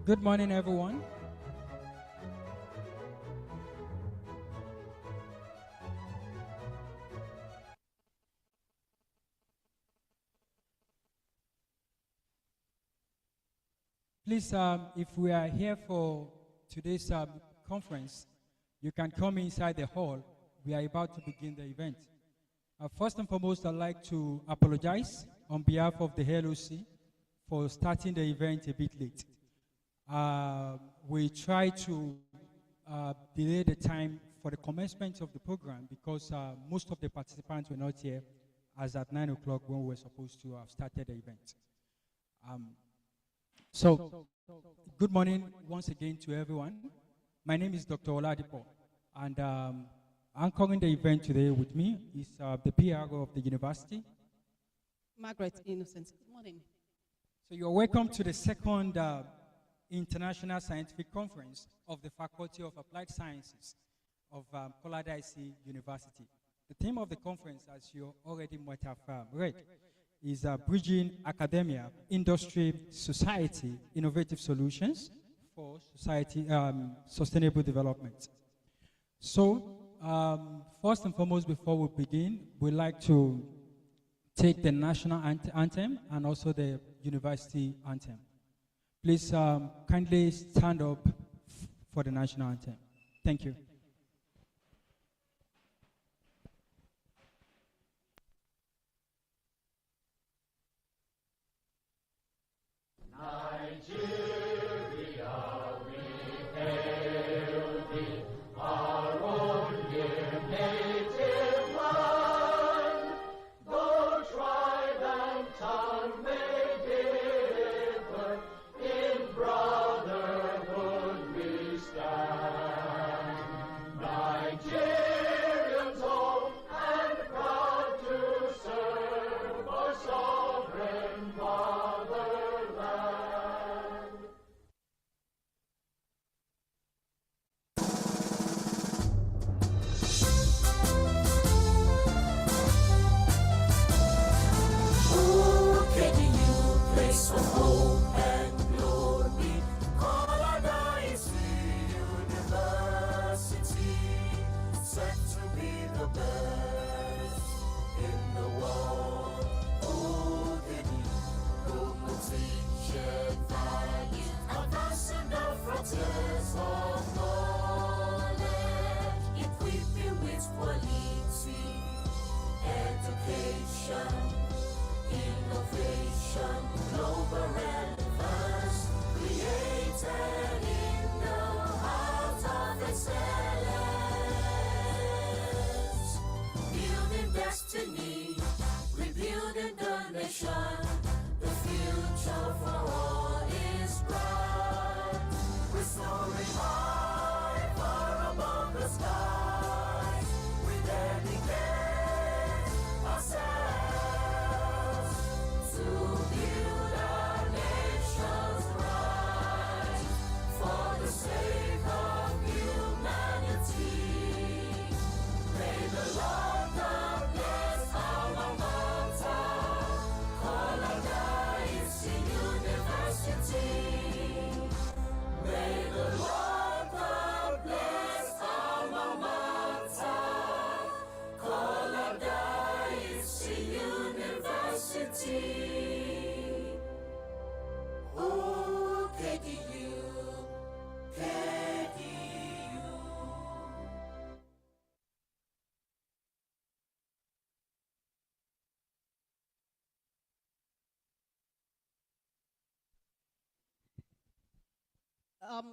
Good morning, everyone. Please, if we are here for today's conference, you can come inside the hall. We are about to begin the event. First and foremost, I'd like to apologize on behalf of the LOC for starting the event a bit late. We tried to delay the time for the commencement of the program because most of the participants were not here as at 9 o'clock when we were supposed to have started the event. So, good morning once again to everyone. My name is Dr. Oladipo, and anchoring the event today with me is the PRO of the university, Margaret Innocent. Good morning. So you're welcome to the second International Scientific Conference of the Faculty of Applied Sciences of Koladaisi University. The theme of the conference, as you already might have read, is Bridging Academia, Industry, Society, Innovative Solutions for Society Sustainable Development. So, first and foremost, before we begin, we'd like to take the national anthem and also the university anthem. Please kindly stand up for the national anthem. Thank you.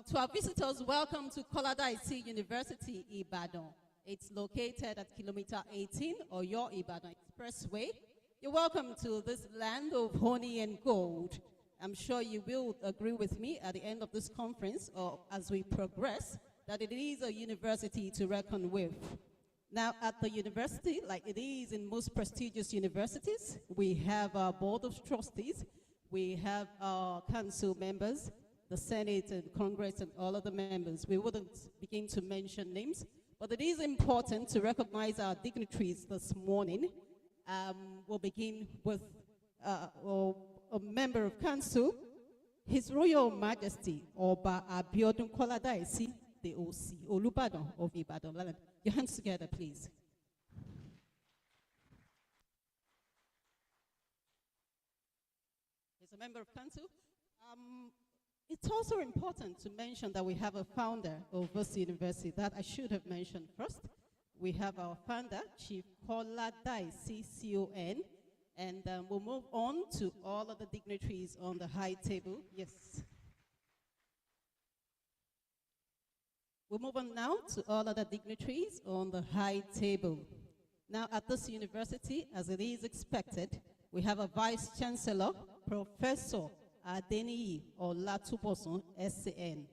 To our visitors, welcome to Koladaisi University, Ibadan. It's located at kilometer 18 or your Ibadan Expressway. You're welcome to this land of honey and gold. I'm sure you will agree with me at the end of this conference or as we progress that it is a university to reckon with. Now, at the university, like it is in most prestigious universities, we have our board of trustees, we have our council members, the Senate and Congress and all of the members. We wouldn't begin to mention names, but it is important to recognize our dignitaries this morning. We'll begin with a member of council, His Royal Majesty, Oba Abiodun Koladaisi, the OC, Olubadan of Ibadan land. Your hands together, please. He's a member of council. It's also important to mention that we have a founder of this university that I should have mentioned first. We have our founder, Chief Kola Dai, CCON, and we'll move on to all of the dignitaries on the high table. Yes. We'll move on now to all other dignitaries on the high table. Now, at this university, as it is expected, we have a Vice Chancellor, Professor Adeniyi Olatubosun, SCN.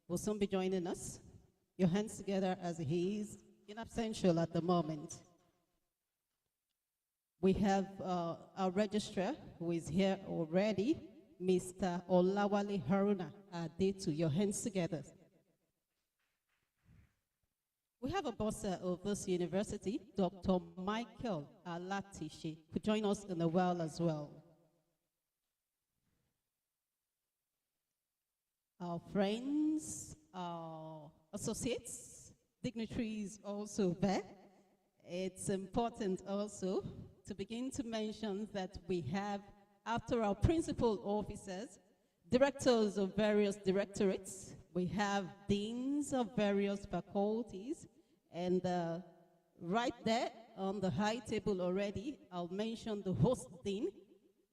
Will soon be joining us. Your hands together as he is in absentia at the moment. We have our registrar who is here already, Mr. Olawale Haruna Adetu. Your hands together. We have a bossa of this university, Dr. Michael Alatishi, who join us in the well as well. Our friends, our associates, dignitaries also there. It's important also to begin to mention that we have, after our principal officers, directors of various directorates, we have deans of various faculties, and right there on the high table already, I'll mention the host dean,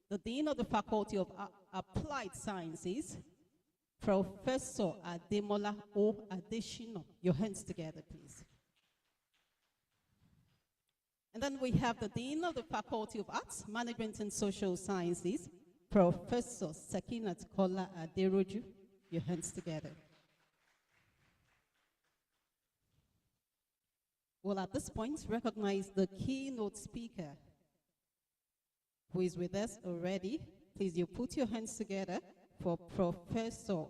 the dean of the Faculty of Applied Sciences, Professor Ademola O. Adeshino. Your hands together, please. And then we have the dean of the Faculty of Arts, Management and Social Sciences, Professor Sekinat Kola Aderoju. Your hands together. Well, at this point, recognize the keynote speaker who is with us already. Please, you put your hands together for Professor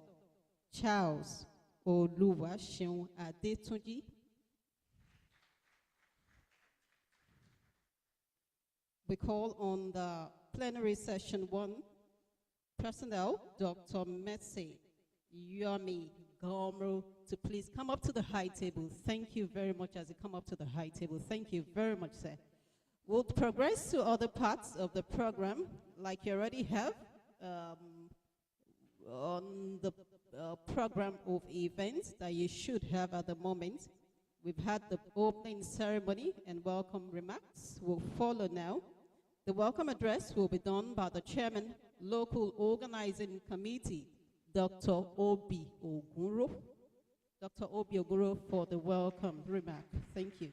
Charles Oluwaseun Adetunji. We call on the plenary session 1 personnel, Dr. Mercy Yomi Gomro, to please come up to the high table. Thank you very much as you come up to the high table. Thank you very much, sir. We'll progress to other parts of the program, like you already have on the program of events that you should have at the moment. We've had the opening ceremony and welcome remarks will follow now. The welcome address will be done by the chairman, local organizing committee, Dr. Obi Ogunro. Dr. Obi Ogunro for the welcome remark. Thank you.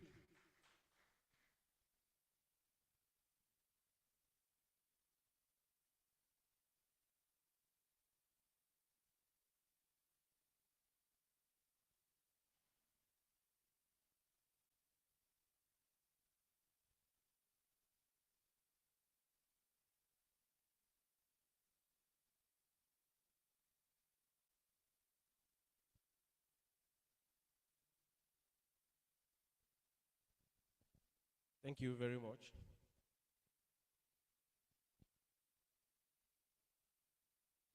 Thank you very much.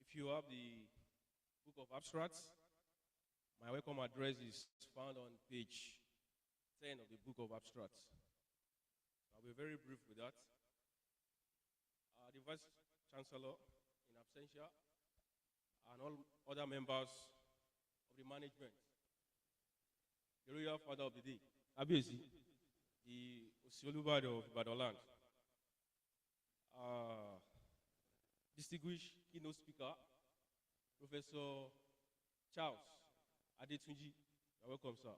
If you have the book of abstracts, my welcome address is found on page 10 of the book of abstracts. I'll be very brief with that. The Vice Chancellor in absentia and all other members of the management, the Royal Father of the Day, Abiyesi, the Osiolubade of Ibadan land, distinguished keynote speaker, Professor Charles Adetunji. You're welcome, sir.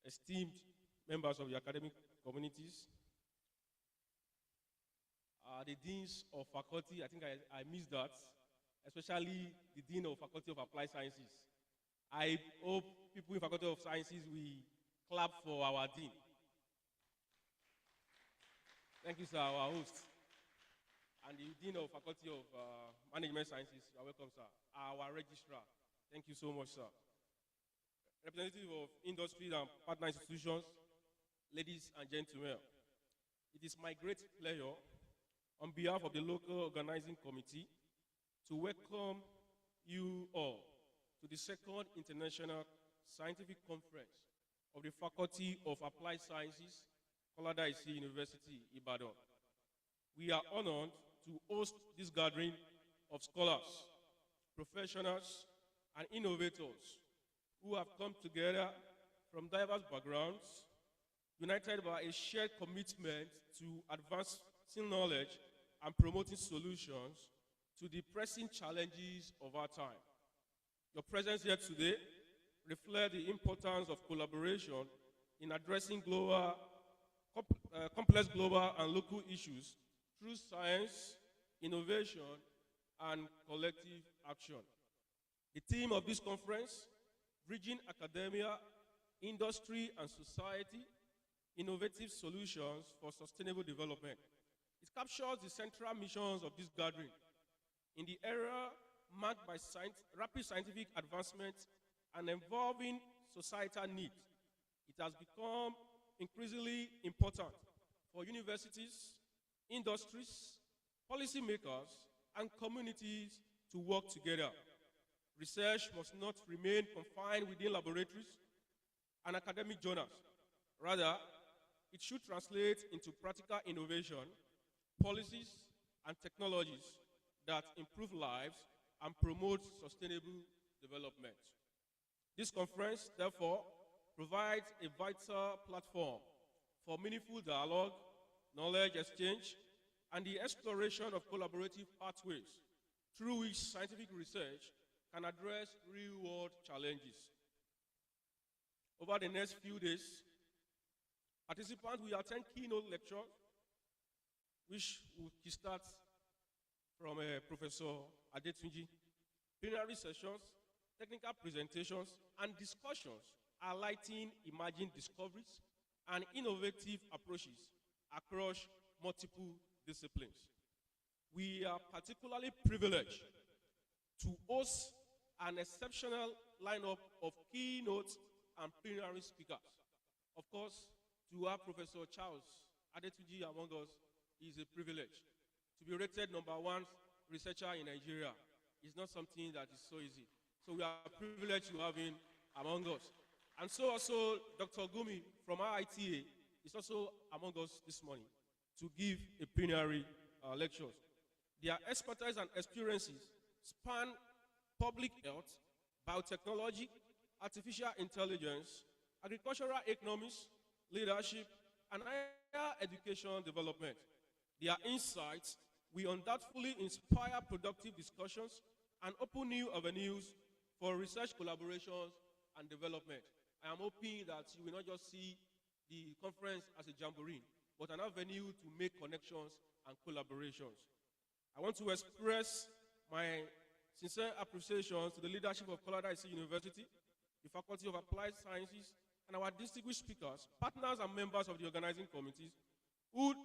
Esteemed members of the academic communities, the deans of faculty, I think I missed that, especially the dean of Faculty of Applied Sciences. I hope people in Faculty of Sciences will clap for our dean. Thank you, sir, our host. And the dean of Faculty of Management Sciences, you are welcome, sir. Our registrar, thank you so much, sir. Representative of industry and partner institutions, ladies and gentlemen, it is my great pleasure on behalf of the local organizing committee to welcome you all to the second International Scientific Conference of the Faculty of Applied Sciences, Koladaisi University, Ibadan. We are honored to host this gathering of scholars, professionals, and innovators who have come together from diverse backgrounds, united by a shared commitment to advancing knowledge and promoting solutions to the pressing challenges of our time. Your presence here today reflects the importance of collaboration in addressing complex global and local issues through science, innovation, and collective action. The theme of this conference, Bridging Academia, Industry, and Society, Innovative Solutions for Sustainable Development. It captures the central missions of this gathering. In the era marked by rapid scientific advancement and evolving societal needs, it has become increasingly important for universities, industries, policymakers, and communities to work together. Research must not remain confined within laboratories and academic journals. Rather, it should translate into practical innovation, policies, and technologies that improve lives and promote sustainable development. This conference, therefore, provides a vital platform for meaningful dialogue, knowledge exchange, and the exploration of collaborative pathways through which scientific research can address real-world challenges. Over the next few days, participants will attend keynote lectures, which will start from Professor Adetunji, plenary sessions, technical presentations, and discussions highlighting emerging discoveries and innovative approaches across multiple disciplines. We are particularly privileged to host an exceptional lineup of keynote and plenary speakers. Of course, to have Professor Charles Adetunji among us is a privilege. To be rated #1 researcher in Nigeria is not something that is so easy. So we are privileged to have him among us. And so also Dr. Gumi from IITA is also among us this morning to give a plenary lectures. Their expertise and experiences span public health, biotechnology, artificial intelligence, agricultural economics, leadership, and higher education development. Their insights will undoubtedly inspire productive discussions and open new avenues for research collaborations and development. I am hoping that you will not just see the conference as a jamboree, but an avenue to make connections and collaborations. I want to express my sincere appreciation to the leadership of Colorado IC University, the Faculty of Applied Sciences, and our distinguished speakers, partners, and members of the organizing committees whose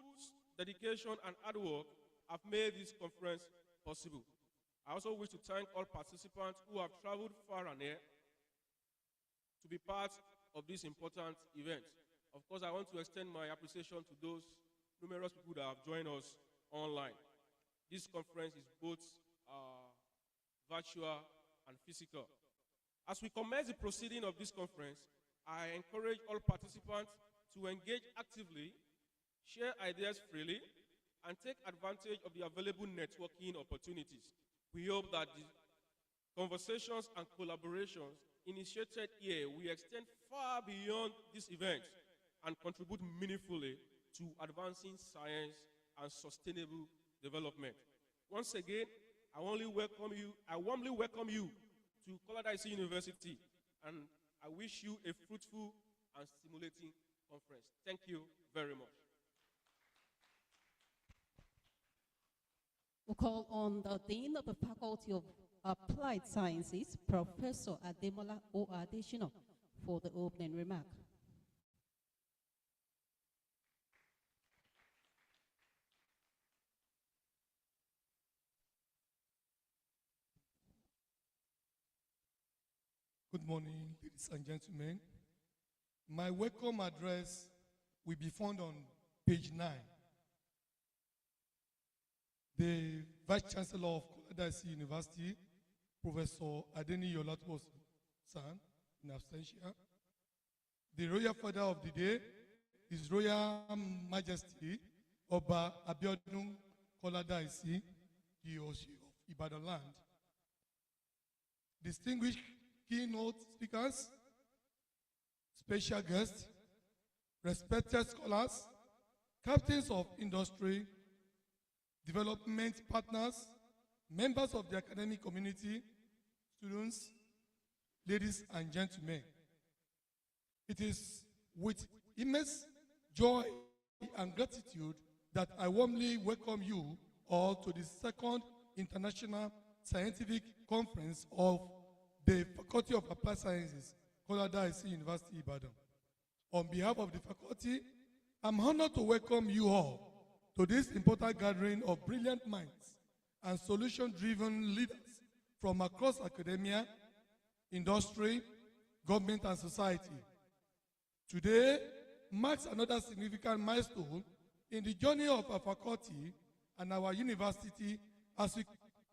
dedication and hard work have made this conference possible. I also wish to thank all participants who have traveled far and near to be part of this important event. Of course, I want to extend my appreciation to those numerous people that have joined us online. This conference is both virtual and physical. As we commence the proceeding of this conference, I encourage all participants to engage actively, share ideas freely, and take advantage of the available networking opportunities. We hope that the conversations and collaborations initiated here will extend far beyond this event and contribute meaningfully to advancing science and sustainable development. Once again, I warmly welcome you to Colorado IC University, and I wish you a fruitful and stimulating conference. Thank you very much. We'll call on the Dean of the Faculty of Applied Sciences, Professor Ademola O. Adesina, for the opening remark. Good morning, ladies and gentlemen. My welcome address will be found on page 9. The Vice Chancellor of Colorado IC University, Professor Adeni Olatubosun, in absentia. The Royal Father of the Day is Royal Majesty Oba Abiodun Colorado IC, the Osi of Ibadan land, distinguished keynote speakers, special guests, respected scholars, captains of industry, development partners, members of the academic community, students, ladies and gentlemen. It is with immense joy and gratitude that I warmly welcome you all to the second International Scientific Conference of the Faculty of Applied Sciences, Kolada IC University, Ibadan. On behalf of the faculty, I'm honored to welcome you all to this important gathering of brilliant minds and solution-driven leaders from across academia, industry, government, and society. Today marks another significant milestone in the journey of our faculty and our university as we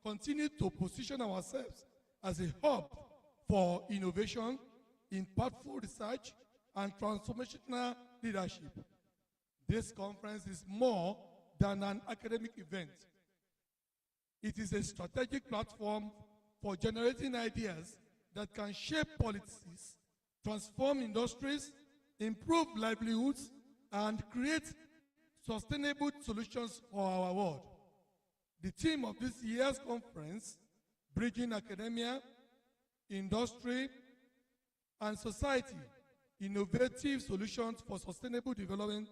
continue to position ourselves as a hub for innovation, impactful research, and transformational leadership. This conference is more than an academic event. It is a strategic platform for generating ideas that can shape policies, transform industries, improve livelihoods, and create sustainable solutions for our world. The theme of this year's conference, Bridging Academia, Industry, and Society, Innovative Solutions for Sustainable Development,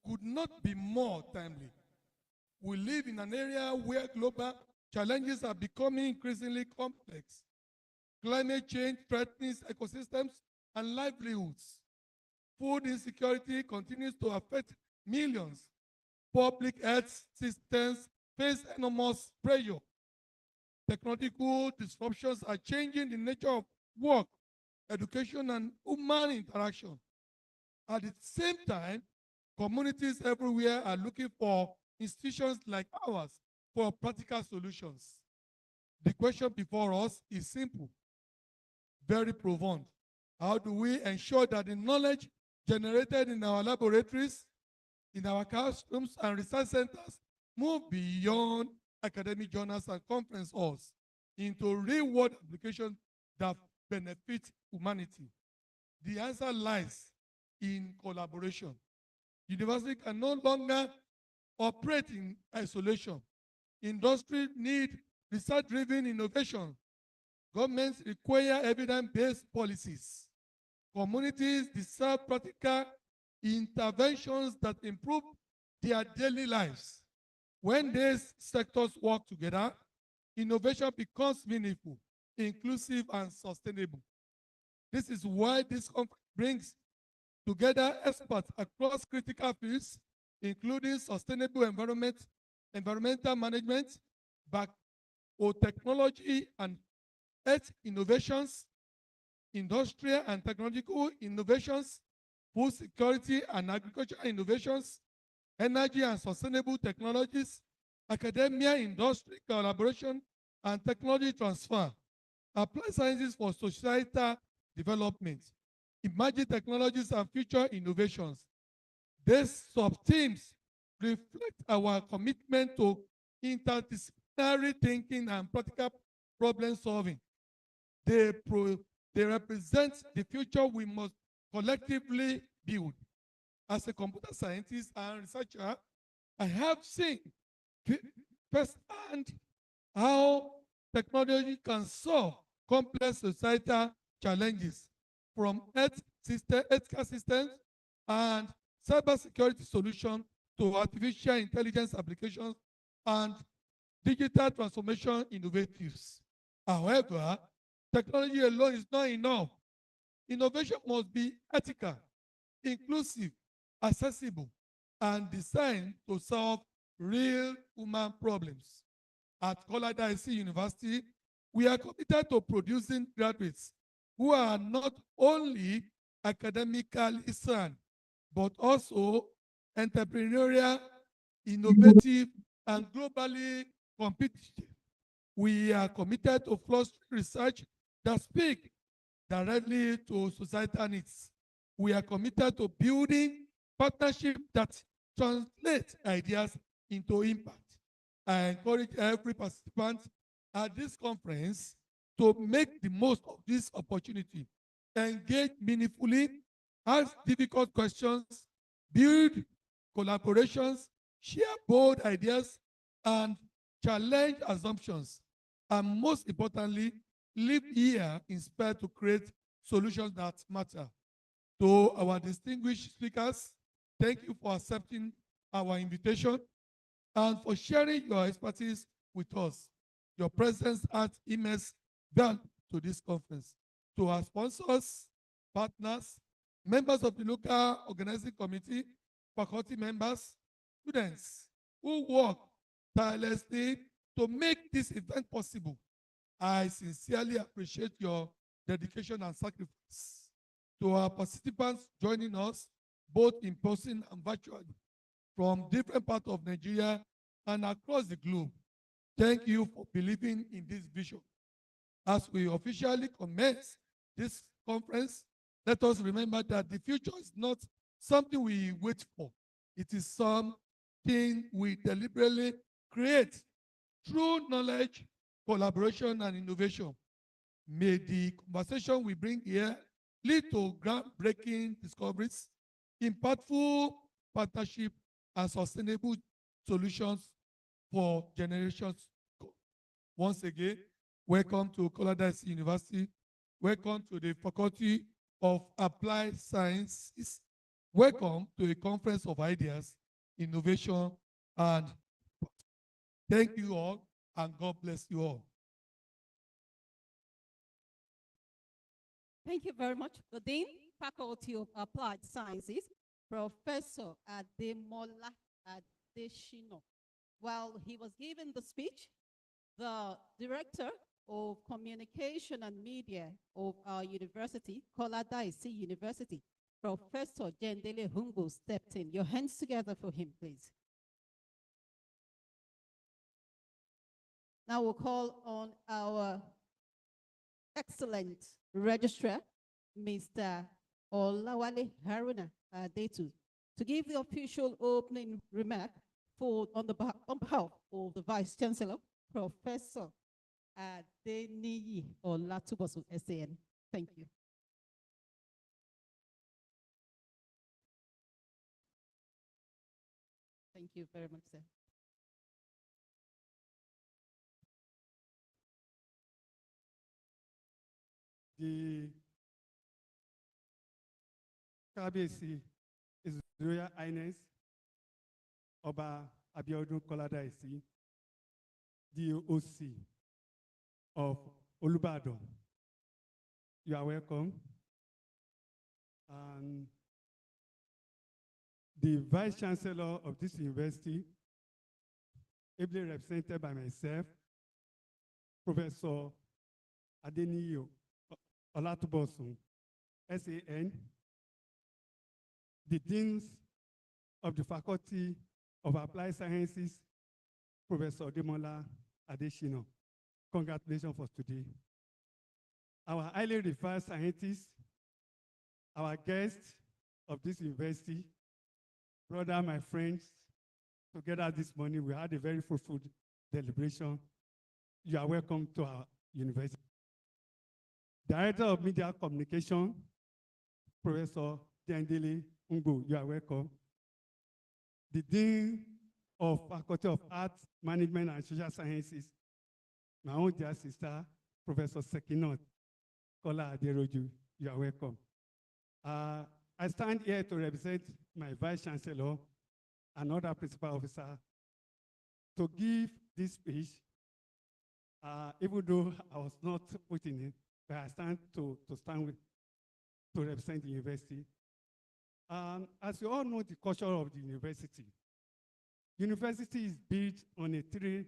could not be more timely. We live in an area where global challenges are becoming increasingly complex. Climate change threatens ecosystems and livelihoods. Food insecurity continues to affect millions. Public health systems face enormous pressure. Technological disruptions are changing the nature of work, education, and human interaction. At the same time, communities everywhere are looking for institutions like ours for practical solutions. The question before us is simple, very profound. How do we ensure that the knowledge generated in our laboratories, in our classrooms and research centers move beyond academic journals and conference halls into real-world applications that benefit humanity? The answer lies in collaboration. University can no longer operate in isolation. Industry need research-driven innovation. Governments require evidence-based policies. Communities deserve practical interventions that improve their daily lives. When these sectors work together, innovation becomes meaningful, inclusive, and sustainable. This is why this conference brings together experts across critical fields, including sustainable environmental management, biotechnology and health innovations, industrial and technological innovations, food security and agricultural innovations, energy and sustainable technologies, academia, industry collaboration, and technology transfer, applied sciences for societal development, emerging technologies and future innovations. These sub-themes reflect our commitment to interdisciplinary thinking and practical problem solving. They represent the future we must collectively build. As a computer scientist and researcher, I have seen firsthand how technology can solve complex societal challenges, from healthcare systems and cybersecurity solutions to artificial intelligence applications and digital transformation innovatives. However, technology alone is not enough. Innovation must be ethical, inclusive, accessible, and designed to solve real human problems. At Kolada IC University, we are committed to producing graduates who are not only academically sound, but also entrepreneurial, innovative, and globally competitive. We are committed to fostering research that speaks directly to societal needs. We are committed to building partnerships that translate ideas into impact. I encourage every participant at this conference to make the most of this opportunity, engage meaningfully, ask difficult questions, build collaborations, share bold ideas, and challenge assumptions. And most importantly, live here inspired to create solutions that matter. To our distinguished speakers, thank you for accepting our invitation and for sharing your expertise with us. Your presence adds immense value to this conference. To our sponsors, partners, members of the local organizing committee, faculty members, students who work tirelessly to make this event possible, I sincerely appreciate your dedication and sacrifice. To our participants joining us, both in person and virtually, from different parts of Nigeria and across the globe, thank you for believing in this vision. As we officially commence this conference, let us remember that the future is not something we wait for. It is something we deliberately create through knowledge, collaboration, and innovation. May the conversation we bring here lead to groundbreaking discoveries, impactful partnership, and sustainable solutions for generations to come. Once again, welcome to Koladaisi University. Welcome to the Faculty of Applied Sciences. Welcome to a conference of ideas, innovation, and thank you all, and God bless you all. Thank you very much, the Dean, Faculty of Applied Sciences, Professor Ademola Adeshino. While he was giving the speech, the Director of Communication and Media of our university, Koladaisi University, Professor Jendele Hungo, stepped in. Your hands together for him, please. Now we'll call on our excellent registrar, Mr. Olawale Haruna Adetu, to give the official opening remark on behalf of the Vice Chancellor, Professor Adeniyi Olatubosun, SAN. Thank you. Thank you very much, sir. The KBC is Royal Highness Oba Abiodun Koladaisi, DOC of Olubadan. You are welcome. And the Vice Chancellor of this university, ably represented by myself, Professor Adeniyi Olatubosun, SAN, the Deans of the Faculty of Applied Sciences, Professor Ademola Adeshino. Congratulations for today. Our highly revered scientists, our guests of this university, brother, my friends, together this morning, we had a very fruitful deliberation. You are welcome to our university. Director of Media Communication, Professor Jendele Hungo, you are welcome. The Dean of Faculty of Arts, Management, and Social Sciences, my own dear sister, Professor Sekinot Kola Aderoju, you are welcome. I stand here to represent my Vice Chancellor and other principal officer to give this speech, even though I was not put in it, but I stand to represent the university. As you all know, the culture of the university is built on a 3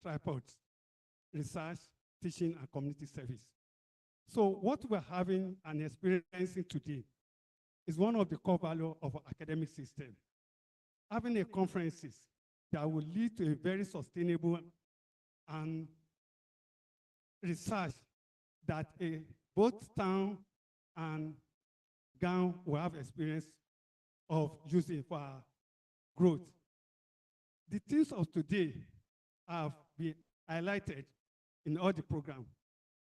tripods: research, teaching, and community service. So what we're having and experiencing today is one of the core values of our academic system. Having a conferences that will lead to a very sustainable and research that both town and GAN will have experience of using for our growth. The themes of today have been highlighted in all the programs.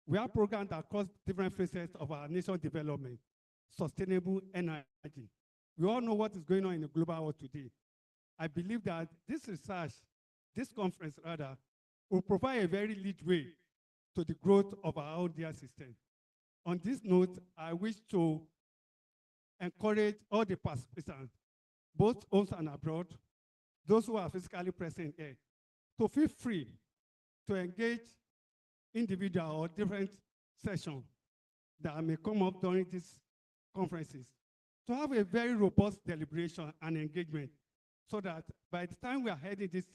We have programs that cross different phases of our nation development, sustainable energy. We all know what is going on in the global world today. I believe that this research, this conference rather, will provide a very lead way to the growth of our ODR system. On this note, I wish to encourage all the participants, both home and abroad, those who are physically present here, to feel free to engage individual or different sessions that may come up during these conferences, to have a very robust deliberation and engagement so that by the time we are heading this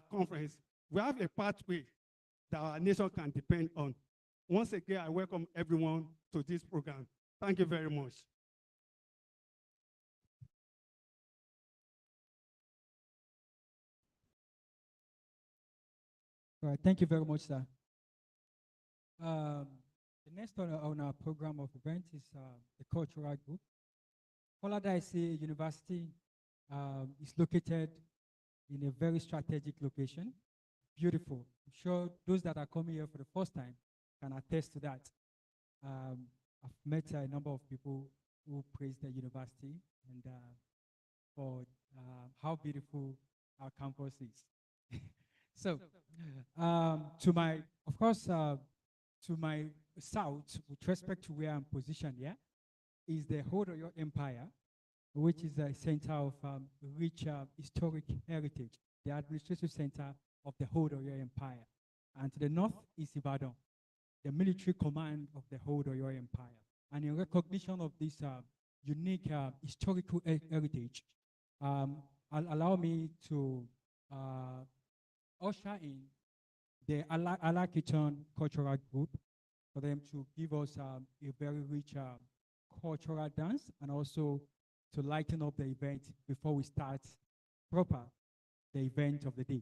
conference, we have a pathway that our nation can depend on. Once again, I welcome everyone to this program. Thank you very much. All right, thank you very much, sir. The next on our program of event is the cultural group. Koladaisi University is located in a very strategic location. Beautiful. I'm sure those that are coming here for the first time can attest to that. I've met a number of people who praise the university and for how beautiful our campus is. So, to my, of course, to my south, with respect to where I'm positioned here, is the Hodoyo Empire, which is a center of rich historic heritage, the administrative center of the Hodoyo Empire. And to the north is Ibadan, the military command of the Hodoyo Empire. And in recognition of this unique historical heritage, allow me to usher in the Alakiton Cultural Group for them to give us a very rich cultural dance and also to lighten up the event before we start proper the event of the day.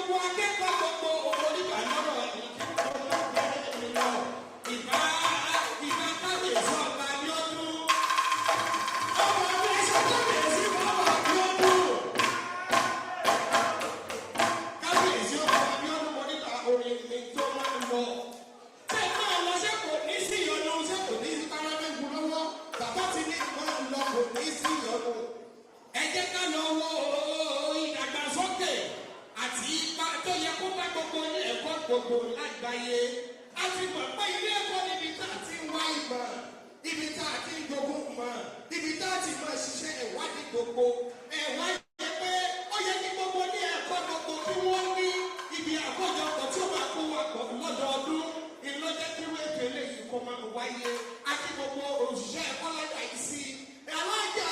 gbogbo akẹ́kọ̀ọ́ gbogbo onígbà lọ́rọ̀ ní kí wọ́n máa bẹ̀rẹ̀ mi lọ. Ìbá kábíyèsí ọba Abíọ́dún. Ọmọ mi ṣe kábíyèsí ọba Abíọ́dún. Kábíyèsí ọba Abíọ́dún mo nípa orin mi tó máa ń lọ. Ṣé máa lọ ṣé kò ní sí ìyọnu ṣé kò ní sí kárámẹ́gù lọ́wọ́? Bàbá ti ní máa ń lọ kò ní sí ìyọnu. Ẹ jẹ́ ká lọ wo ìdàgbàsókè àti ipa tó yẹ kó bá gbogbo ilé ẹ̀kọ́ gbogbo lágbàáyé. A ti mọ̀ pé ilé ẹ̀kọ́ níbi tá a ti ń wá ìmọ̀, ibi tá a ti ń jogún mọ̀, ibi tá a ti máa ṣiṣẹ́ ìwádìí gbogbo. Ẹ̀wá yẹ pé ó yẹ kí gbogbo ilé ẹ̀kọ́ gbogbo kí wọ́n ní ibi àkójọpọ̀ tí ó máa kó wa pọ̀ lọ́dọọdún. Ìlọ́jẹ́ kí wọ́n ètò eléyìí kó máa wáyé. A kí gbogbo òṣìṣẹ́ ẹ̀kọ́ lágbàá yìí sí. Alájà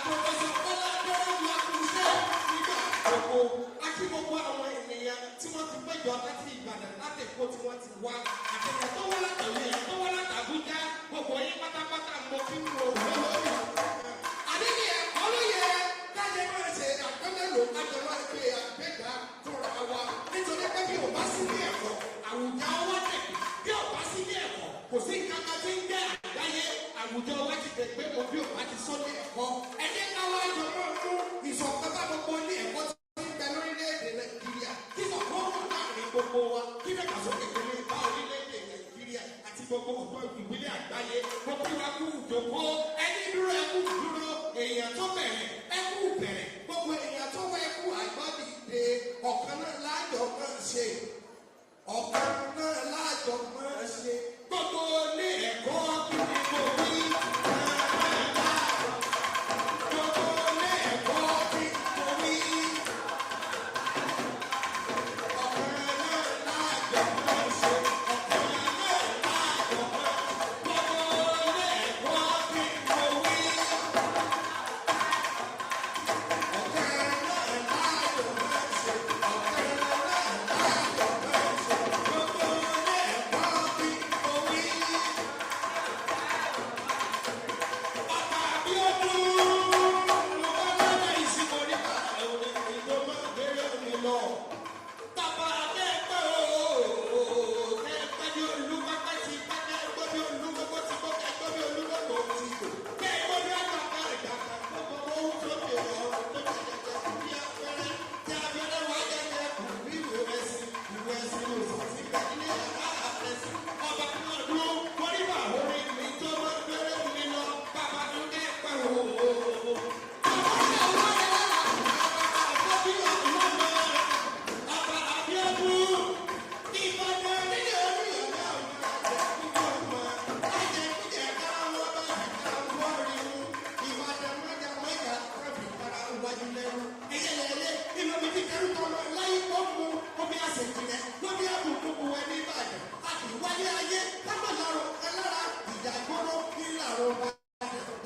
Pọfẹ́sọ̀ Bọ́lá Adéwọ̀lú Akúnṣe nígbà gbogbo. A kí gbogbo àwọn ènìyàn tí wọ́n ti péjọ láti Ìbàdàn láti Èkó tí wọ́n ti wá. Àtẹ̀yẹ tó wá látàwé ẹ̀ tó wá látàbújá gbogbo yín pátápátá mo kí ń wo lórí. Àdéhùn ẹ̀kọ́ ló yẹ káyé máa ṣe àgbẹ̀mẹ̀lò kájọ máa gbé àgbẹ̀dá fúnra wa. Nítorí pé bí ò bá sí ní ẹ̀kọ́, àwùjọ wa tẹ̀. Bí ò bá sí ní ẹ̀kọ́, kò sí nǹkan kan tí ń jẹ́ àgbáyé. Àwùjọ wa ti tẹ̀ pé mo bí ò bá ti sọ ní ẹ̀kọ́. Ẹ jẹ́ ká wá jọ máa mú ìṣọ̀kan bá gbogbo ní ẹ̀kọ́ tí ń bẹ lórílẹ̀-èdè Nàìjíríà. Kí sọ̀kọ́ wà láàrin gbogbo wa. Kí dàgbàsókè tó lè bá orílẹ̀-èdè Nàìjíríà àti gbogbo ọ̀pọ̀ ìpínlẹ̀ àgbáyé. Gbogbo wa kú ìjòkó. Ẹni dúró ẹkú dúró. Èèyàn tó bẹ̀rẹ̀ ẹkú bẹ̀rẹ̀. Gbogbo èèyàn tó wá ẹkú àgbọ̀dìde. Ọ̀kan náà láàjọ máa ṣe. Ọ̀kan náà láàjọ máa ṣe. Gbogbo ilé ẹ̀kọ́ kí ni mo rí. Gbogbo ilé ẹ̀kọ́ kí ni mo rí. Ọ̀kan náà láàjọ máa ṣe. Ọ̀kan náà láàjọ máa ṣe. Gbogbo ilé ẹ̀kọ́ kí ni mo rí. Ọ̀kan náà láàjọ máa ṣe. Ọ̀kan náà láàjọ máa ṣe. Gbogbo ilé ẹ̀kọ́ kí ni mo rí. Bàbá Abíọ́dún, mo bá lọ́dọ̀ ìsìnkú nípa ẹ̀wọ̀n ìjọba ìbéèrè mi lọ. Bàbá akẹ́kọ̀ọ́ kẹ́kọ̀ọ́ bí olúkọ́kọ́ ti bá kẹ́kọ̀ọ́ bí olúkọ́kọ́ ti bọ́ kẹ́kọ̀ọ́ bí olúkọ́kọ́ ti bọ̀. Kẹ́kọ̀ọ́ bí àgbàkà ìdàgbà gbogbo owó tó bèrè ọ̀rọ̀ tó bẹ̀rẹ̀ jẹ́ bí abẹ́rẹ́ tí abẹ́rẹ́ wá jẹ́ kù bí ìwé ẹ̀sìn òsì bẹ̀ nílé yàrá àfẹ́sí. Ọba náà dúró wọ́n ní bá orí mi tó máa ń bẹ̀rẹ̀ mi lọ. Bàbá tó kẹ́kọ̀ọ́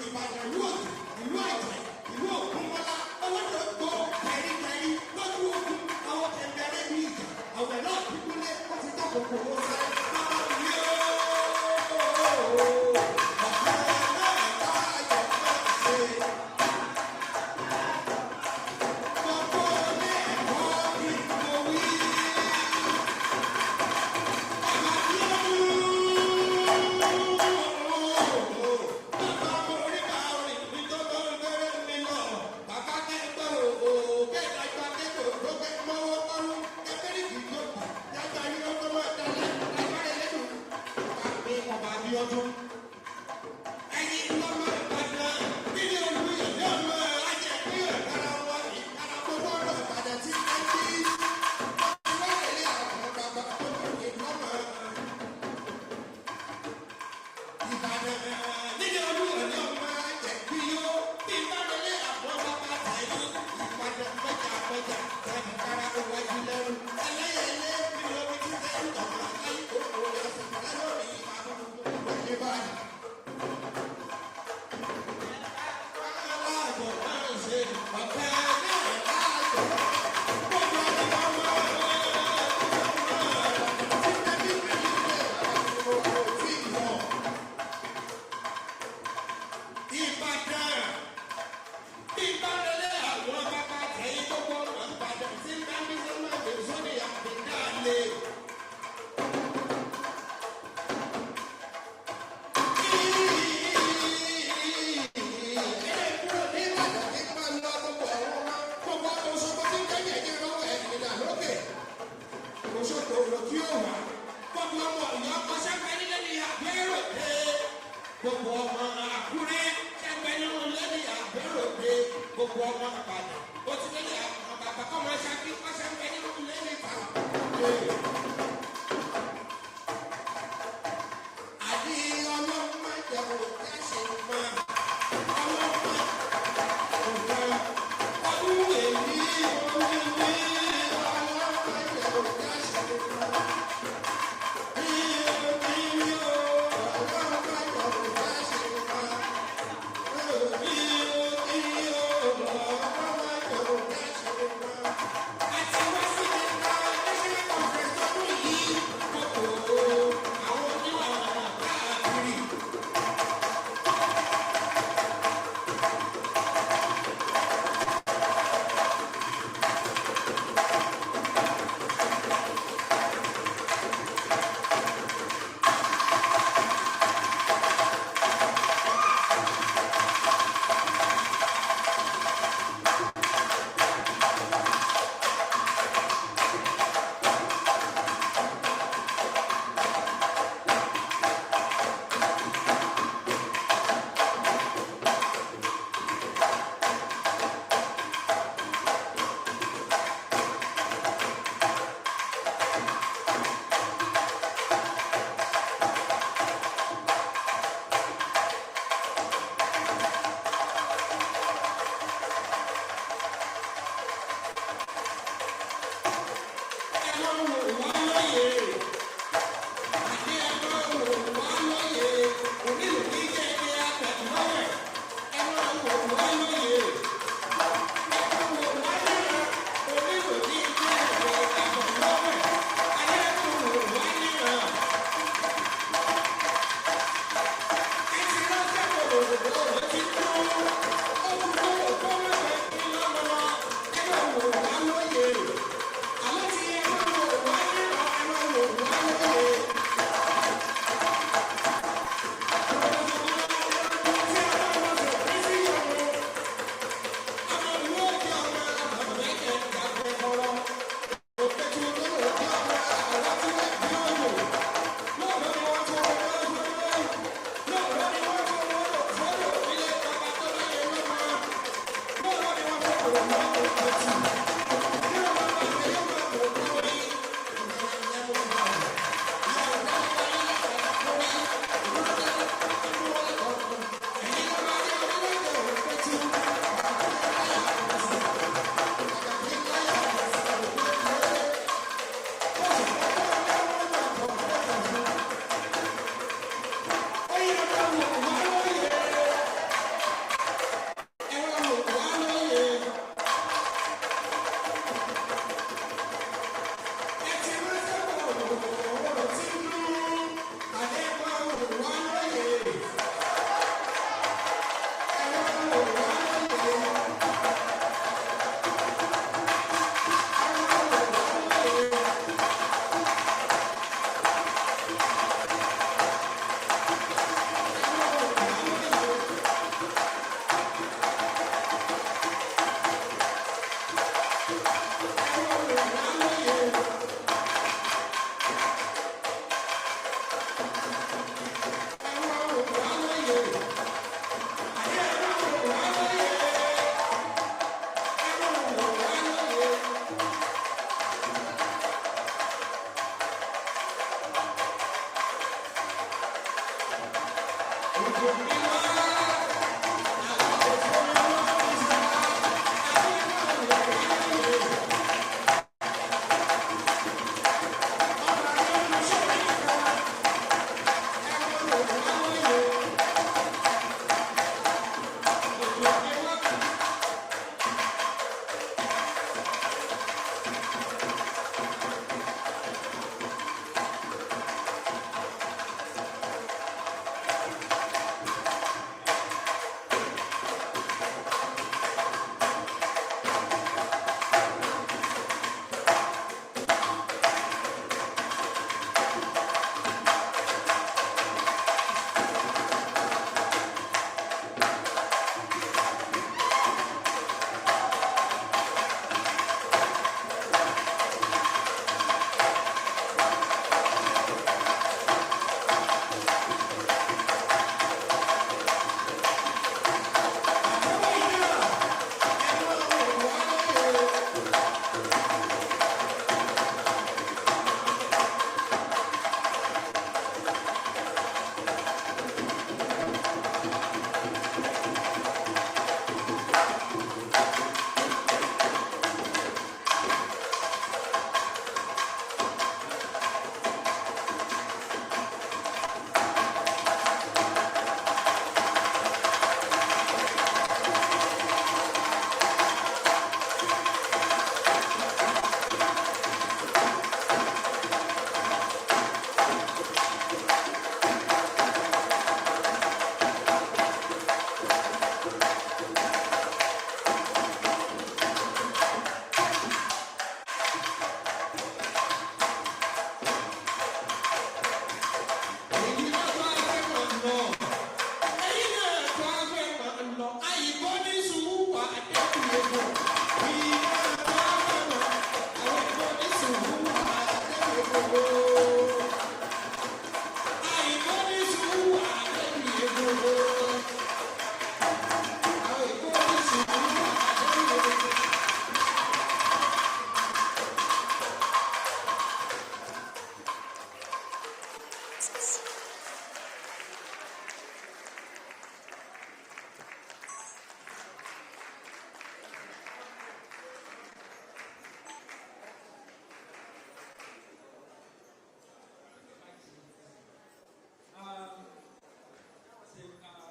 Ìbàdàn ìlú òjò, ìlú àjẹ́, ìlú ògúnmọ́lá, ọlọ́dọ̀ gbọ́ kẹ̀ríkẹ̀rí lójú ogun, àwọn kẹ̀kẹ́rẹ́ ní ìjà, àwọn ẹ̀rọ ìpínlẹ̀ wọ́n ti tọ́ gbogbo wọn sáré. Bàbá mi yóò ọ̀pọ̀ náà láàyò máa ṣe. Gbogbo ilé ẹ̀kọ́ ni mo wí. Bàbá mi yóò. Bàbá mo rí bá orin mi tó lọ bẹ̀rẹ̀ mi lọ. Bàbá kẹ́kọ̀ọ́ kẹ́kọ̀ọ́ kẹ́kọ̀ọ́ tó fẹ́ mọ́wọ́ mọ́rú. Kẹ́kẹ́rì kì í tó kù. Yàtọ̀ ayé ló tó máa dalẹ̀. Lágbára ẹlẹ́dùn. Bàbá mi ọba Abíọ́dún. Ẹyin lọ́mọ Ìbàdàn. Nílé Olúyọ̀lé ọmọ ajẹ́ pé ọ̀gára wọn ìkàrà gbogbo ọ̀rọ̀ Ìbàdàn ti ká sí. Wọ́n ti wá lélẹ̀ àwọn bàbá tó lóye lọ́mọ. Ìbàdàn nílé Olúyọ̀lé ọmọ ajẹ́ pé yó. Bí ìbádọ́lé àwọn bàbá tẹ̀lé. Ìbàdàn mẹ́ta tẹ̀lé kára owó ẹbí lẹ́rù. Ẹlẹ́yẹlé bí omi ti tẹ̀lé tọ̀mọ̀ láyé kókó yàtọ̀ lórí ìbàdàn òkè báyìí. Aláàbò máa ń ṣe ọ̀kẹ́ náà láàbò. Gbogbo ọ̀dọ́ ọmọ tí tẹ́lẹ̀ pẹ̀lú ilé àwọn tí mọ̀. Ìbàdàn ìbádọ́lé àwọn bàbá tẹ̀lé gbogbo ọ̀nà Ìbàdàn tí ń bá mi sọ́nà Gbogbo ọmọ Àkúrẹ́ ṣẹ́gbẹ́ nínú lẹ́yìn àbẹ̀ròde gbogbo ọmọ Ìbàdàn ó ti lẹ́yìn àwọn bàbá kọ́ máa ṣáájú wọ́n ṣẹ́gbẹ́ nínú lẹ́yìn ìbàdàn. Àdí ọlọ́mọ ìjẹun kẹ́sì mọ́ ọlọ́mọ ọ̀gá ọdún èyí onílé ọlọ́mọ ìjẹun kẹ́sì mọ́.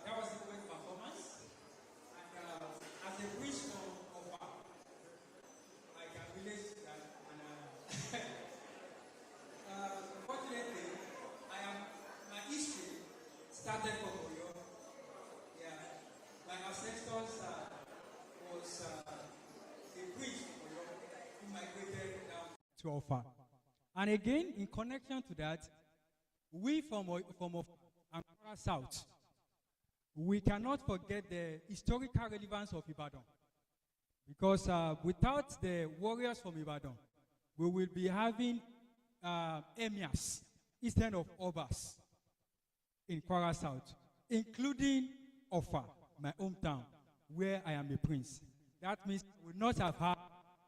That was a great performance. And as a wish of I can relate to that. And unfortunately, my history started from Oyo. Yeah, my ancestors was a priest from Oyo who migrated down to Ofa. And again, in connection to that, we from Ankara South, we cannot forget the historical relevance of Ibadan. Because without the warriors from Ibadan, we will be having emirs instead of obas in Kwara South, including Ofa, my hometown, where I am a prince. That means I would not have had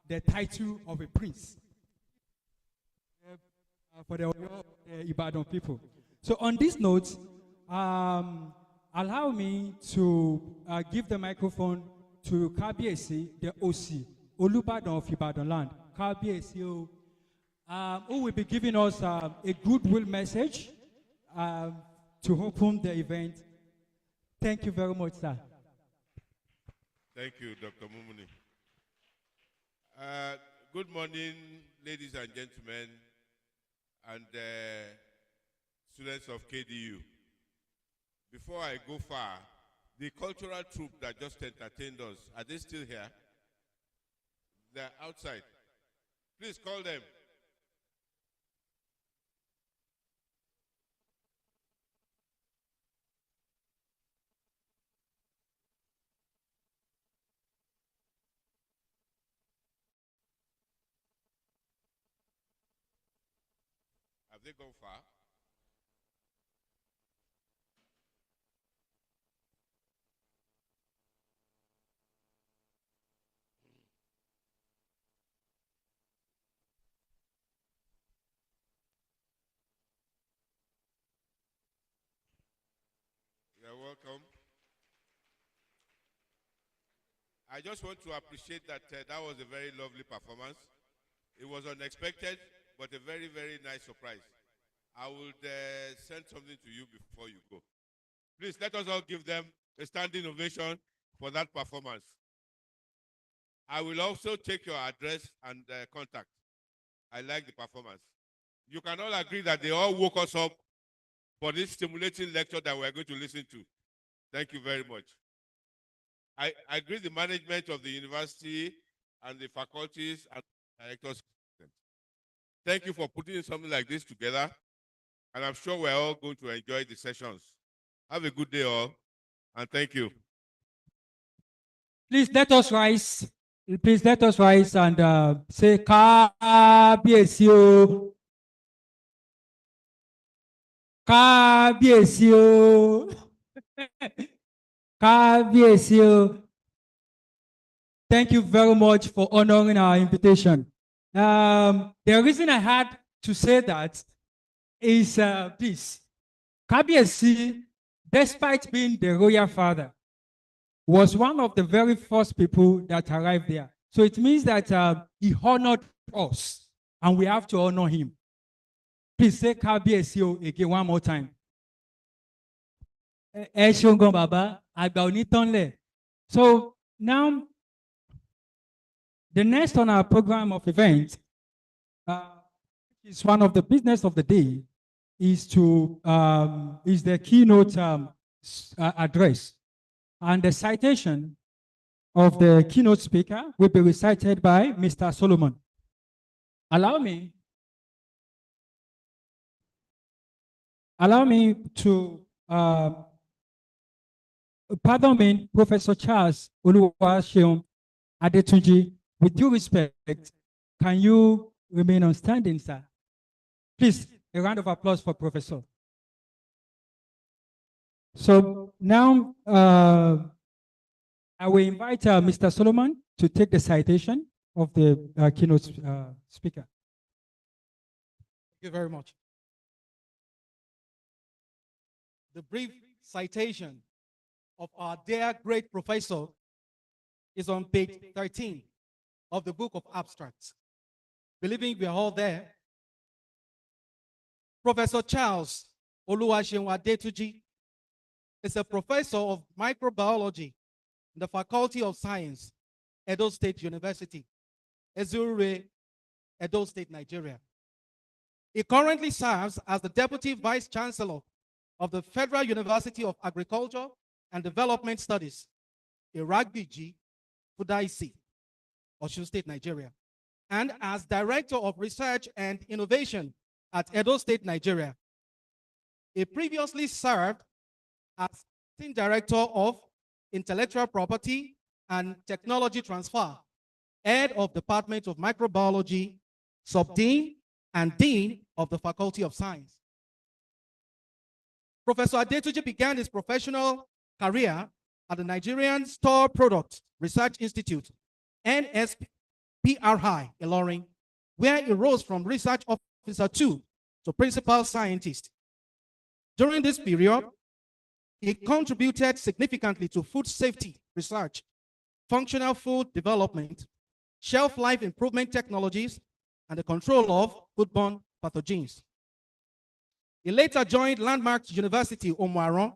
the title of a prince for the Ibadan people. So on this note, allow me to give the microphone to Kabiesi, the OC, Olubadan of Ibadan land. Kabiesi, who will be giving us a goodwill message to open the event. Thank you very much, sir. Thank you, Dr. Mumuni. Good morning, ladies and gentlemen, and students of KDU. Before I go far, the cultural troupe that just entertained us, are they still here? They're outside. Please call them. Have they gone far? You're welcome. I just want to appreciate that that was a very lovely performance. It was unexpected, but a very, very nice surprise. I will send something to you before you go. Please let us all give them a standing ovation for that performance. I will also take your address and contact. I like the performance. You can all agree that they all woke us up for this stimulating lecture that we're going to listen to. Thank you very much. I agree the management of the university and the faculties and directors. Thank you for putting something like this together. And I'm sure we're all going to enjoy the sessions. Have a good day all, and thank you. Please let us rise. Please let us rise and say, Kabiesi o. Kabiesi o. Kabiesi o. Thank you very much for honoring our invitation. The reason I had to say that is this. Kabiesi, despite being the royal father, was one of the very first people that arrived there. So it means that he honored us, and we have to honor him. Please say Kabiesi again one more time. So now, the next on our program of events is one of the business of the day, is the keynote address. And the citation of the keynote speaker will be recited by Mr. Solomon. Allow me to pardon me, Professor Charles Oluwaseun Adetunji. With due respect, can you remain on standing, sir? Please, a round of applause for Professor. So now I will invite Mr. Solomon to take the citation of the keynote speaker. Thank you very much. The brief citation of our dear great professor is on page 13 of the book of abstracts. Believing we are all there, Professor Charles Oluwaseun Adetuji is a professor of microbiology in the Faculty of Science, Edo State University, Ezure, Edo State, Nigeria. He currently serves as the Deputy Vice Chancellor of the Federal University of Agriculture and Development Studies, Iragbiji, Fudaisi, Osun State, Nigeria, and as Director of Research and Innovation at Edo State, Nigeria. He previously served as Acting Director of Intellectual Property and Technology Transfer, Head of Department of Microbiology, Subdean, and Dean of the Faculty of Science. Professor Adetuji began his professional career at the Nigerian Store Product Research Institute, NSPRI, Ilorin, where he rose from research officer 2 to principal scientist. During this period, he contributed significantly to food safety research, functional food development, shelf life improvement technologies, and the control of foodborne pathogens. He later joined Landmark University, Omuaran,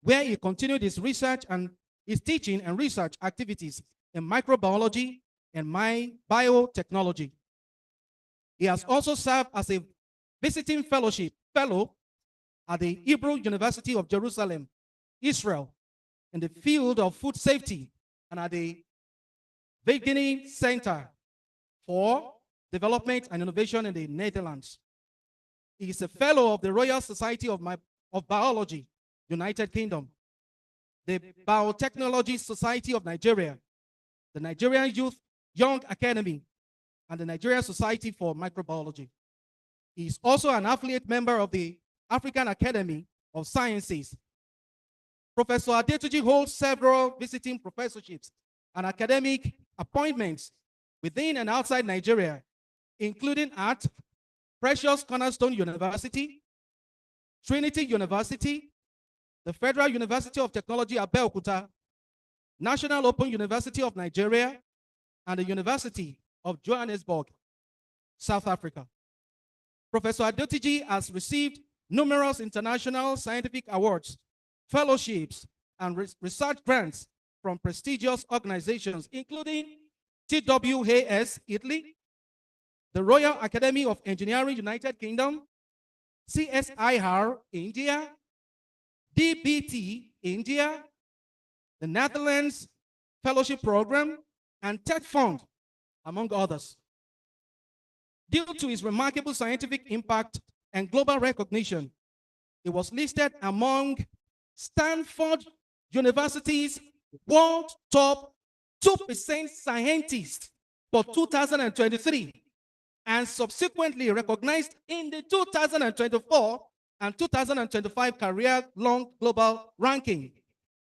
where he continued his research and his teaching and research activities in microbiology and biotechnology. He has also served as a visiting fellow at the Hebrew University of Jerusalem, Israel, in the field of food safety, and at the Wageningen Center for Development and Innovation in the Netherlands. He is a fellow of the Royal Society of Biology, United Kingdom, the Biotechnology Society of Nigeria, the Nigerian Young Academy, and the Nigerian Society for Microbiology. He is also an affiliate member of the African Academy of Sciences. Professor Adetuji holds several visiting professorships and academic appointments within and outside Nigeria, including at Precious Cornerstone University, Trinity University, the Federal University of Technology, Abeokuta, National Open University of Nigeria, and the University of Johannesburg, South Africa. Professor Adetuji has received numerous international scientific awards, fellowships, and research grants from prestigious organizations, including TWAS, Italy, the Royal Academy of Engineering, United Kingdom, CSIR, India, DBT, India, the Netherlands Fellowship Program, and Tech Fund, among others. Due to his remarkable scientific impact and global recognition, he was listed among Stanford University's World Top 2% Scientists for 2023, and subsequently recognized in the 2024 and 2025 career-long global ranking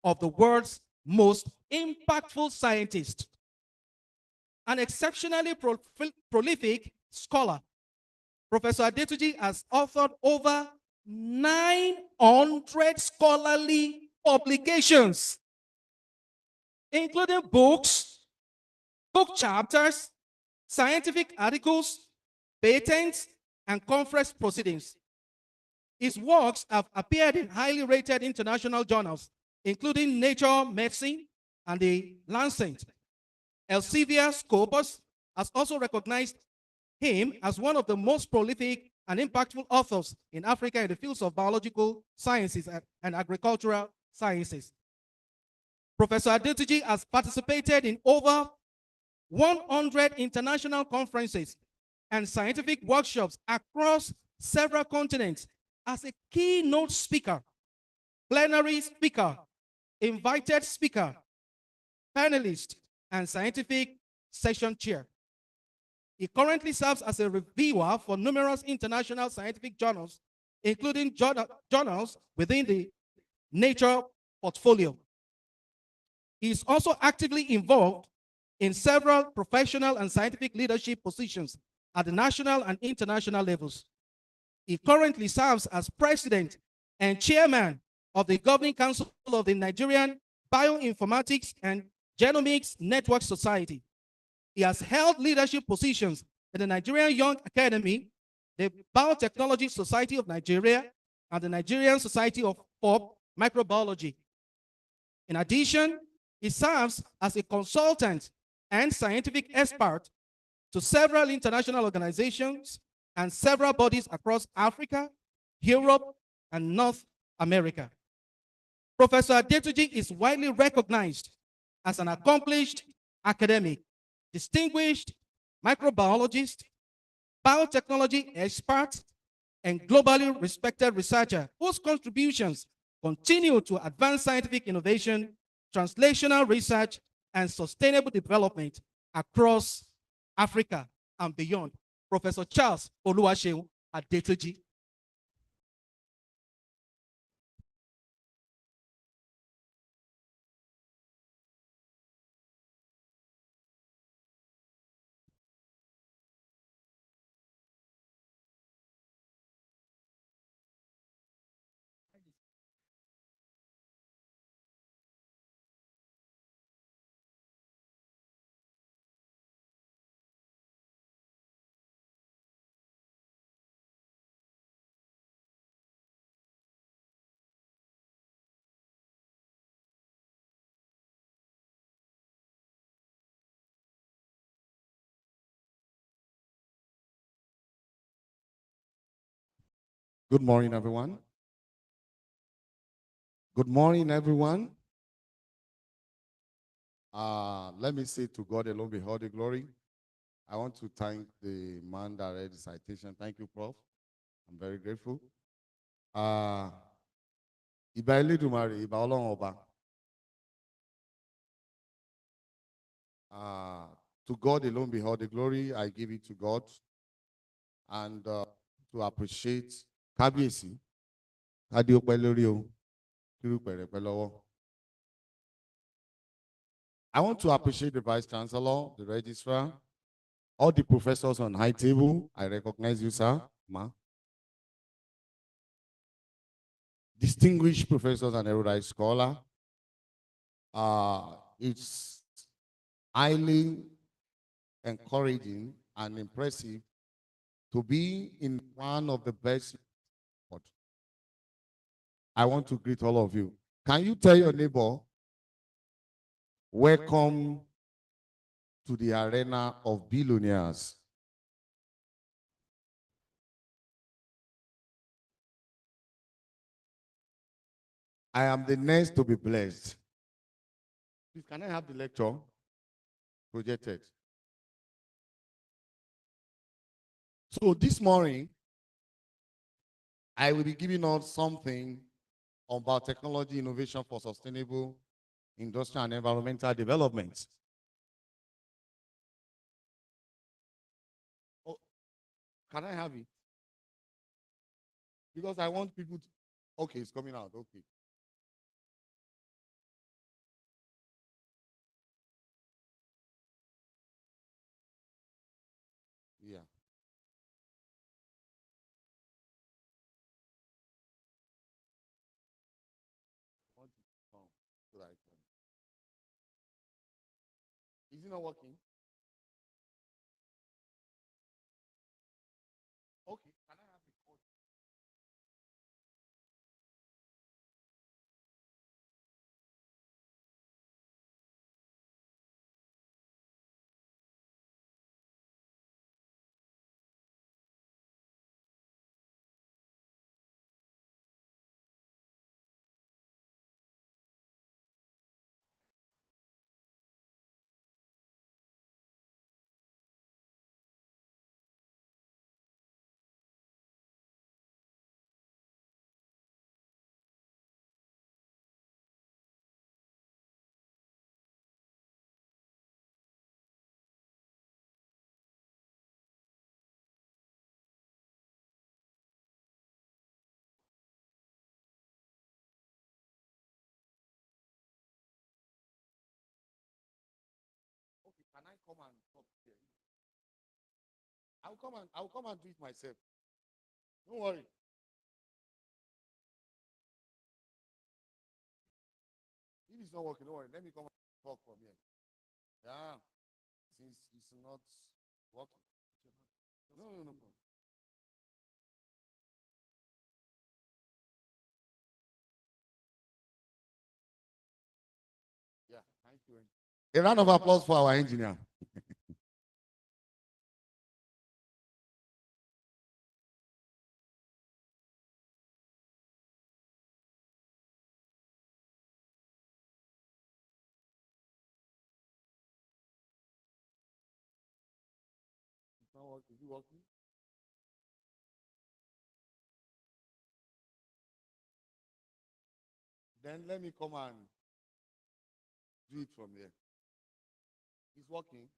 of the world's most impactful scientists. An exceptionally prolific scholar, Professor Adetuji has authored over 900 scholarly publications, including books, book chapters, scientific articles, patents, and conference proceedings. His works have appeared in highly rated international journals, including Nature Medicine and the Lancet. Elsevier Scopus has also recognized him as one of the most prolific and impactful authors in Africa in the fields of biological sciences and agricultural sciences. Professor Adetuji has participated in over 100 international conferences and scientific workshops across several continents as a keynote speaker, plenary speaker, invited speaker, panelist, and scientific session chair. He currently serves as a reviewer for numerous international scientific journals, including journals within the Nature portfolio. He is also actively involved in several professional and scientific leadership positions at the national and international levels. He currently serves as president and chairman of the Governing Council of the Nigerian Bioinformatics and Genomics Network Society. He has held leadership positions in the Nigerian Young Academy, the Biotechnology Society of Nigeria, and the Nigerian Society for Microbiology. In addition, he serves as a consultant and scientific expert to several international organizations and several bodies across Africa, Europe, and North America. Professor Adetuji is widely recognized as an accomplished academic, distinguished microbiologist, biotechnology expert, and globally respected researcher whose contributions continue to advance scientific innovation, translational research, and sustainable development across Africa and beyond. Professor Charles Oluwaseun Adetuji. Good morning, everyone. Good morning, everyone. Let me say to God alone be all the glory. I want to thank the man that read the citation. Thank you, Prof. I'm very grateful. Ìbà Elédùmarè, ìbà Ọlọ́run Ọba. To God alone be all the glory. I give it to God. And to appreciate Kábíyèsí. Kádé ó pẹ́ lórí o, kírúpẹ̀ rẹ̀ pẹ́ lọ́wọ́. I want to appreciate the Vice Chancellor, the Registrar, all the professors on high table. I recognize you, sir, ma. Distinguished professors and erudite scholar. It's highly encouraging and impressive to be in one of the best. I want to greet all of you. Can you tell your neighbor, welcome to the arena of billionaires? I am the next to be blessed. Please, can I have the lecture projected? So this morning, I will be giving out something about technology innovation for sustainable industrial and environmental development. Oh, can I have it? Because I want people to, okay, it's coming out, okay. Yeah. Is it not working? Okay, can I have the code? I will come and do it myself. Don't worry. If it's not working, don't worry. Let me come and talk from here. Yeah. Since it's not working. No, no, no problem. Yeah, thank you. A round of applause for our engineer. Is it working? Then let me come and do it from here. It's working.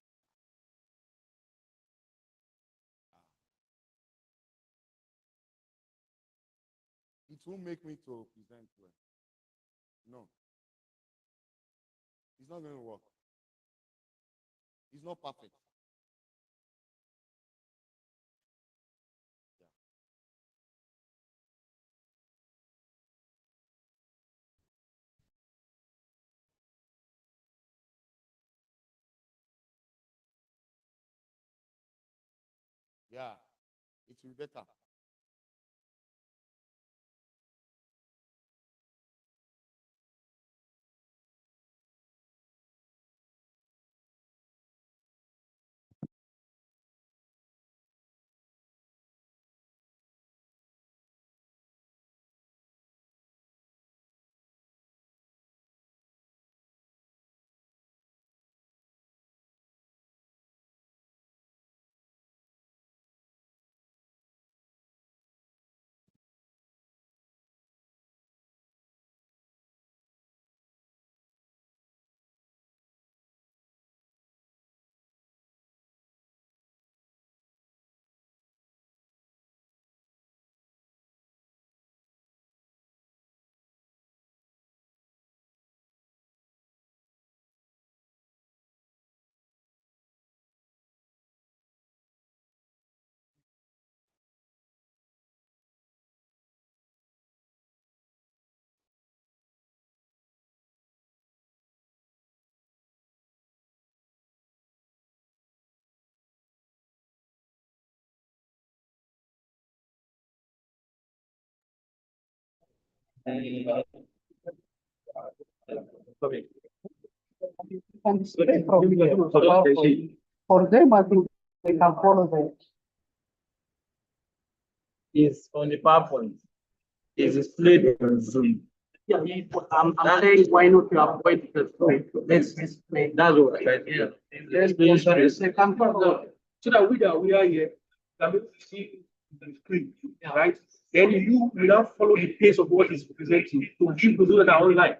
It won't make me to present well. No. It's not going to work. It's not perfect. Yeah, it will be better. For them, I think they can follow the is on the PowerPoint. Is displayed on Zoom. Yeah, I'm saying why not to avoid the screen? Let's explain. That's what I tried to do. Let's say come so that we are here, we are able to see the screen, right? Then you will now follow the pace of what is presenting to give those that are online.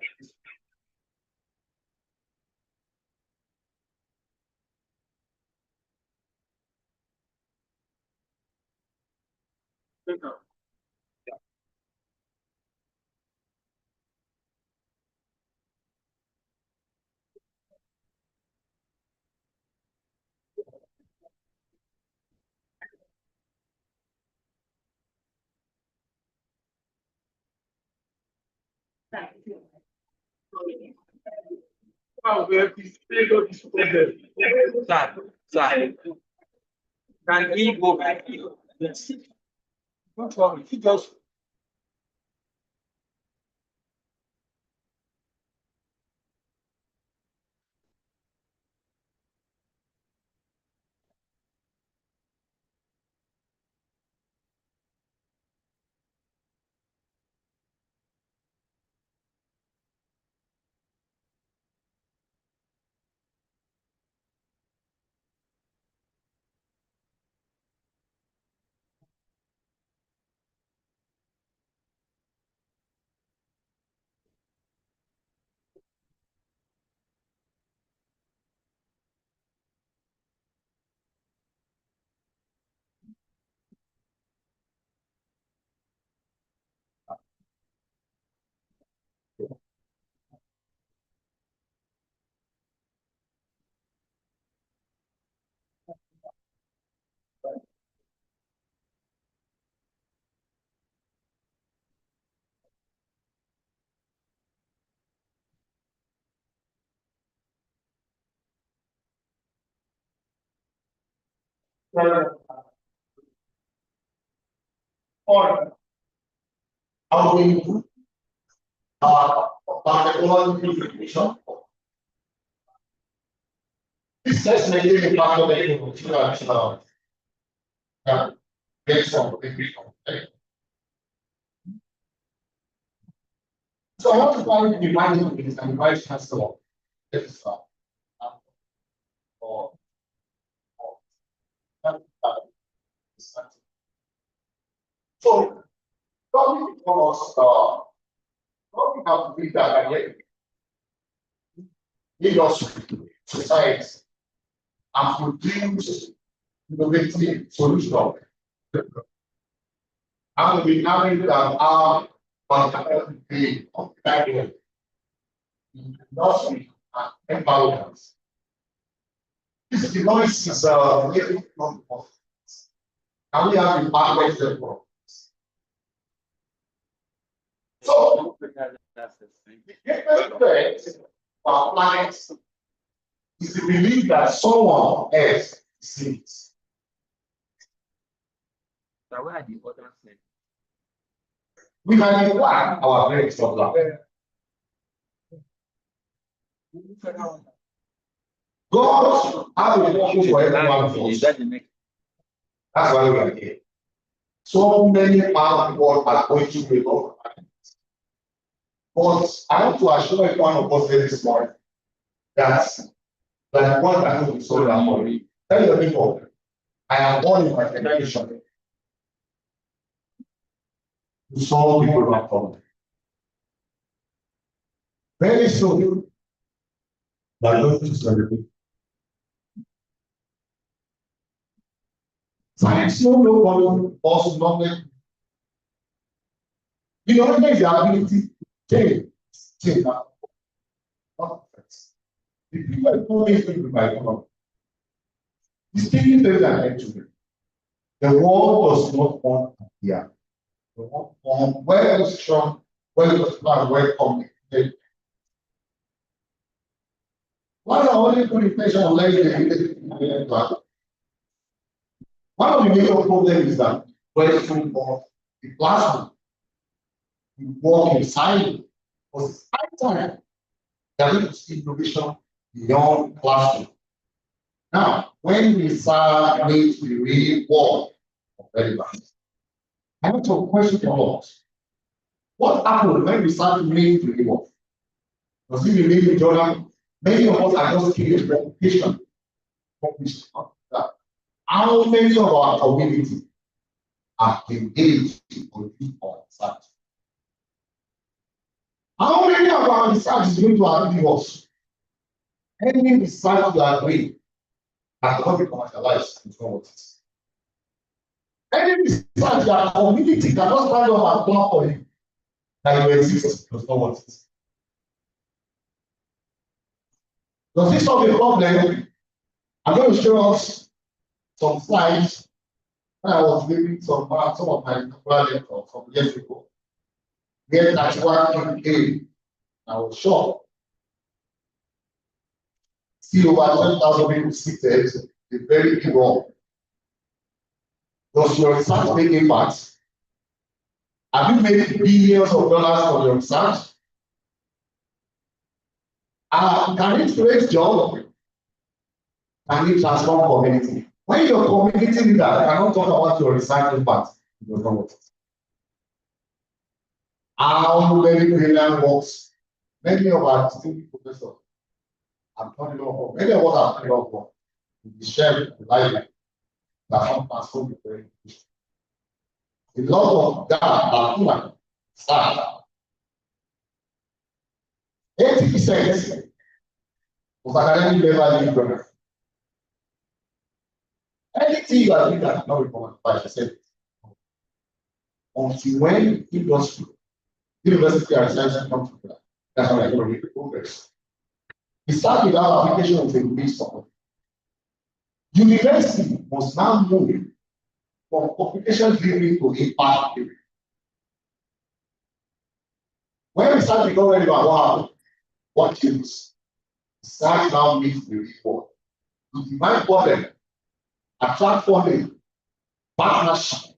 Wow, we have this big of this problem. Sir, can we go back? Yes. No problem. If you just Or how we technology information. This is mainly the part of the information based on the So I want to find the reminding of this and vice chancellor. This is or so probably because what we have to be that lead us to society and produce innovative solutions. And we having that our the of the industry and environment. This device is really non-profit. And we have the market level. So, the effect of clients is to believe that someone else sees. So where are the other things? We can acquire our very supply. God has a purpose for everyone of us. That's why we are here. So many part of the world are going through a lot of things. But I want to assure everyone of us this morning that the one that will be sold and money. Tell your people, I am born in my generation to solve people problem. Very soon, we are going to celebrate. Science no problem also knowledge. The knowledge is the ability to change that. The people are always going to my problem. The statement says that to me. The world was not born here. The world born well strong, well committed. One of the only communication on the one of the major problems is that when from the classroom, you walk inside, for the time, there is innovation beyond classroom. Now, when we start need to really work very bad, I want to question for us. What happened when we start need to really work? Because if you read the journal, many of us are just giving repetition. How many of our community are engaged in producing our research? How many of our research is going to agree us? Any research you agree that cannot be commercialized is not what it is. Any research that community cannot stand up and clap for you that you exist does not want it. Does this solve a problem? I'm going to show us some slides when I was giving some of my lectures some years ago. Where that one came, I was shocked. See over 10,000 people seated, a very big wrong. Does your research make impact? Have you made billions of dollars for your research? Can it create job? Can it transform community? When your community leader cannot talk about your research impact, you don't know what it is. How many brilliant works? Many of our distinguished professors have done a lot of many of us have done a lot of work. We share the life that can transform the brain. A lot of that are human start. 80% was academic level program. Anything you are doing that cannot be covered by yourself. Until when industry, university and research come together, that's how I can make progress. We start with our application with a base support. University must now move from computation theory to impact theory. When we start becoming relevant, what changes? Research now meets the report. The divine problem attract funding, partnership,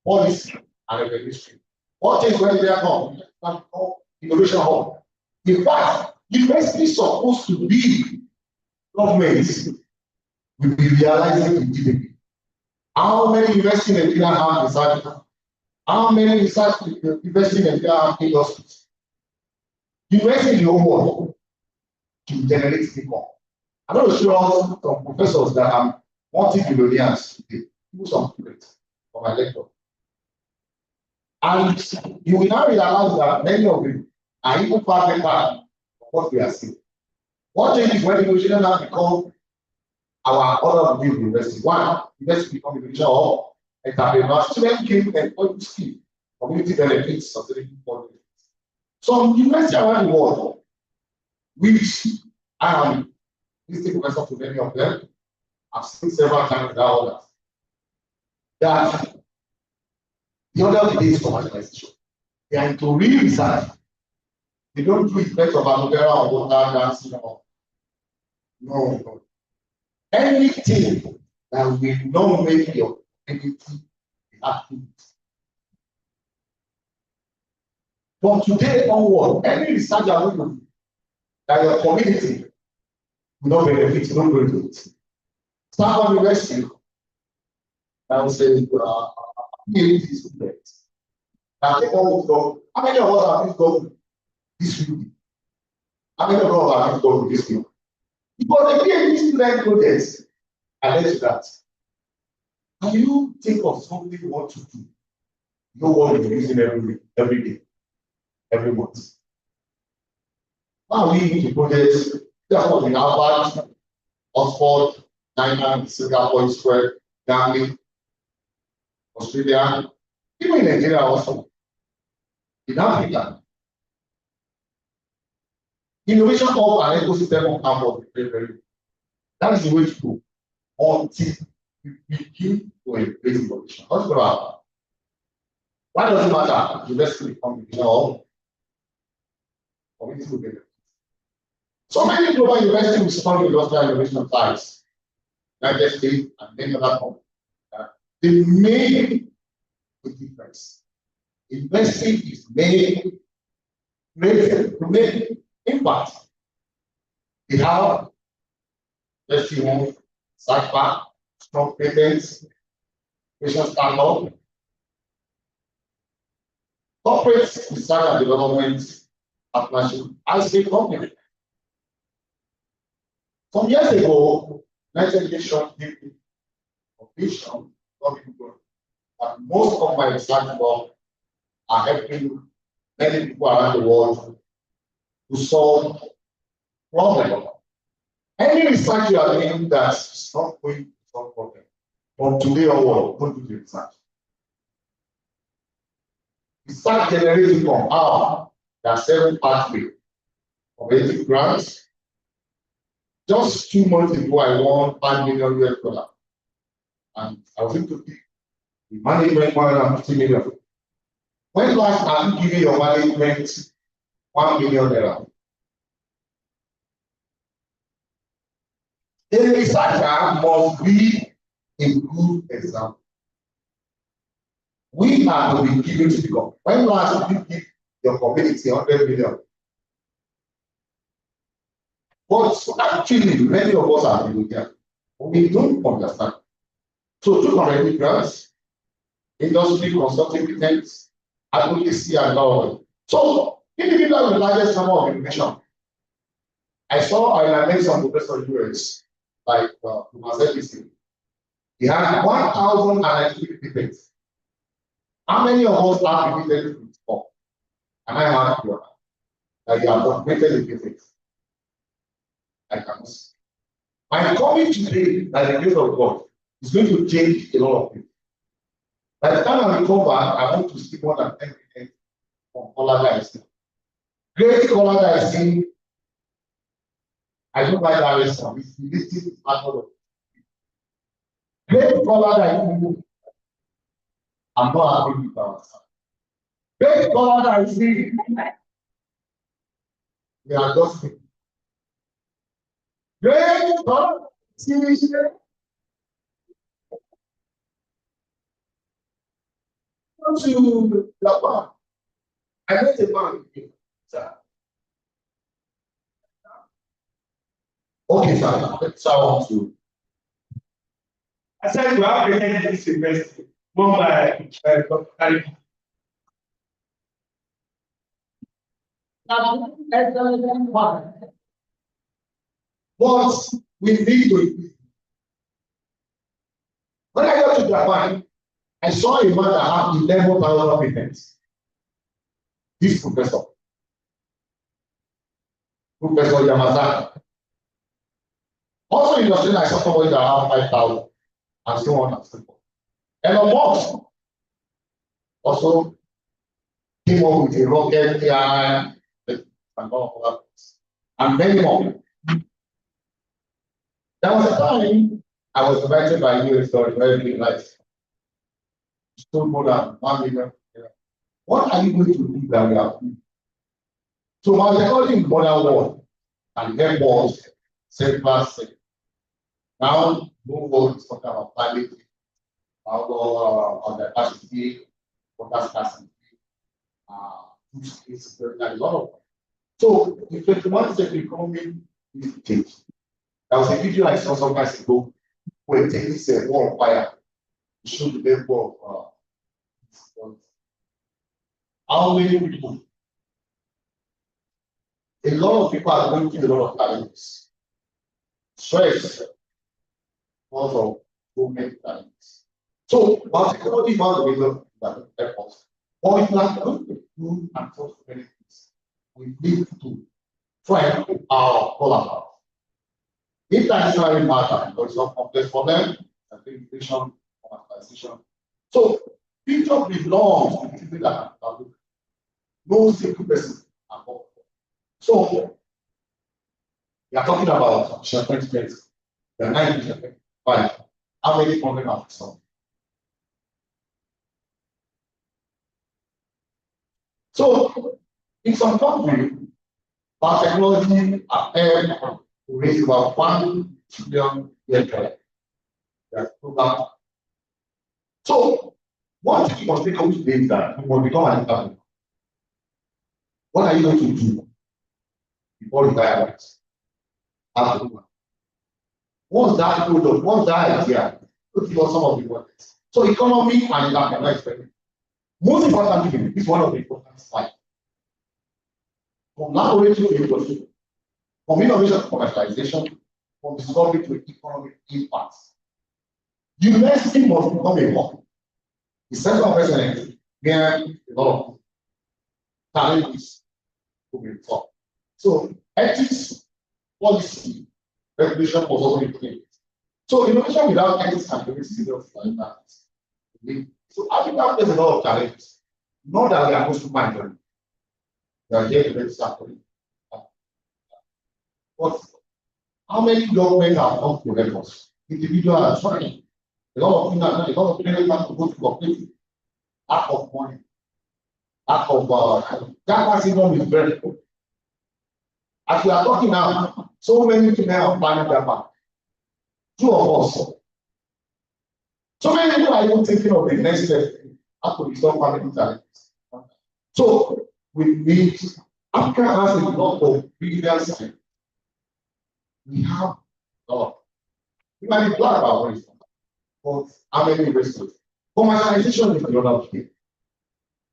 policy, and regulatory. What is when they are called? Innovation hub. In fact, university is supposed to be governments will be realizing immediately. How many universities in Nigeria have research? How many research universities in Nigeria have industries? University in the whole world to generate income. I'm going to show us some professors that are multi-billionaires today. Do some credit for my lecture. And you will now realize that many of them are even far better of what we are seeing. What changes when innovation now become our order of the university? One, university become innovation of entrepreneurs. Students gain employment skill, community benefits, sustainable benefits. Some universities around the world, which I am listening professor to many of them, I've seen several times with others, that the other of the day is commercialization. They are into real research. They don't do it better of aloe vera or water dancing or no. Anything that will not make your community active. From today onward, any research that will do that your community will not benefit, don't go into it. Stanford University, I will say, PhD students. Now, take all this go. How many of us have this go this week? How many of us have this go this week? Because the PhD student projects are led to that. Can you think of something you want to do? You know what you're using every day, every month. Now we need to projects. That's what we have Harvard, Oxford, China, Singapore, Israel, Ghana, Australia, even in Nigeria also. In Africa, innovation hub and ecosystem on campus is very, very good. That is the way to go until we begin to embrace innovation. What's going on? Why does it matter? University become innovation hub, community will benefit. So many global universities with strong industrial innovation sites, United States and many other countries, they made a difference. Investing is made to make impact. They have, let's see, SACPA, strong patents, patient standard, corporate research and development partnership, IC company. Some years ago, United Nations gave me a vision that most of my research work are helping many people around the world to solve problems. Any research you are doing that's not going to solve problems, from today onward, don't do the research. Research generates income. How? There are 7 pathways. Competitive grants. Just 2 months ago, I won $5 million US. And I was going to give the management $150 million. When last have you given your management $1 million? A researcher must be a good example. We are to be given to the government. When last did you give your community $100 million? But actually, many of us are doing that. We don't understand. So, 2 community grants, industry consulting events, advocacy, and all. So, individuals with the largest number of innovation. I met some professors in the US, like Thomas Edison. He had 1,093 patents. How many of us have patents before? And I have that you have documented the patents. I cannot see. My coming today, by the grace of God, is going to change a lot of people. By the time I recover, I want to see more than 10% from Colada IC. Great Colada IC. I don't like that restaurant. It's listed as part of Great Colada IC. I'm not happy with our son. Great Colada IC. We are just great Colada IC. go to Japan, I met a man. Sir. Okay, sir. Let's want to. I said, we have presented this university, won by Dr. Kari. But we need to. When I got to Japan, I saw a man that had 11,000 patents. This professor, Professor Yamazaki. Also in Australia, I saw somebody that had 5,000 and so on and so forth. Elon Musk also came up with a rocket AI and all of that, and many more. There was a time I was invited by US for a very big life. Still more than 1 million. What are you going to do that we have? So my technology in modern world and airports, safer. Now move on to talk about climate, on the capacity, water scarcity, food security, and a lot of them. So the 21st century economy is changed. There was a video I saw some time ago where taking a wall of fire to show the level of how many people. A lot of people are going through a lot of challenges. Stress because of so many challenges. So while technology is one of the reasons that help us, but if we are going to do and solve many things, we need to try our collaboration. Internationally matter because of complex problem, identification, commercialization. So future belongs to people that are no single person at all. So we are talking about SharePoint space. The 9 how many problems have solved? So in some countries, our technology are to raise about $1 trillion. So what you must take away today is that you must become an entrepreneur. What are you going to do before retirement? What's that product? What's that idea? Let's give us some of the words. So economy and entrepreneurship. Most importantly, is one of the important slides. From laboratory to industry, from innovation to commercialization, from discovery to economic impact. University must become a hub. The center of excellence where a lot of challenges to be solved. So ethics, policy, regulation must also be clear. So innovation without ethics and policy is just like that. So Africa faces a lot of challenges. Not that we are supposed to mind them. We are here to make something. But how many governments have come to help us? Individuals are trying. A lot of people have to go to cooperative. Lack of money. Lack of that syndrome is very good. As we are talking now, so many people are planning Japan. 2 of us. So many people are even thinking of the next step how to resolve family challenges. So we need Africa has a lot of brilliance. We have a lot. We might be glad about what is but how many investors? Commercialization is another thing.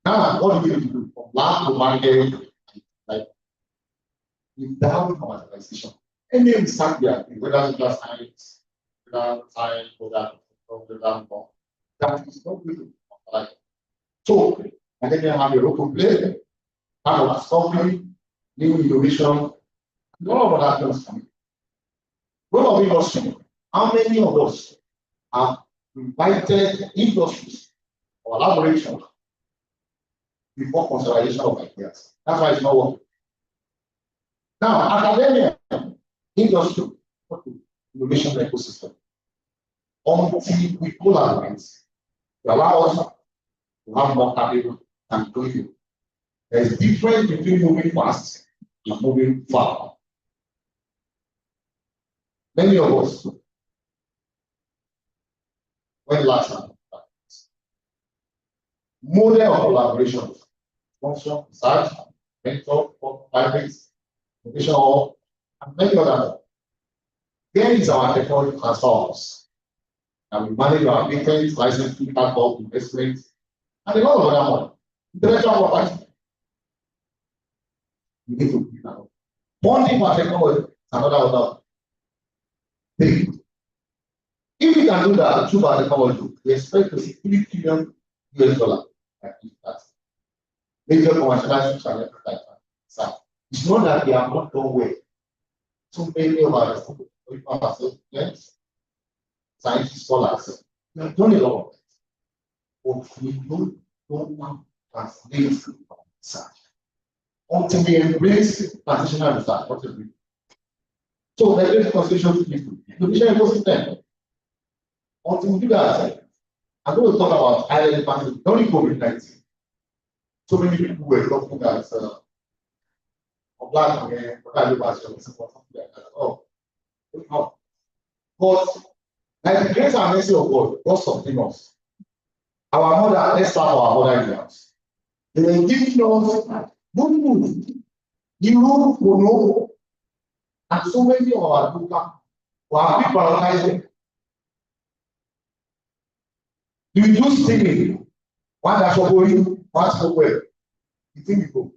Now, what do you do? From lab to market, like without commercialization. Any research there, whether it's just science, whether that is not good. Like, so, and then you have your local play, have a discovery, new innovation, all of that comes from. Role of industry. How many of us have invited industries or collaboration before consolidation of ideas? That's why it's not working. Now, academia, industry, innovation ecosystem. Until we collaborate, to allow us to have more capital and doing. There's a difference between moving fast and moving far. Many of us, when last time, model of collaboration, function, research, mentor, private, innovation hub, and many others. Here is our technology transfer office. And we manage our patents, licensing, capital, investments, and a lot of other money. Intellectual property. We need to do that. One thing for technology, another thing. If we can do that through our technology, we expect to see $3 trillion US. Major commercialization challenge like that. So it's not that we have not done well. So many of our students, scientists, scholars, we have done a lot of it. But we don't now translate research. Until we embrace transitional research, what is it? So the great constitution to people, education ecosystem. Until we do that, I'm going to talk about island parties during COVID-19. So many people were talking that black men, something like that. Oh, no. But like the grace and mercy of God, God something else. Our mother, let's start our mother in the house. They were giving us good food, you know, and so many of our people were paralyzed. You do stealing, one that's going, one so well. You think you go.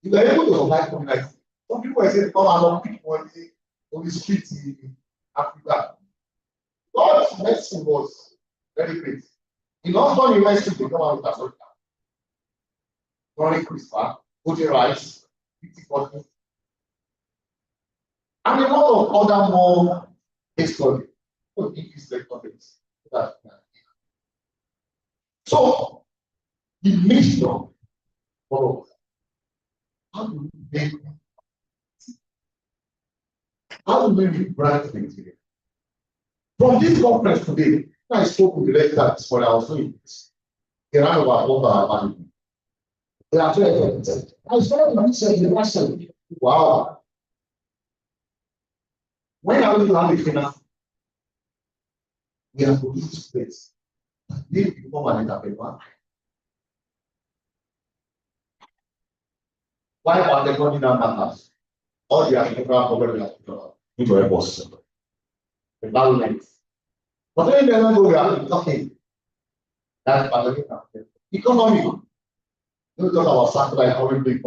You are able to supply community. Some people are saying, come along, pick one day on the street in Africa. God's medicine was very great. In Oxford University, they come out with Africa. Ronnie CRISPR, voting rights, 50-40. And a lot of other more history. So, the mission for us, how do we rebrand Nigeria? From this conference today, I spoke with the lecturers for our students. They ran over all our value. They are very important. I started to say the question, wow. When are we going to have a final? We have to use this place. They become an enterprise. Why are they going to matters? All the agricultural problems into a boss. Environment. But when they don't go, we are talking. That's pandemic. Economy. We talk about satellite economy.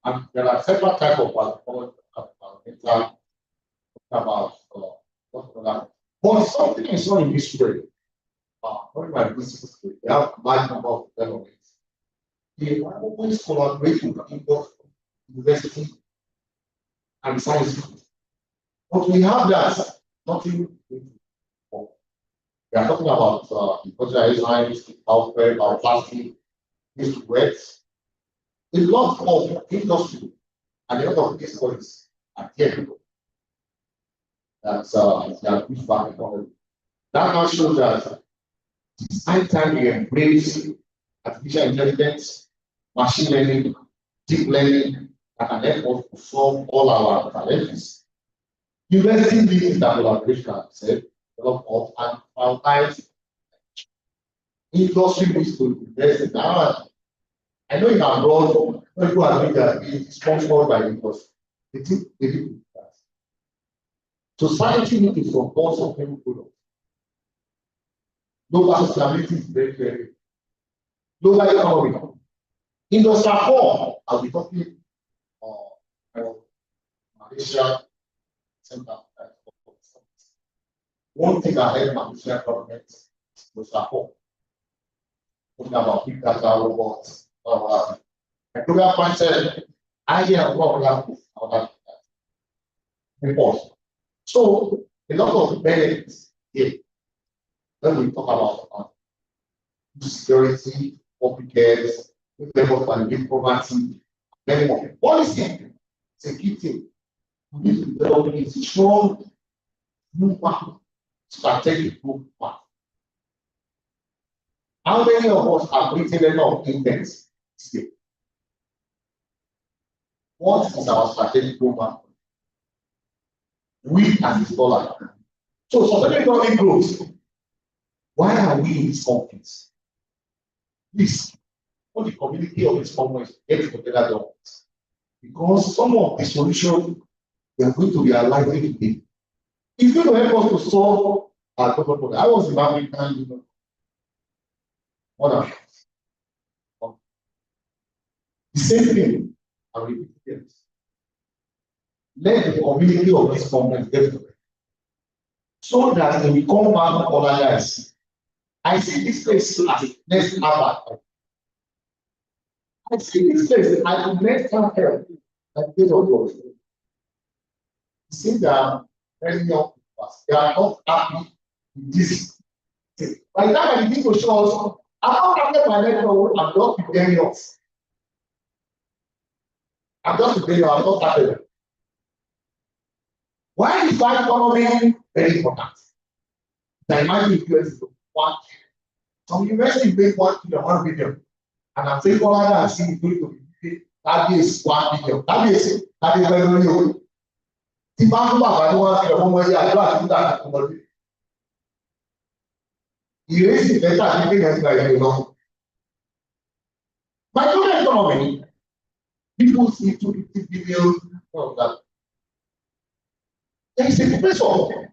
And there are several types of about but something is not in this way. My business, they have a large number of developments. They always collaborate with university and science. But we have that, nothing. We are talking about industrial enzymes, about plastic, this wet. A lot of industry and a lot of these points are here. That's that push back economy. That now shows that it's high time we embrace artificial intelligence, machine learning, deep learning that can help us to solve all our challenges. University needs that collaboration, I said, develop and prioritize. Industry needs to invest in that. I know in abroad, people are doing that it's sponsored by industry. They do that. Society needs to support some people products. Global sustainability is very, very global economy. Industrial 4, I'll be talking Malaysia Center. One thing I heard Malaysia government was Industrial 4. Talking about big data robots. And global concept, I hear a lot of that report. So a lot of benefits here. When we talk about security, public health, level of and poverty, many more. Policy is a key thing. We need to develop a strong movement, strategic movement. How many of us have written a lot of intents today? What is our strategic movement? We as a scholar. So sustainable economic growth. Why are we in these conflicts? Please, all the community of this conference get together done. Because some of the solutions we are going to realize today is going to help us to solve our problem. I was in African Union. The same thing, I will repeat it. Let the community of this conference get together. So that when we come back to apologize. I see this place as next Harvard. I see this place as the next help. Like this of yours. See that very young people, they are not happy with this thing. By the time I begin to show us, I'm not happy my lecture, I'm just preparing us. I'm just preparing us, I'm not happy. Why is that economy very important? The imagine influence is 1 trillion. Some universities make 1 trillion, 1 billion. And I'm saying, all I see is going to be that is 1 billion. That is very low. The man who has one trillion, 1 million, I don't have to do that. You raise it better than anything else by you. By total economy, people see 250 billion of that. There is a professor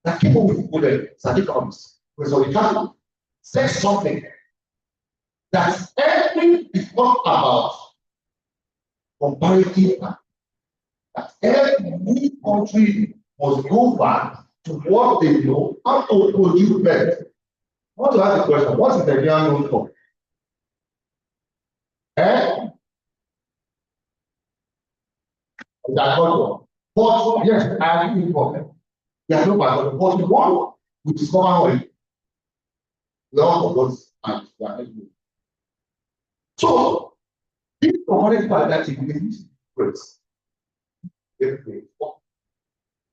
that came up with good economics. Professor Ricardo says something that everything is not about comparative. That every country must go back to what they know, how to produce better. I want to ask a question. What is Nigeria known for? Agriculture. But yes, I agree with you. They are no agriculture. But the one we discover oil, we all forgot and we are not good. So, this commodity that is great.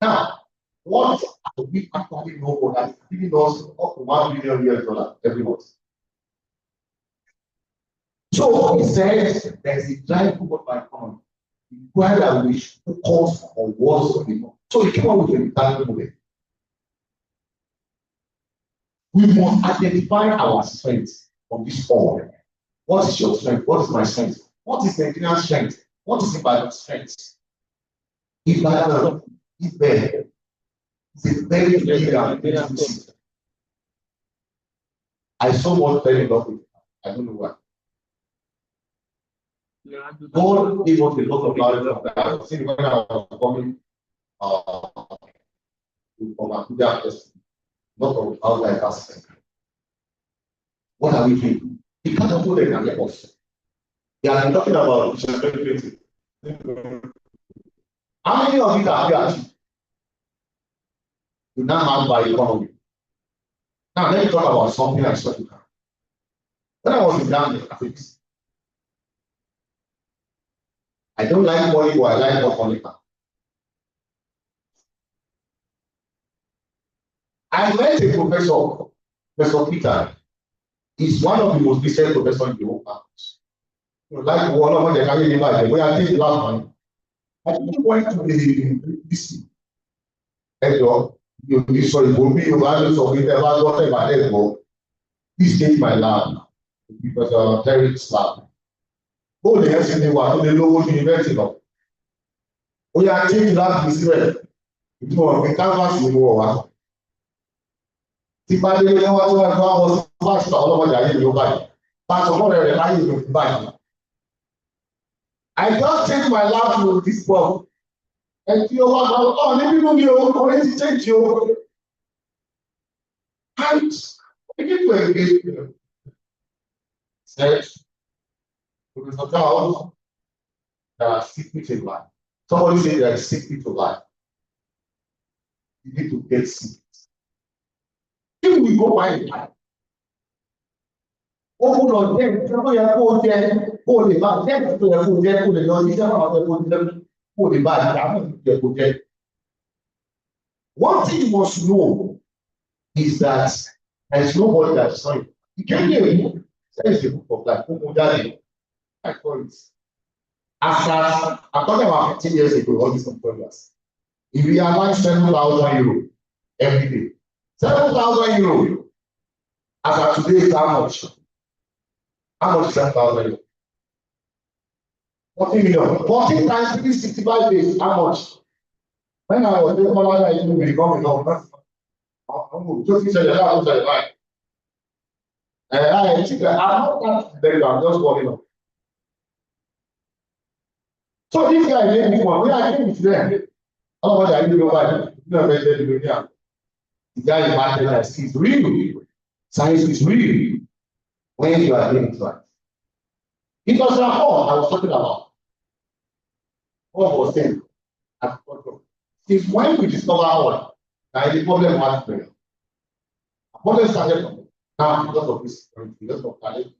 Now, what do we actually know for that? Giving us up to $1 billion every month. So he says there's a drive forward by economy. Require that we should focus on what's people. So he came up with a target model. We must identify our strengths from this forward. What is your strength? What is my strength? What is Nigerian strength? What is Ibadan's strength? Ibadan is there. It's a very big and beautiful city. I so much very love it. I don't know why. God gave us a lot of knowledge. I was saying when I was coming from Abuja, not of outside aspect. What are we doing? We can't do the can help us. They have been talking about sustainability. How many of you are here? You now have by economy. Now let me talk about something I saw. When I was in Ghana, I don't like money, but I like what money can. I met a professor, Professor Peter. He's one of the most recent professors in the whole campus. Like one of the carrying by we are taking last one. I didn't went to the DC. You sorry for me, you values of it, whatever I did go. Please take my lab because Terry lab. Oh, the next thing was the local university. We are taking lab this way. We canvas in the war. The body you know what was fast all over the you buy. But tomorrow I will buy. I just take my lab to this book. And you oh, let me know you already take you. And begin to engage with them. Says, there is a house, there are secrets in life. Somebody said there are secrets to life. You need to get secrets. If we go by life, open on them, people are going there, go the back, them people are going there, go the Lord, these are going there, go the back, one thing you must know is that there is nobody that is sorry. You can't hear me. That is the book of life. I call it. After I'm talking about 15 years ago, all these employers. If we realize 7,000 euros every day. 7,000 euros. As of today, is how much? How much is 7,000? 40 million. 14 times 365 days. How much? When I was doing all that, I didn't become enough. Just said that I was like, I think that I'm not very I'm just walking up. So this guy made me one. When I came to them, all of what I knew about it, the guy invited us. It's real. Science is real. When you are doing it right. It was not all I was talking about. What was saying? Since when we discover oil, now the problem was prayer. The problem started now because of this, because of talent.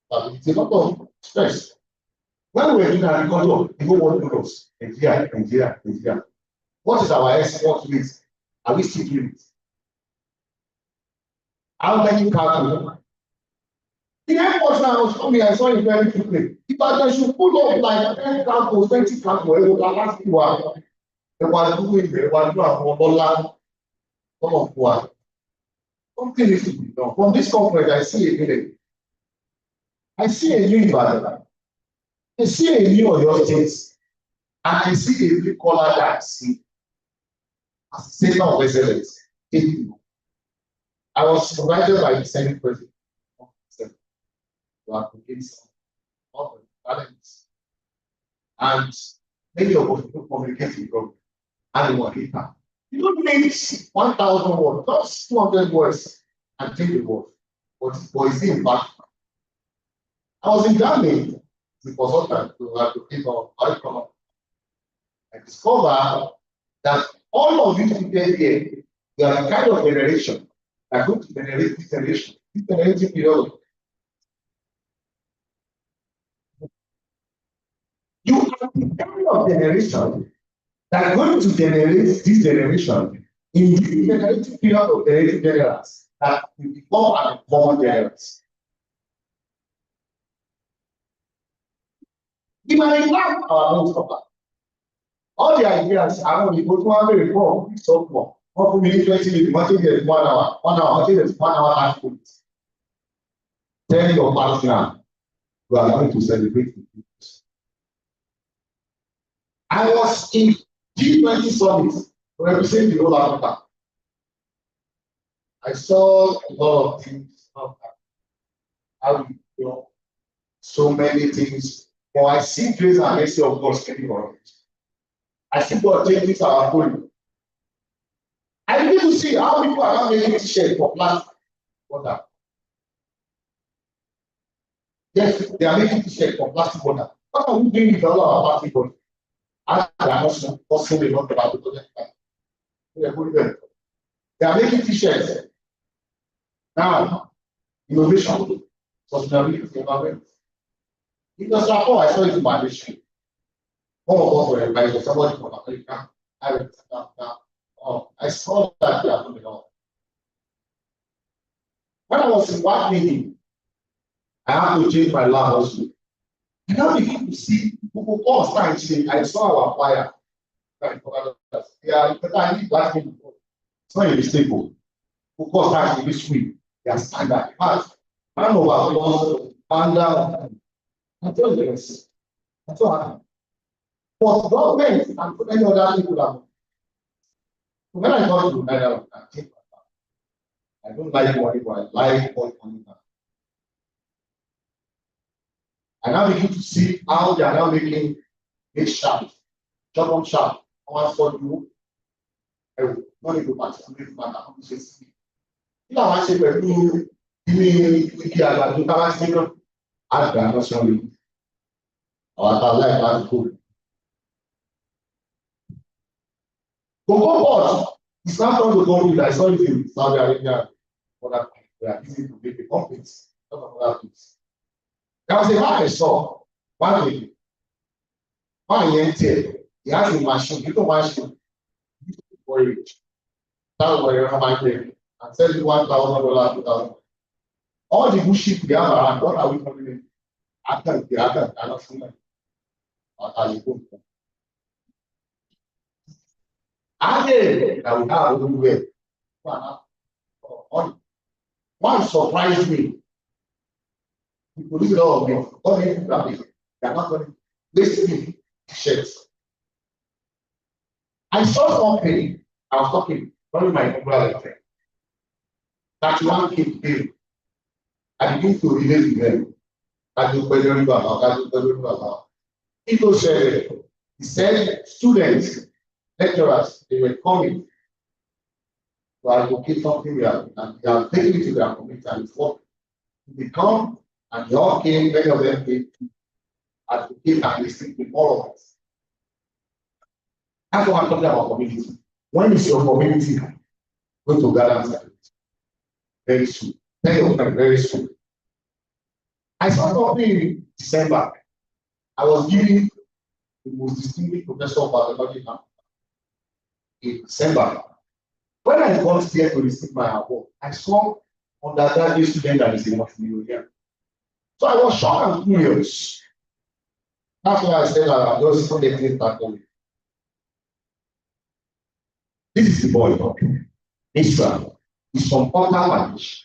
But it's a lot of stress. When we were doing agriculture, people want to know us. Nigeria. What is our export rate? Are we still doing it? How many cattle? The airport now was coming, I saw it very quickly. If I should pull up like 10 cattle, 20 cattle, it would last you out. They were doing $1 some of what. Something needs to be done. From this conference, I see a village. I see a new Ibadan. I see a new Oyo State. And I see a new color that I see. As a center of excellence. I was invited by the Senate President to advocate some talents. And many of us people communicate with government. And what later. You don't need 1,000 words, just 200 words and take the word. But it's in fact. I was in Germany as a consultant to advocate on curriculum. I discovered that all of you people here, they are the kind of generation that are going to generate this generation, this generating period. You are the kind of generation that are going to generate this generation in this generating period of generating generals that will become an informal generals. We might lack our own stopper. All the ideas are only go to one very poor, so poor. What we need 20 minutes, what is 1 hour? 1 hour, what is 1 hour 30 minutes? Tell your partner you are going to celebrate with you. I was in G20 summit representing the whole Africa. I saw a lot of things, how so many things. But I see grace and mercy of God speaking for us. I see God taking this our phone. I begin to see how people are not making t-shirts for plastic water. Yes, they are making t-shirts for plastic water. What are we doing with all our plastic water? I am not possibly not about the project. They are making t-shirts. Now, innovation, sustainability, environment. Because before I saw it in my mission. One of us were invited, somebody from America. I saw that they are doing it all. When I was in one meeting, I had to change my lab also. And now begin to see people all start changing. I saw our choir. They are better than black people. It's not a mistake. People start changing this week. They are standard. But man of our laws, panda. I told you this. That's what happened. But government and so many other people are. When I got to Nigeria, I don't like money, but I like all money. I now begin to see how they are now making it sharp, job on sharp. I for you, I will not even participate in my application. If I want to do the I don't sorry. I like that good. Cocoa pot is not going to go with I saw it in Saudi Arabia. But they are easy to make the companies. Not of other things. There was a man I saw one day. One year he has a machine, little machine for it. That's why you're not and sell you $1,000, $2,000. All the bullshit we have around, what are we calling it? After the other cannot see them. Again, that we have everywhere. One surprised me. We produce a lot of milk. All these people are big. They are not going to waste milk shirts. I saw something. I was talking, one of my popular friend. That one kid came. I begin to relate with them. I do better about. People said, he said, students, lecturers, they were coming to advocate something and they are taking it to their community and it's working. They come and they all came, many of them came to advocate and listen to all of us. That's what I'm talking about community. When is your community going to gather inside? Very soon. Very soon. I saw something in December. I was giving the most distinguished professor of biology in December. When I got here to receive my award, I saw undergraduate student that is a multi-millionaire. So I was shocked and curious. That's why I said that I'm just collecting that only. This is the boy, Israel. It's from Bangladesh.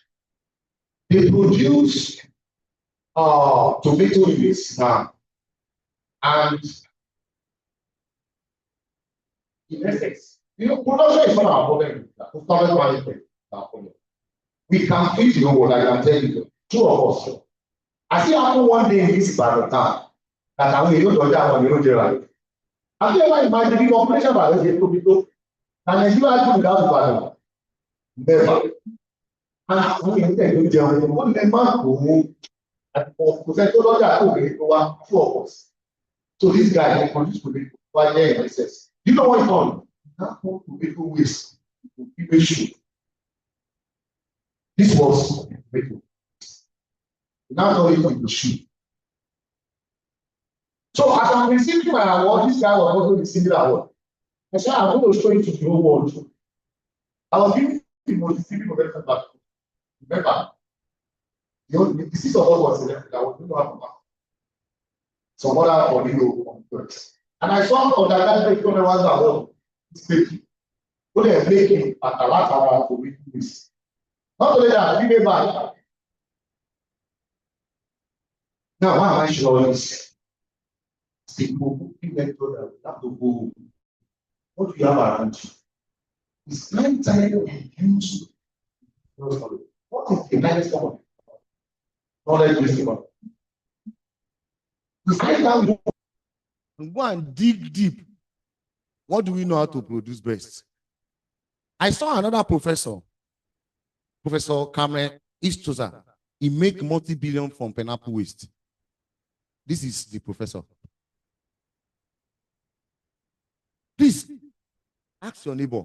They produce tomato leaves now. And in essence, production is not our problem. We can feed the whole world, I can tell you. Two of us. I see happen one day in this part of town that I will not that one, you know, Gerald. Have you ever imagined the population by the people? And you are without the battle? Never. And we intend to tell you, what the man who two of us. So this guy they produce tomato while there in excess. You know what he done? That tomato waste people shoot. This was tomato. Now know it to shoot. So as I'm receiving my award, this guy was also receiving the award. I said, I'm going to show it to the whole world. I was giving the most distinguished professor back. Remember, the disease of us was selected. I was going to have a back. Some other audio works. And I saw on that page when I was award, it's making. What they are making at a lot of to make this. Not only that, give me back. Now, why am I showing this? What do you have around you? It's 9 times use. What is the next one? Knowledge is one. It's 9 times. Go and dig deep. What do we know how to produce best? I saw another professor, Professor Cameron Istoza. He make multi-billion from pineapple waste. This is the professor. Please, ask your neighbor,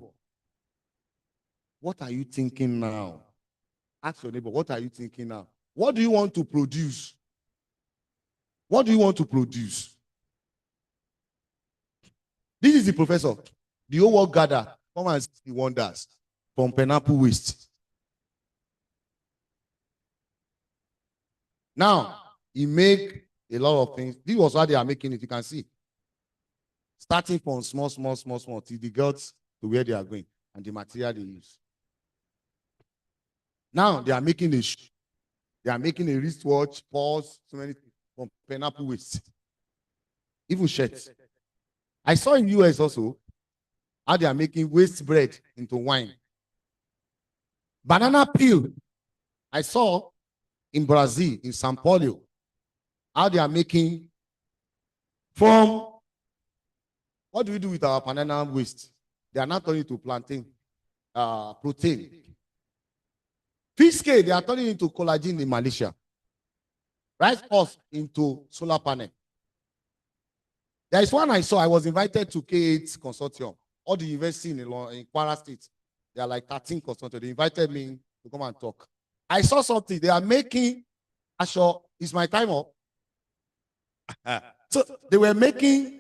what are you thinking now? Ask your neighbor, what are you thinking now? What do you want to produce? What do you want to produce? This is the professor. The whole world gather. Come and see the wonders from pineapple waste. Now, he make a lot of things. This was how they are making it. You can see. Starting from small, till they got to where they are going and the material they use. Now they are making a shoe. They are making a wristwatch, purse, so many things from pineapple waste. Even shirts. I saw in US also how they are making waste bread into wine. Banana peel. I saw in Brazil, in São Paulo, how they are making from. What do we do with our banana waste? They are not turning to plantain, protein. Fish scale, they are turning into collagen in Malaysia. Rice husk into solar panel. There is one I saw. I was invited to K8 consortium. All the universities in Kwara State. They are like 13 consortium. They invited me to come and talk. I saw something. They are making, Asho, is my time up? So they were making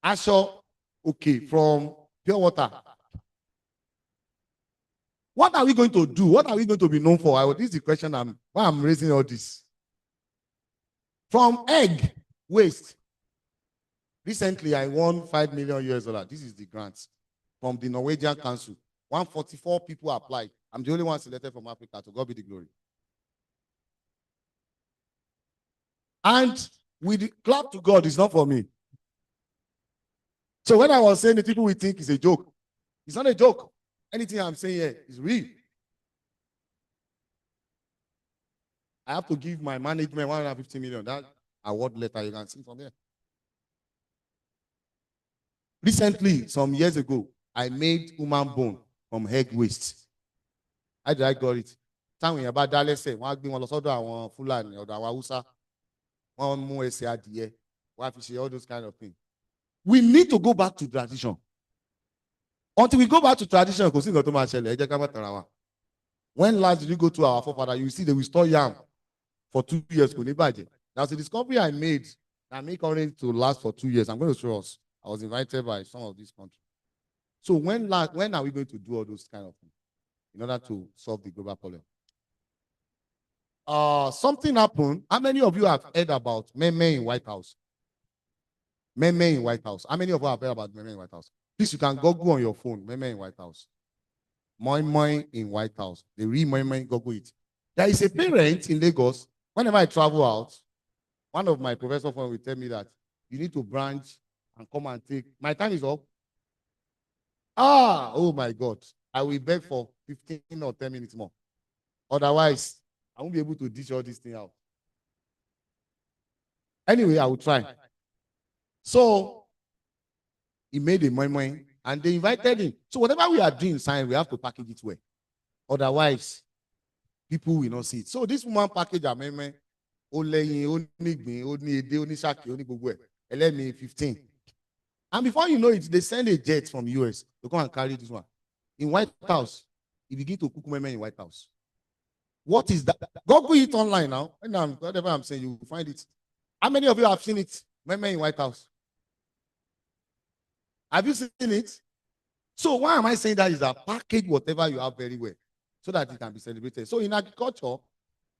Asho, okay, from pure water. What are we going to do? What are we going to be known for? This is the question why I'm raising all this. From egg waste. Recently, I won $5 million US. This is the grant from the Norwegian Council. 144 people applied. I'm the only one selected from Africa. To God be the glory. And with clap to God, it's not for me. So when I was saying the people we think is a joke, it's not a joke. Anything I'm saying here is real. I have to give my management 150 million. That award letter you can see from here. Recently, some years ago, I made human bone from egg waste. How did I got it? Táwọn èèyàn bá dá lẹ́sẹ̀, wọ́n á gbé wọn lọ sọ́dọ̀ àwọn Fúlàní, ọ̀dọ̀ àwọn Haúsá. Wọ́n mú ẹsẹ̀ adìyẹ, wọ́n á fi ṣe all those kind of things. We need to go back to tradition. Until we go back to tradition, kò sí nǹkan tó máa ṣẹlẹ̀, ẹ jẹ́ ká má tara wa. When last did you go to our forefather, you see they will store yam for 2 years, kò ní bàjẹ́. That's a discovery I made that make orange to last for 2 years. I'm going to show us. I was invited by some of these countries. So when are we going to do all those kind of things in order to solve the global problem? Something happened. How many of you have heard about Meme in White House? Meme in White House. How many of you have heard about Meme in White House? Please, you can Google on your phone, Meme in White House. Moi Moi in White House. They read Moi Moi, Google it. There is a parent in Lagos. Whenever I travel out, one of my professors will tell me that you need to branch and come and take. My time is up. Oh my God. I will beg for 15 or 10 minutes more. Otherwise, I won't be able to dish all this thing out. Anyway, I will try. So, he made a moi moi and they invited him. So whatever we are doing in science, we have to package it well. Otherwise, people will not see it. So this woman packaged a moi moi. Only 15. And before you know it, they send a jet from US to come and carry this one. In White House, you begin to cook meme in White House. What is that? Google it online now. Whatever I'm saying, you will find it. How many of you have seen it? Meme in White House. Have you seen it? So why am I saying that is that package whatever you have very well so that it can be celebrated. So in agriculture,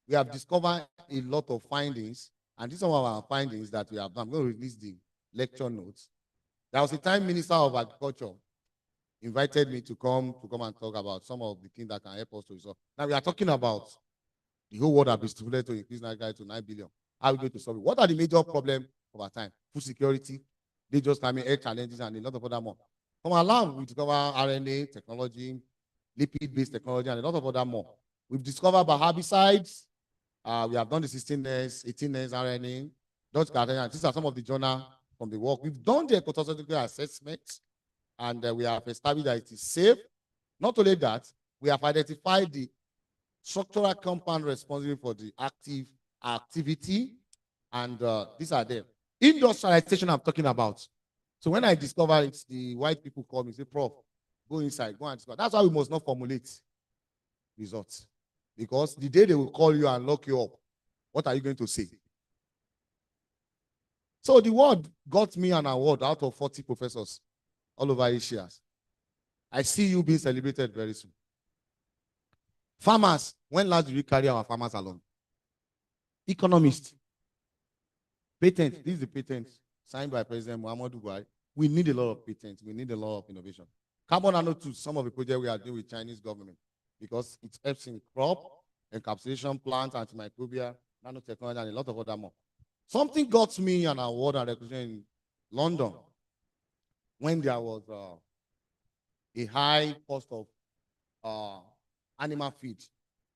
we have discovered a lot of findings, and these are some of our findings that we have done. I'm going to release the lecture notes. There was a time Minister of Agriculture invited me to come and talk about some of the things that can help us to resolve. Now we are talking about the whole world has been stimulated to increase Nigeria to 9 billion. How are we going to solve it? What are the major problems of our time? Food security, dangerous climate, health challenges, and a lot of other more. From our lab, we discover RNA technology, lipid-based technology, and a lot of other more. We've discovered about herbicides. We have done the 16S, 18S RNA. These are some of the journals from the work. We've done the ecotopographical assessment, and we have established that it is safe. Not only that, we have identified the structural compound responsible for the activity, and these are them. Industrialization I'm talking about. So when I discover it, the white people call me, say, Prof, go inside, go and discover. That's why we must not formulate results. Because the day they will call you and lock you up, what are you going to say? So the word got me an award out of 40 professors all over Asia. I see you being celebrated very soon. Farmers, when last did we carry our farmers along? Economists. Patent, this is the patent signed by President Muhammadu Buhari. We need a lot of patents. We need a lot of innovation. Carbon nanotubes, some of the projects we are doing with Chinese government, because it helps in crop, encapsulation plants, antimicrobial, nanotechnology, and a lot of other more. Something got me an award and recognition in London when there was a high cost of animal feed.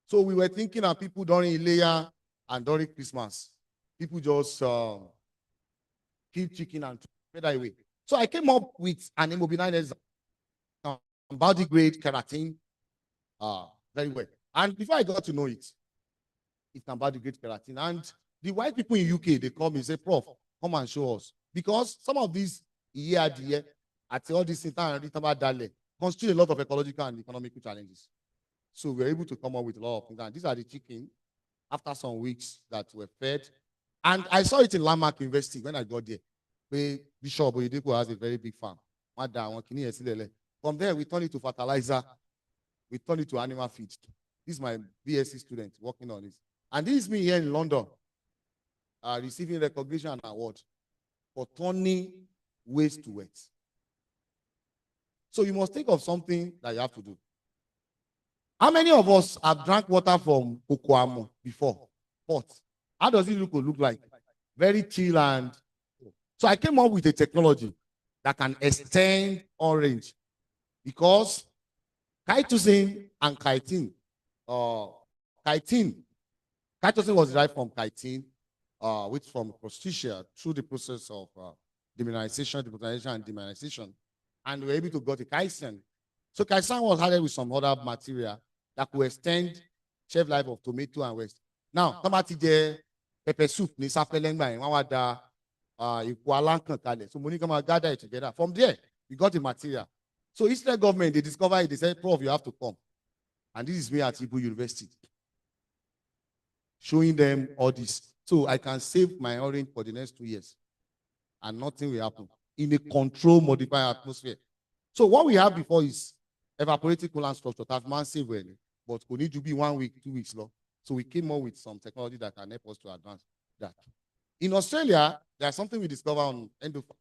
So we were thinking of people during Ileya and during Christmas. People just kill chicken and throw that away. So I came up with an immobilized biodegrade keratin very well. And before I got to know it, it can biodegrade keratin. And the white people in UK, they call me and say, Prof, come and show us. Because some of these at all these things constitute a lot of ecological and economic challenges. So we're able to come up with a lot of things. And these are the chicken after some weeks that were fed. And I saw it in Landmark University when I got there. Bishop Oyedepo has a very big farm. From there, we turned it to fertilizer. We turned it to animal feed. This is my BSc student working on this. And this is me here in London, receiving recognition and award for turning waste to wealth. So you must think of something that you have to do. How many of us have drank water from Okoamo before? What? How does it look like? very chill. And so I came up with a technology that can extend orange, because chitosan and chitin, chitin was derived from chitin, which from Prostitutia through the process of demineralization, deputization, and deminization. And we were able to get a chitin. So chitin was added with some other material that could extend shelf life of tomato and waste. Now, tomati de pepper soup ni sapelengba and wada so money come and gather it together. From there, we got the material. So Israel government, they discovered it, they said, Prof, you have to come. And this is me at Ibu University, showing them all this. So I can save my orange for the next 2 years. And nothing will happen in a controlled, modified atmosphere. So what we have before is evaporative coolant structure. That's massive, but we need to be 1 week, 2 weeks long. So we came up with some technology that can help us to advance that. In Australia, there's something we discovered on Endofarm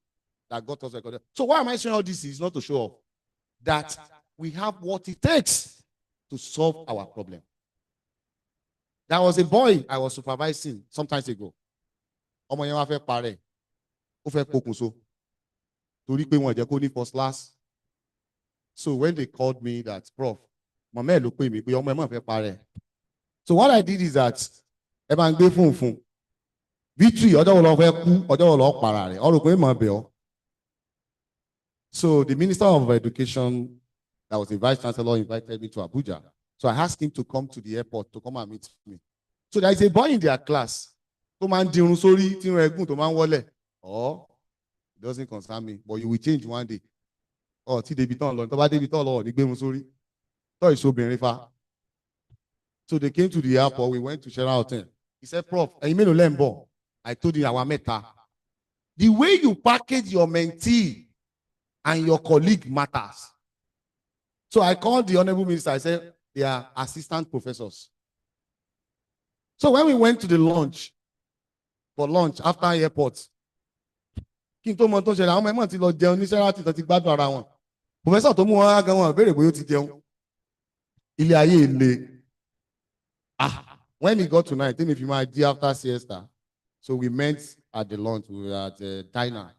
that got us recorded. So why am I showing all this? Is not to show off that we have what it takes to solve our problem. There was a boy I was supervising some time ago. First class. So when they called me that, Prof, so what I did is that Victory, so the Minister of Education, that was the Vice Chancellor, invited me to Abuja. So I asked him to come to the airport to come and meet me. So there is a boy in their class. Oh, it doesn't concern me, but you will change one day. Oh, so they came to the airport. We went to Sheraton. He said, Prof, I told you our meta. The way you package your mentee and your colleague matters. So I called the Honorable Minister. I said, they are assistant professors. So when we went to the lunch, after airport, Professor when he got to night, if you might do after siesta. So we met at the lunch, we were at the diner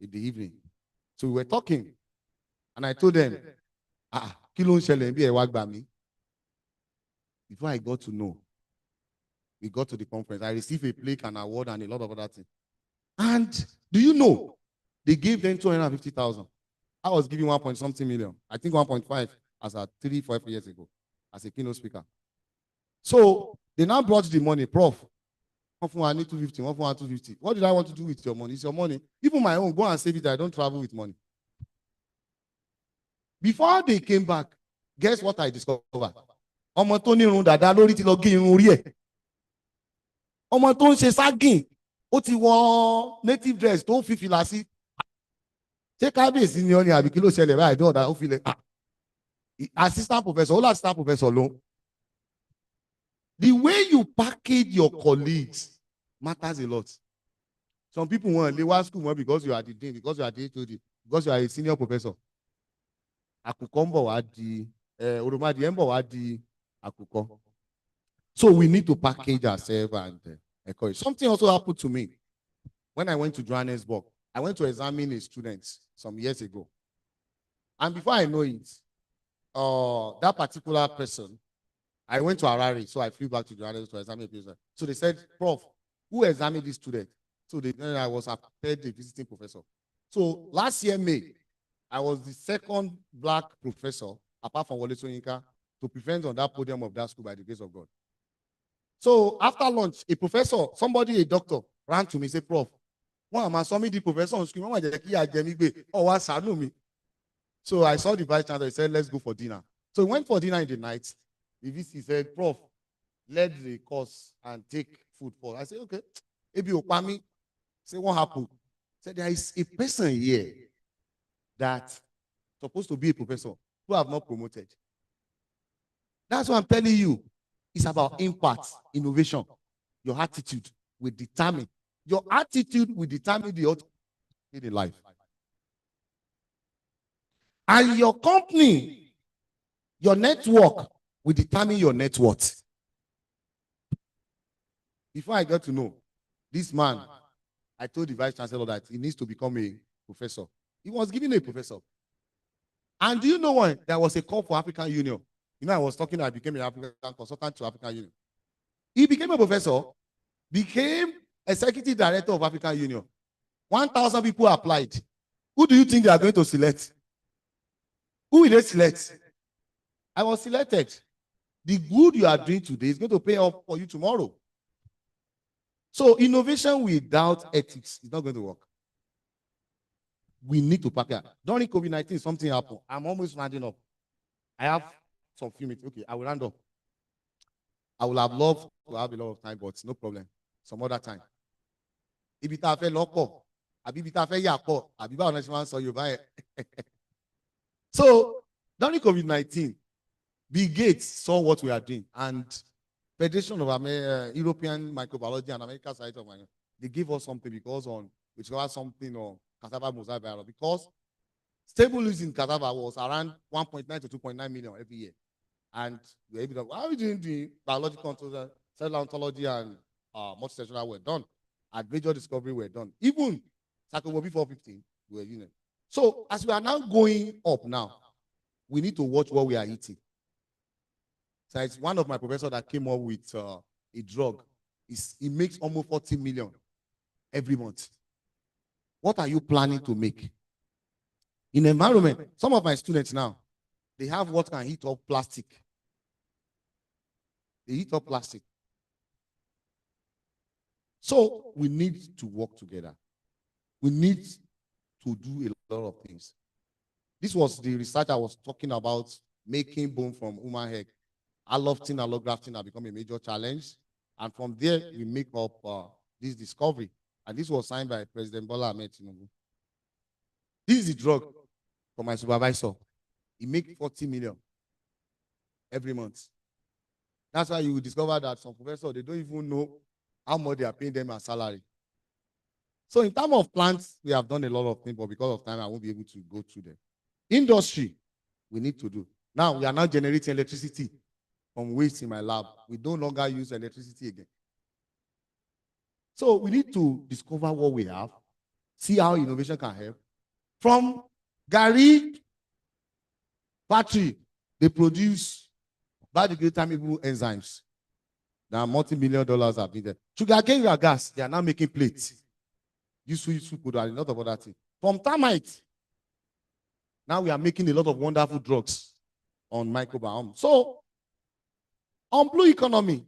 in the evening. So we were talking, and I told them, before I got to know, we got to the conference, I received a plaque, an award, and a lot of other things. And do you know, they gave them 250,000. I was giving 1.something million. I think 1.5 as at 3-4 years ago, as a keynote speaker. So they now brought the money, Prof. I need 250, 250. What did I want to do with your money? It's your money. Even my own, go and save it. I don't travel with money. Before they came back, guess what I discovered? Ọmọ tó ní irun dàda lórí ti lọ gé irun orí ẹ̀. Ọmọ tó ń ṣe ságìn, ó ti wọ native dress tó fi fìlà sí. Ṣé kábíyèsí ni ó ní àbí kí ló ṣẹlẹ̀ báyìí dọ́ọ̀dà ó fi lẹ̀. Assistant professor, all assistant professor ló. The way you package your colleagues matters a lot. Some people want to leave school because you are the dean, because you are the HOD, because you are a senior professor. So we need to package ourselves and encourage. Something also happened to me when I went to Johannesburg. I went to examine a student some years ago. And before I know it, that particular person, I went to Harare, so I flew back to Johannesburg to examine a person. So they said, Prof, who examined this student? So I was appointed the visiting professor. So last year, May, I was the second black professor, apart from Wole Soyinka, to present on that podium of that school by the grace of God. So after lunch, a professor, somebody, a doctor, ran to me and said, Prof, why am I assuming the professor on screen? Oh, what's me? So I saw the vice chancellor, he said, let's go for dinner. So we went for dinner in the night. The VC said, Prof, let the course and take food for. I said, okay. Ebi Opami. Say, what happened? Said, there is a person here that's supposed to be a professor who have not promoted. That's what I'm telling you. It's about impact, innovation. Your attitude will determine. Your attitude will determine the outcome in life. And your company, your network will determine your net worth. Before I got to know, this man I told the vice chancellor that he needs to become a professor. He was given a professor. And do you know what? There was a call for African Union. You know, I was talking, I became an African consultant to African Union. He became a professor, became executive director of African Union. 1,000 people applied. Who do you think they are going to select? Who will they select? I was selected. The good you are doing today is going to pay off for you tomorrow. So innovation without ethics is not going to work. We need to pack it. During COVID-19, something happened. I'm almost rounding up. I have some few minutes. Okay, I will round up. I would have loved to have a lot of time, but no problem. Some other time. If it have a lock, so during COVID-19, Bill Gates saw what we are doing, and Federation of European Microbiology and American Society of Microbiology, they gave us something because we discovered something on cassava mosaic virus, because stable use in cassava was around 1.9 to 2.9 million every year. And we were able to, how are we doing the biological cellular ontology and multicellular were done, and major discovery were done. Even Sakobo before 15, we were using it. So as we are now going up now, we need to watch what we are eating. So it's one of my professors that came up with a drug. It makes almost 40 million every month. What are you planning to make? In environment, some of my students now, they have what can heat up plastic. They heat up plastic. So we need to work together. We need to do a lot of things. This was the research I was talking about, making bone from human egg. Allofting, allografting have become a major challenge. And from there, we make up this discovery. And this was signed by President Bola Ahmed Tinubu. This is the drug for my supervisor. He makes 40 million every month. That's why you will discover that some professors, they don't even know how much they are paying them as salary. So in terms of plants, we have done a lot of things, but because of time, I won't be able to go through them. Industry, we need to do. Now, we are now generating electricity from waste in my lab. We no longer use electricity again. So we need to discover what we have, see how innovation can help. From Gary factory, they produce biodegradable enzymes. Now, multi-million dollars have been there. Sugarcane gas, they are now making plates. Useful food and a lot of other things. From termite, now we are making a lot of wonderful drugs on microbiome. So, on blue economy,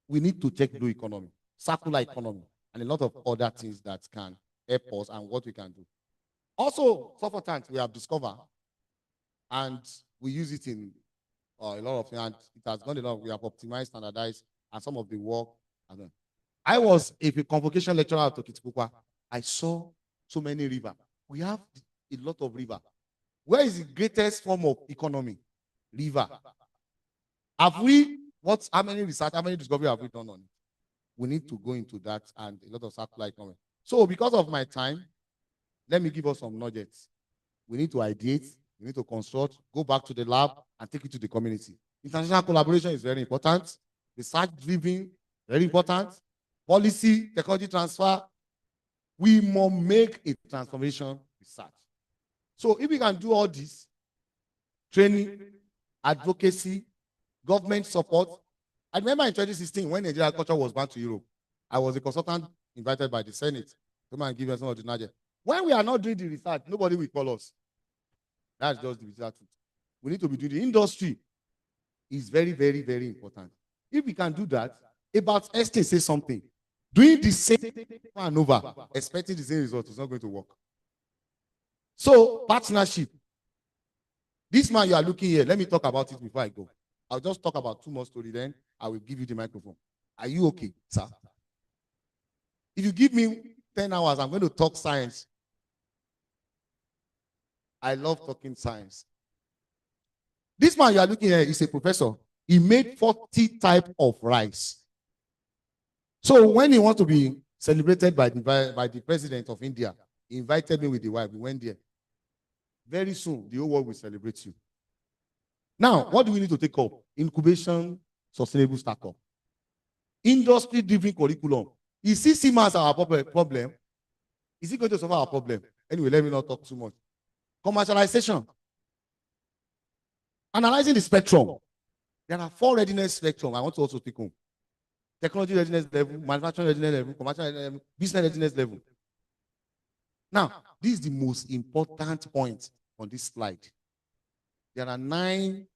we need to check blue economy, circular economy, and a lot of other things that can help us and what we can do. Also, surfactant we have discovered, and we use it in a lot of things, and it has gone a lot. We have optimized, standardized, and some of the work. I was a convocation lecturer at Okitipupa. I saw so many rivers. We have a lot of rivers. Where is the greatest form of economy? River. Have we, how many research, how many discoveries have we done on it? We need to go into that and a lot of circular economy. So because of my time, let me give us some nuggets. We need to ideate, we need to construct, go back to the lab and take it to the community. International collaboration is very important. Research driven, very important. Policy, technology transfer. We must make a transformation research. So if we can do all this, training, advocacy, government support. I remember in 2016 when Nigerian agriculture was banned to Europe, I was a consultant invited by the Senate to come and give us some of the knowledge. When we are not doing the research, nobody will call us. That's just the research. We need to be doing the industry. Is very, very, very important. If we can do that, about Esther says something. Doing the same and over, expecting the same result is not going to work. So, partnership. This man you are looking here, let me talk about it before I go. I'll just talk about 2 more stories, then I will give you the microphone. Are you okay, sir? If you give me 10 hours, I'm going to talk science. I love talking science. This man you are looking at is a professor. He made 40 types of rice. So when he wants to be celebrated by the president of India, he invited me with the wife. We went there. Very soon, the whole world will celebrate you. Now, what do we need to take up? Incubation, sustainable startup. Industry-driven curriculum. You see CMAS our problem. Is it going to solve our problem? Anyway, let me not talk too much. Commercialization. Analyzing the spectrum. There are 4 readiness spectrum. I want to also take home. Technology readiness level, manufacturing readiness level, commercial readiness level, business readiness level. Now, this is the most important point on this slide. There are 9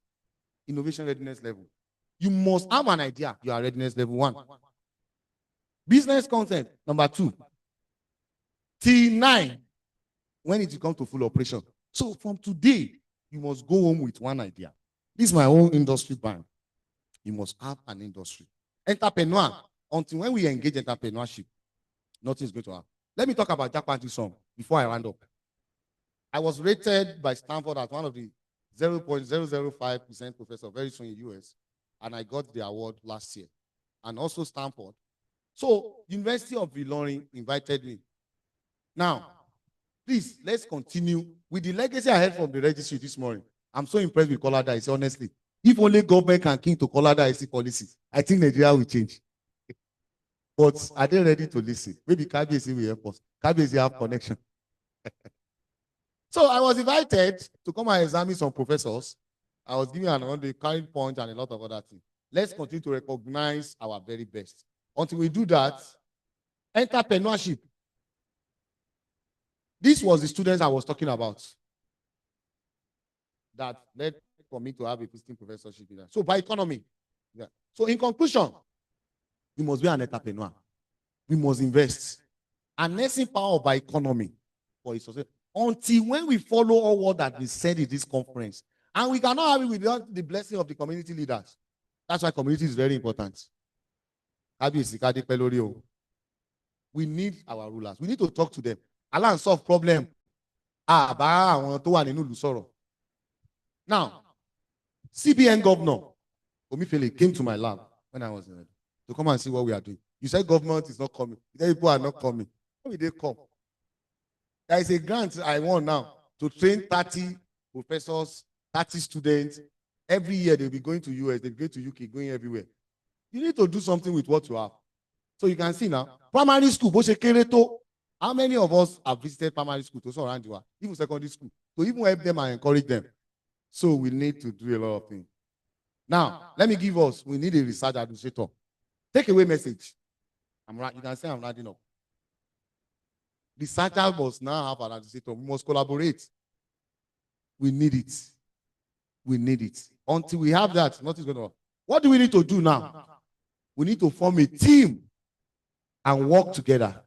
innovation readiness level. You must have an idea. You are readiness level 1. Business concept, number 2. T9, when it comes to full operation. So from today, you must go home with one idea. This is my own industry brand. You must have an industry. Entrepreneur, until when we engage entrepreneurship, nothing is going to happen. Let me talk about Japan some before I round up. I was rated by Stanford as one of the 0.005% professor very soon in the US, and I got the award last year. And also Stanford. So University of Ilorin invited me. Now, please, let's continue with the legacy I heard from the registry this morning. I'm so impressed with Colada IC, honestly. If only government can key to Colada IC policies, I think Nigeria will change. But are they ready to listen? Maybe KBC will help us. KBC have connection. So I was invited to come and examine some professors. I was giving an carrying point and a lot of other things. Let's continue to recognize our very best. Until we do that, entrepreneurship. This was the students I was talking about that led for me to have a visiting professorship in that. So by economy. Yeah. So in conclusion, we must be an entrepreneur. We must invest. Harnessing power by economy for its success. Until when we follow all what that we said in this conference. And we cannot have it without the blessing of the community leaders. That's why community is very important. We need our rulers. We need to talk to them. Allah solve problem. Now, CBN governor Omifele came to my lab when I was in it to come and see what we are doing. You said government is not coming. You said people are not coming. How will they come? There is a grant I want now to train 30 professors, 30 students. Every year they'll be going to US, they'll go to UK, going everywhere. You need to do something with what you have. So you can see now, primary school, how many of us have visited primary school to surround you, even secondary school, to even help them and encourage them? So we need to do a lot of things. Now, let me give us, we need a research administrator. Take away message. You can say I'm writing up. Researchers must now have an administrator. We must collaborate. We need it. We need it. Until we have that, nothing's going to happen. What do we need to do now? We need to form a team and work together.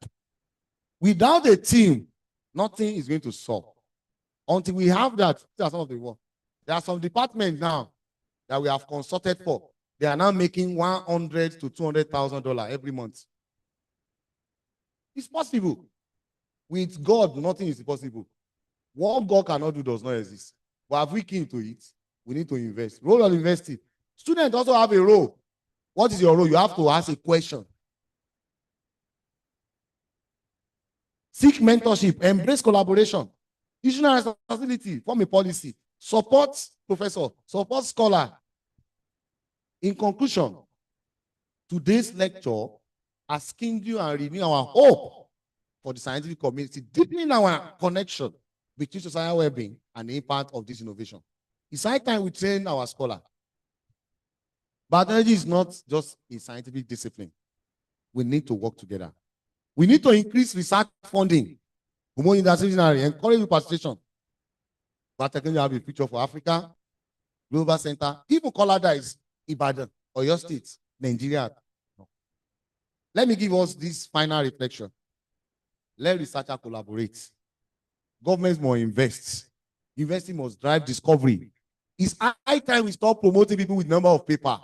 Without a team, nothing is going to solve. Until we have that, that's some of the work. There are some departments now that we have consulted for. They are now making $100,000 to $200,000 every month. It's possible. With God, nothing is possible. What God cannot do does not exist. But if we keen to it, we need to invest. Role of investing. Students also have a role. What is your role? You have to ask a question. Seek mentorship. Embrace collaboration. Institutional responsibility. Form a policy. Support professor. Support scholar. In conclusion, today's lecture has kindled and renewed our hope for the scientific community, deepening our connection between societal well-being and the impact of this innovation. It's high time we train our scholar. Biotechnology is not just a scientific discipline. We need to work together. We need to increase research funding, more interdisciplinary, encourage participation. Biotechnology have a future for Africa, Global Center, even Colada is Ibadan, or your state, Nigeria. Let me give us this final reflection. Let researchers collaborate. Governments must invest. Investing must drive discovery. It's high time we stop promoting people with number of paper.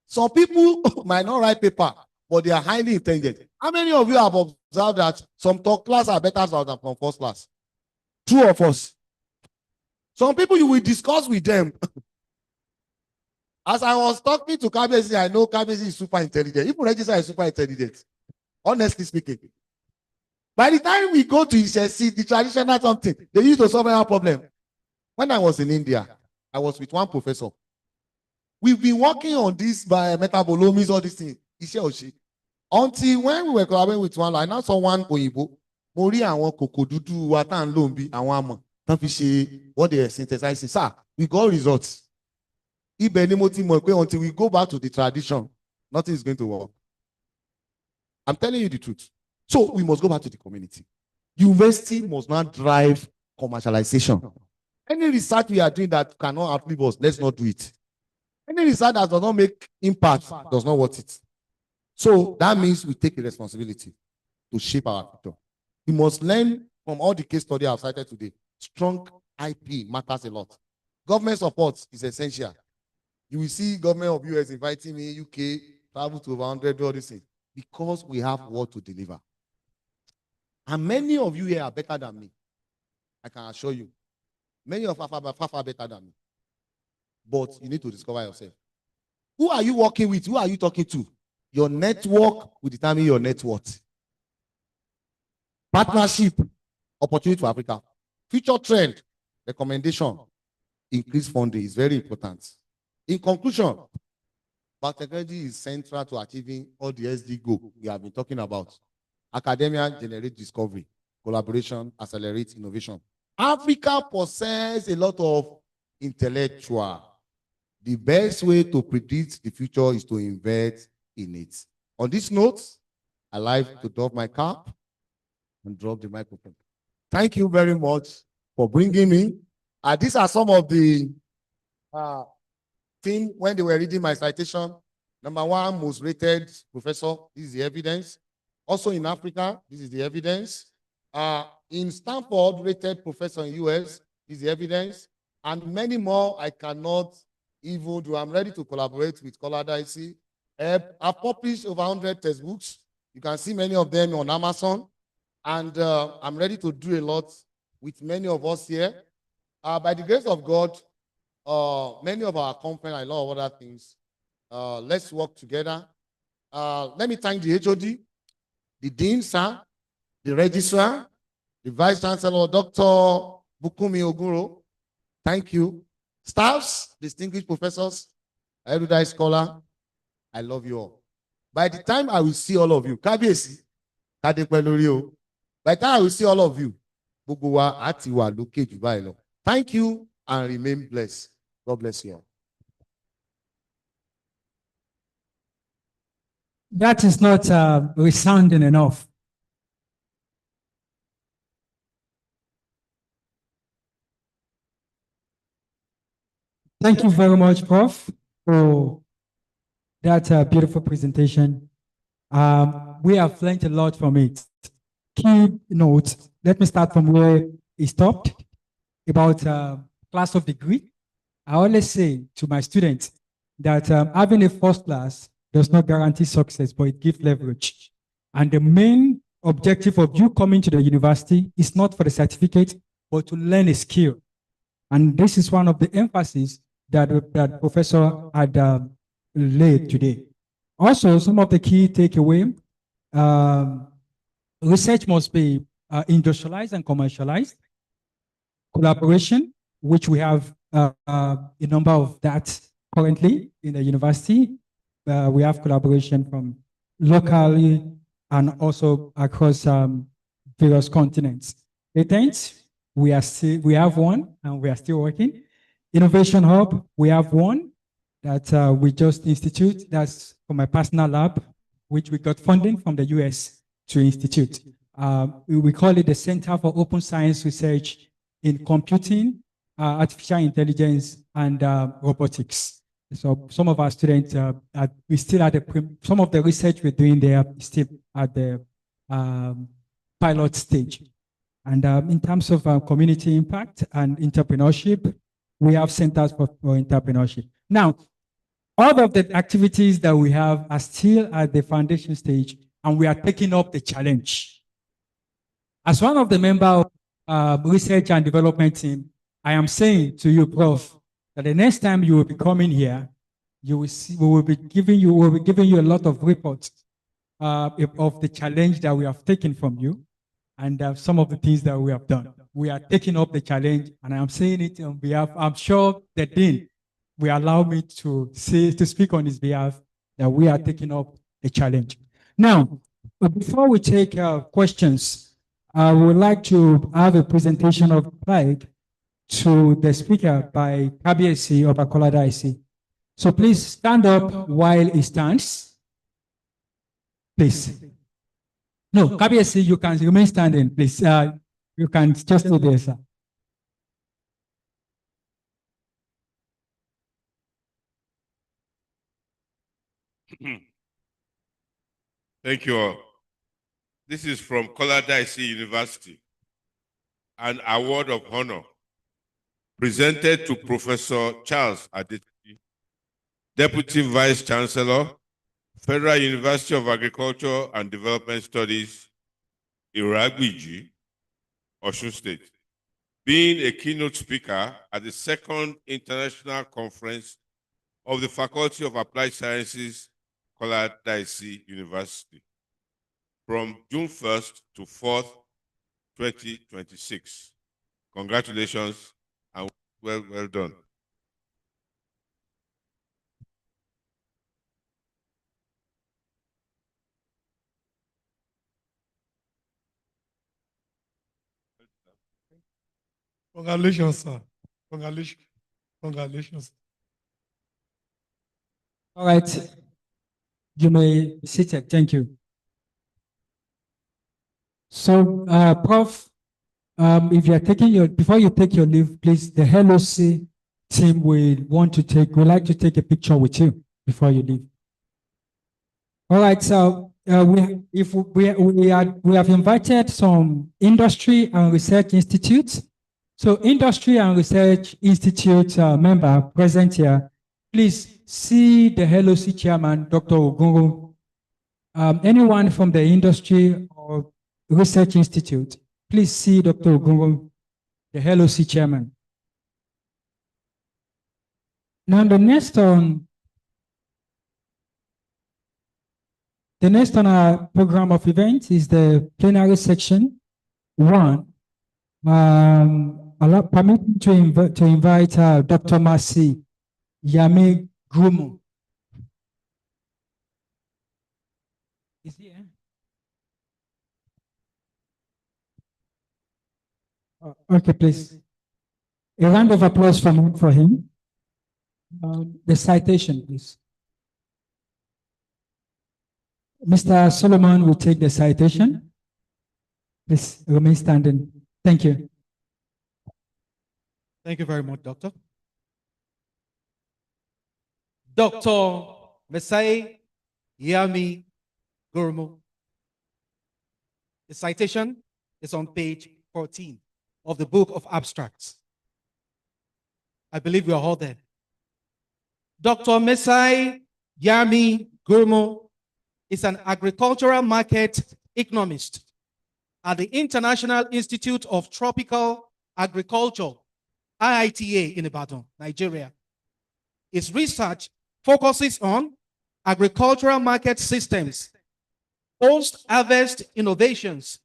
Some people might not write paper, but they are highly intelligent. How many of you have observed that some top class are better than from first class? Two of us. Some people you will discuss with them. As I was talking to KBC, I know KBC is super intelligent. Even Register is super intelligent. Honestly speaking. By the time we go to HSC, the traditional something, they used to solve our problem. When I was in India, I was with one professor. We've been working on this by metabolomics, all these things. Until when we were collaborating with one, I now saw one Oyibo. mo rí àwọn kòkò dúdú wa tá à ń lò ń bí àwọn amọ̀ tán fi ṣe what they are synthesizing. Sir, we got results. Ibẹ̀ ni mo ti mọ̀ pé until we go back to the tradition, nothing is going to work. I'm telling you the truth. So we must go back to the community. University must not drive commercialization. Any research we are doing that cannot outlive us, let's not do it. Any research that does not make impact does not worth it. So that means we take a responsibility to shape our future. We must learn from all the case studies I've cited today. Strong IP matters a lot. Government support is essential. You will see government of US inviting me, UK, travel to over 100, all these things, because we have what to deliver. And many of you here are better than me. I can assure you. Many of us are far better than me. But you need to discover yourself. Who are you working with? Who are you talking to? Your network will determine your net worth. Partnership, opportunity for Africa. Future trend, recommendation, increased funding is very important. In conclusion, biotechnology is central to achieving all the SD goals we have been talking about. Academia generates discovery, collaboration accelerates innovation. Africa possesses a lot of intellectual. The best way to predict the future is to invest in it. On this note, I like to drop my cap and drop the microphone. Thank you very much for bringing me. These are some of the things when they were reading my citation. Number one, most rated professor. This is the evidence. Also in Africa, this is the evidence. In Stanford, rated professor in US, this is the evidence. And many more I cannot even do. I'm ready to collaborate with Coladice. I've published over 100 textbooks. You can see many of them on Amazon. And I'm ready to do a lot with many of us here. By the grace of God, many of our company, a lot of other things, let's work together. Let me thank the HOD, the Dean, sir, the Registrar, the Vice Chancellor, Dr. Bukumi Oguro. Thank you. Staffs, distinguished professors, erudite scholar, I love you all. By the time I will see all of you, Kábíyèsí, Kádépẹ́ lórí o. By the time I will see all of you, gbogbo wa á ti wà lókè jù báyìí lọ. Thank you and remain blessed. God bless you all. That is not resounding enough. Thank you very much, Prof, for that beautiful presentation. We have learned a lot from it. Key note, let me start from where he stopped, about class of degree. I always say to my students that having a first class does not guarantee success, but it gives leverage. And the main objective of you coming to the university is not for the certificate, but to learn a skill. And this is one of the emphasis that Professor had laid today. Also, some of the key takeaway, research must be industrialized and commercialized. Collaboration, which we have a number of that currently in the university. We have collaboration from locally and also across various continents. Patents, we have one and we are still working. Innovation Hub, we have one that we just institute. That's for my personal lab, which we got funding from the US to institute. We call it the Center for Open Science Research in Computing, Artificial Intelligence, and Robotics. So some of our students, we still at some of the research we're doing there is still at the pilot stage. And in terms of community impact and entrepreneurship, we have centers for entrepreneurship. Now, all of the activities that we have are still at the foundation stage, and we are taking up the challenge. As one of the members of research and development team, I am saying to you, Prof, that the next time you will be coming here, you will see, we will be giving you a lot of reports of the challenge that we have taken from you and some of the things that we have done. We are taking up the challenge, and I'm saying it on behalf. I'm sure the Dean will allow me to speak on his behalf that we are taking up the challenge. Now, before we take questions, I would like to have a presentation of pride to the speaker by Kabiesi of Akola Daisy. So please stand up while he stands. Please. No, Kabiesi, you can remain standing, please. You can just stay there, sir. Thank you all. This is from Akola Daisy University, an award of honor presented to Professor Charles Adetiji, Deputy Vice Chancellor, Federal University of Agriculture and Development Studies, Iragbiji, Osun State, being a keynote speaker at the second International Conference of the Faculty of Applied Sciences, Akola Daisy University, from June 1st to 4th, 2026. Congratulations and well done. Congratulations, sir. Congratulations. Congratulations. All right. You may be seated. Thank you. So, Prof, if you are taking before you take your leave, please, the LOC team would like to take a picture with you before you leave. All right, so we have invited some industry and research institutes. So industry and research institute member present here, please see the LOC chairman, Dr. Ogunro. Anyone from the industry or research institute, please see Dr. Ogunro, the LOC chairman. Now the next on our program of events is the plenary section 1. Permit me to invite Dr. Mercy Yami Grumo. Is he here? Okay, please. A round of applause for him. The citation, please. Mr. Solomon will take the citation. Please remain standing. Thank you. Thank you very much, Doctor. Dr. Mesai Yami Gurmo. The citation is on page 14 of the book of abstracts. I believe we are all there. Dr. Mesai Yami Gurmo is an agricultural market economist at the International Institute of Tropical Agriculture, IITA in Ibadan, Nigeria. His research focuses on agricultural market systems, post-harvest innovations,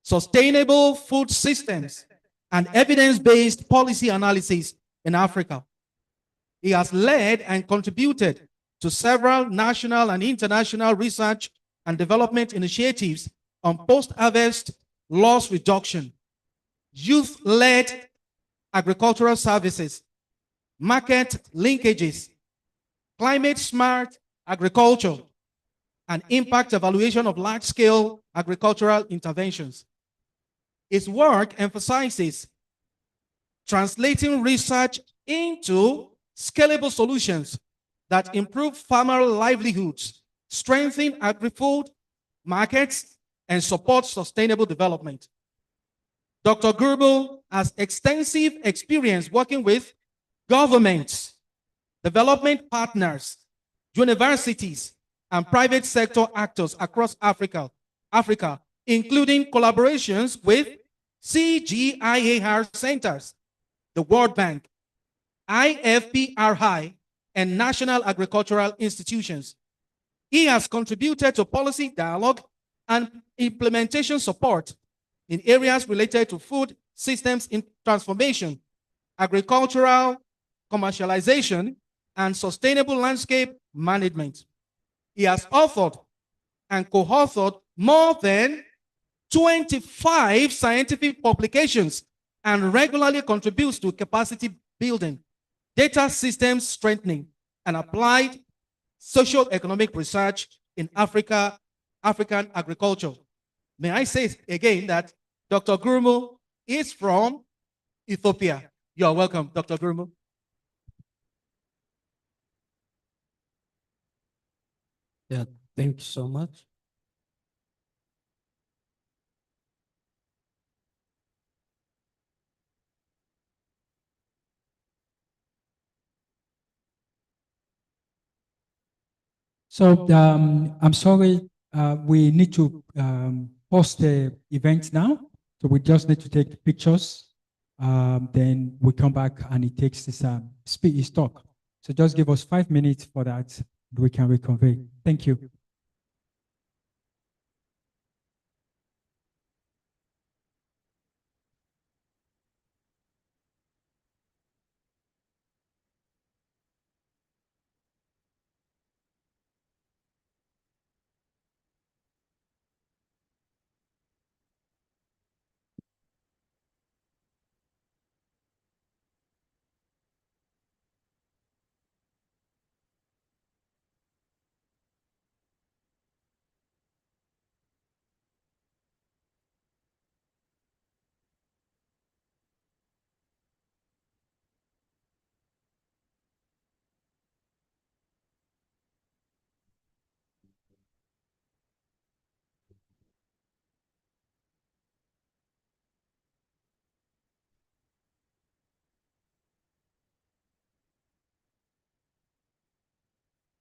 sustainable food systems, and evidence-based policy analysis in Africa. He has led and contributed to several national and international research and development initiatives on post-harvest loss reduction, youth-led agricultural services, market linkages, climate-smart agriculture, and impact evaluation of large-scale agricultural interventions. His work emphasizes translating research into scalable solutions that improve farmer livelihoods, strengthen agri-food markets, and support sustainable development. Dr. Gurmo has extensive experience working with governments, development partners, universities, and private sector actors across Africa, including collaborations with CGIAR centers, the World Bank, IFPRI, and national agricultural institutions. He has contributed to policy dialogue and implementation support in areas related to food systems in transformation, agricultural commercialization, and sustainable landscape management. He has authored and co-authored more than 25 scientific publications and regularly contributes to capacity building, data systems strengthening, and applied socio-economic research in African agriculture. May I say again that Dr. Gurumo is from Ethiopia. You are welcome, Dr. Gurumo. Yeah, thank you so much. So I'm sorry, we need to post the event now. So we just need to take pictures. Then we come back and it takes this his talk. So just give us 5 minutes for that. We can reconvene. Thank you.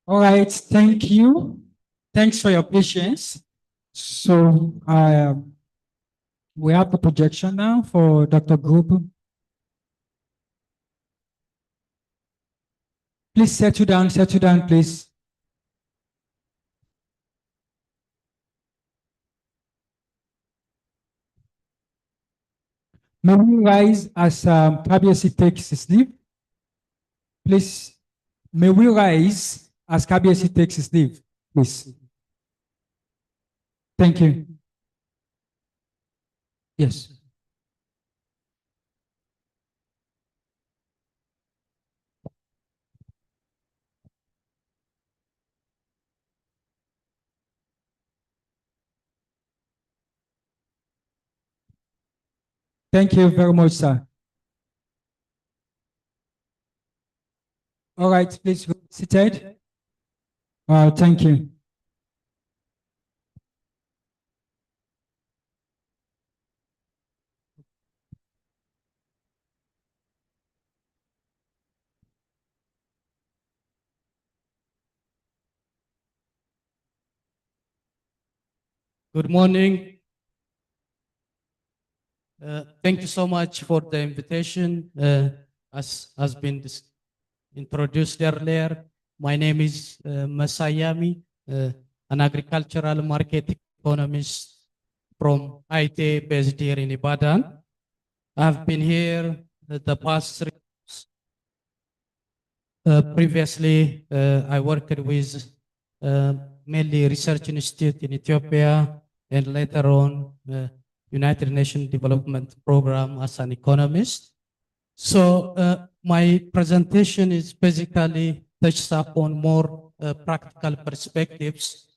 All right, thank you. Thanks for your patience. So we have the projection now for Dr. Group. Please settle down, please. May we rise as Kabiesi takes his leave? Please, may we rise as Kabiesi takes his leave, please. Thank you. Yes. Thank you very much, sir. All right, please be seated. Thank you. Good morning. Thank you so much for the invitation. As has been introduced earlier, my name is Masayami, an agricultural market economist from IT based here in Ibadan. I've been here the past 3 years. Previously, I worked with mainly research institute in Ethiopia and later on United Nations Development Program as an economist. So my presentation is basically touches upon more practical perspectives,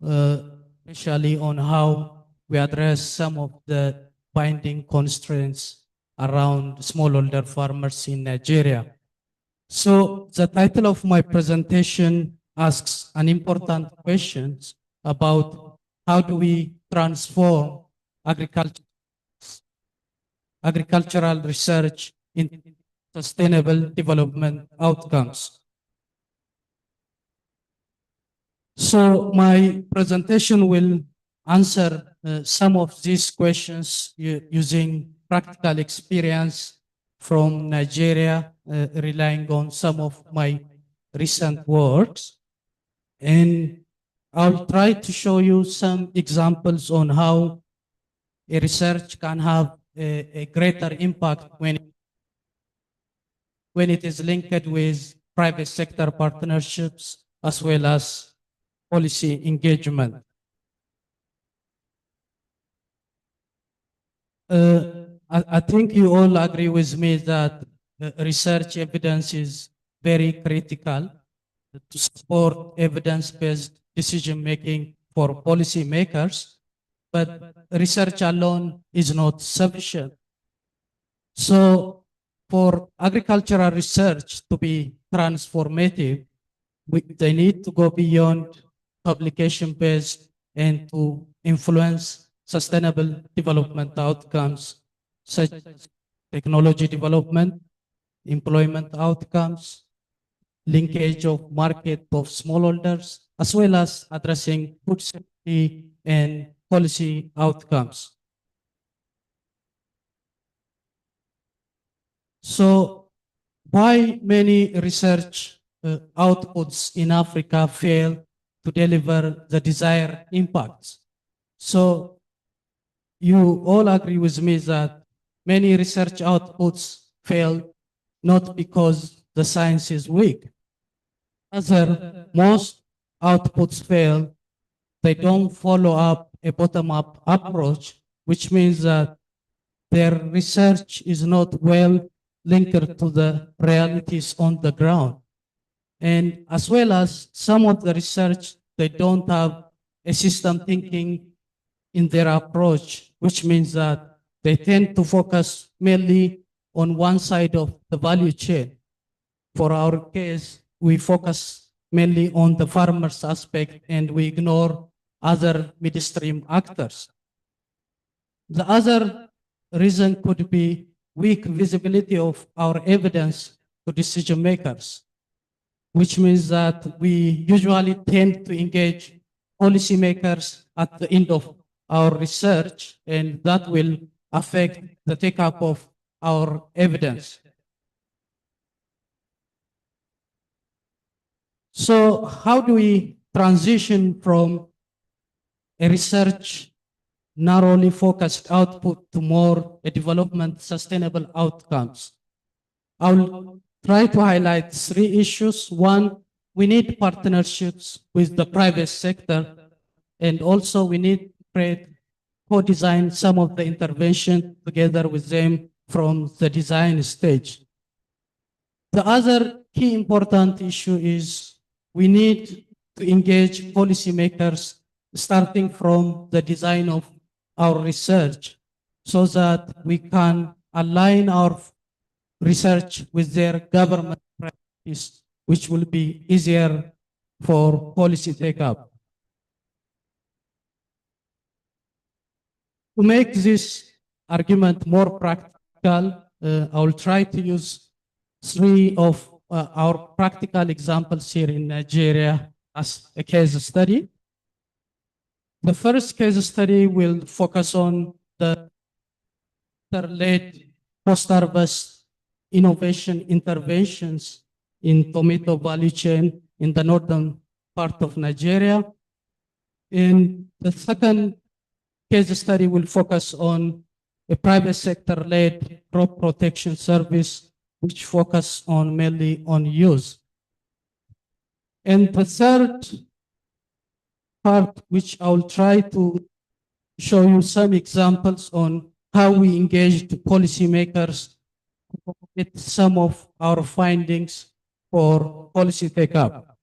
especially on how we address some of the binding constraints around smallholder farmers in Nigeria. So the title of my presentation asks an important question about how do we transform agricultural research into sustainable development outcomes. So my presentation will answer some of these questions using practical experience from Nigeria, relying on some of my recent works. And I'll try to show you some examples on how a research can have a greater impact when it is linked with private sector partnerships as well as policy engagement. I think you all agree with me that research evidence is very critical to support evidence-based decision-making for policymakers, but research alone is not sufficient. So for agricultural research to be transformative, they need to go beyond publication-based and to influence sustainable development outcomes such as technology development, employment outcomes, linkage of market of smallholders, as well as addressing food safety and policy outcomes. So why many research outputs in Africa fail to deliver the desired impacts? So you all agree with me that many research outputs fail not because the science is weak. Rather, most outputs fail, they don't follow up a bottom-up approach, which means that their research is not well linked to the realities on the ground. And as well as some of the research, they don't have a system thinking in their approach, which means that they tend to focus mainly on one side of the value chain. For our case, we focus mainly on the farmers aspect and we ignore other midstream actors. The other reason could be weak visibility of our evidence to decision makers, which means that we usually tend to engage policymakers at the end of our research, and that will affect the take-up of our evidence. So how do we transition from a research narrowly focused output to more a development sustainable outcomes? I'll try to highlight 3 issues. One, we need partnerships with the private sector, and also we need to create, co-design some of the intervention together with them from the design stage. The other key important issue is we need to engage policymakers starting from the design of our research so that we can align our research with their government practice, which will be easier for policy take-up. To make this argument more practical, I will try to use 3 of our practical examples here in Nigeria as a case study. The first case study will focus on the led post-harvest innovation interventions in tomato value chain in the northern part of Nigeria. And the second case study will focus on a private sector-led crop protection service, which focus on mainly on use. And the third part, which I will try to show you some examples on how we engaged policymakers to get some of our findings for policy take-up.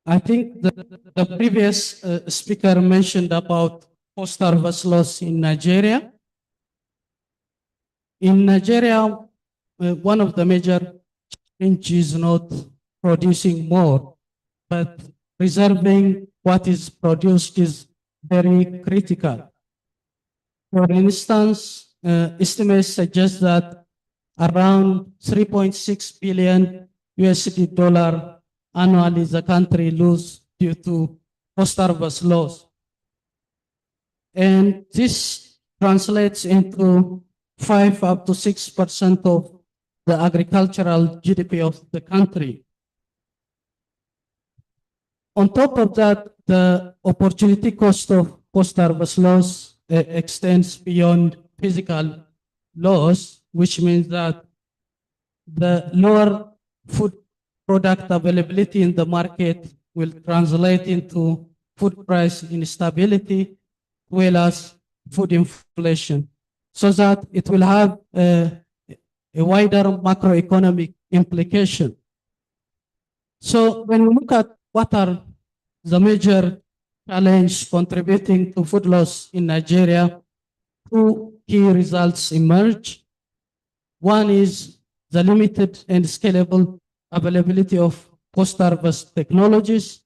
I think the previous speaker mentioned about post-harvest loss in Nigeria. In Nigeria, one of the major challenges is not producing more, but preserving what is produced is very critical. For instance, estimates suggest that around 3.6 billion USD dollar annually the country lose due to post-harvest loss. And this translates into 5 up to 6% of the agricultural GDP of the country. On top of that, the opportunity cost of post-harvest loss extends beyond physical loss, which means that the lower food product availability in the market will translate into food price instability, as well as food inflation, so that it will have a wider macroeconomic implication. So when we look at what are the major challenges contributing to food loss in Nigeria, two key results emerge. One is the limited and scalable availability of post-harvest technologies,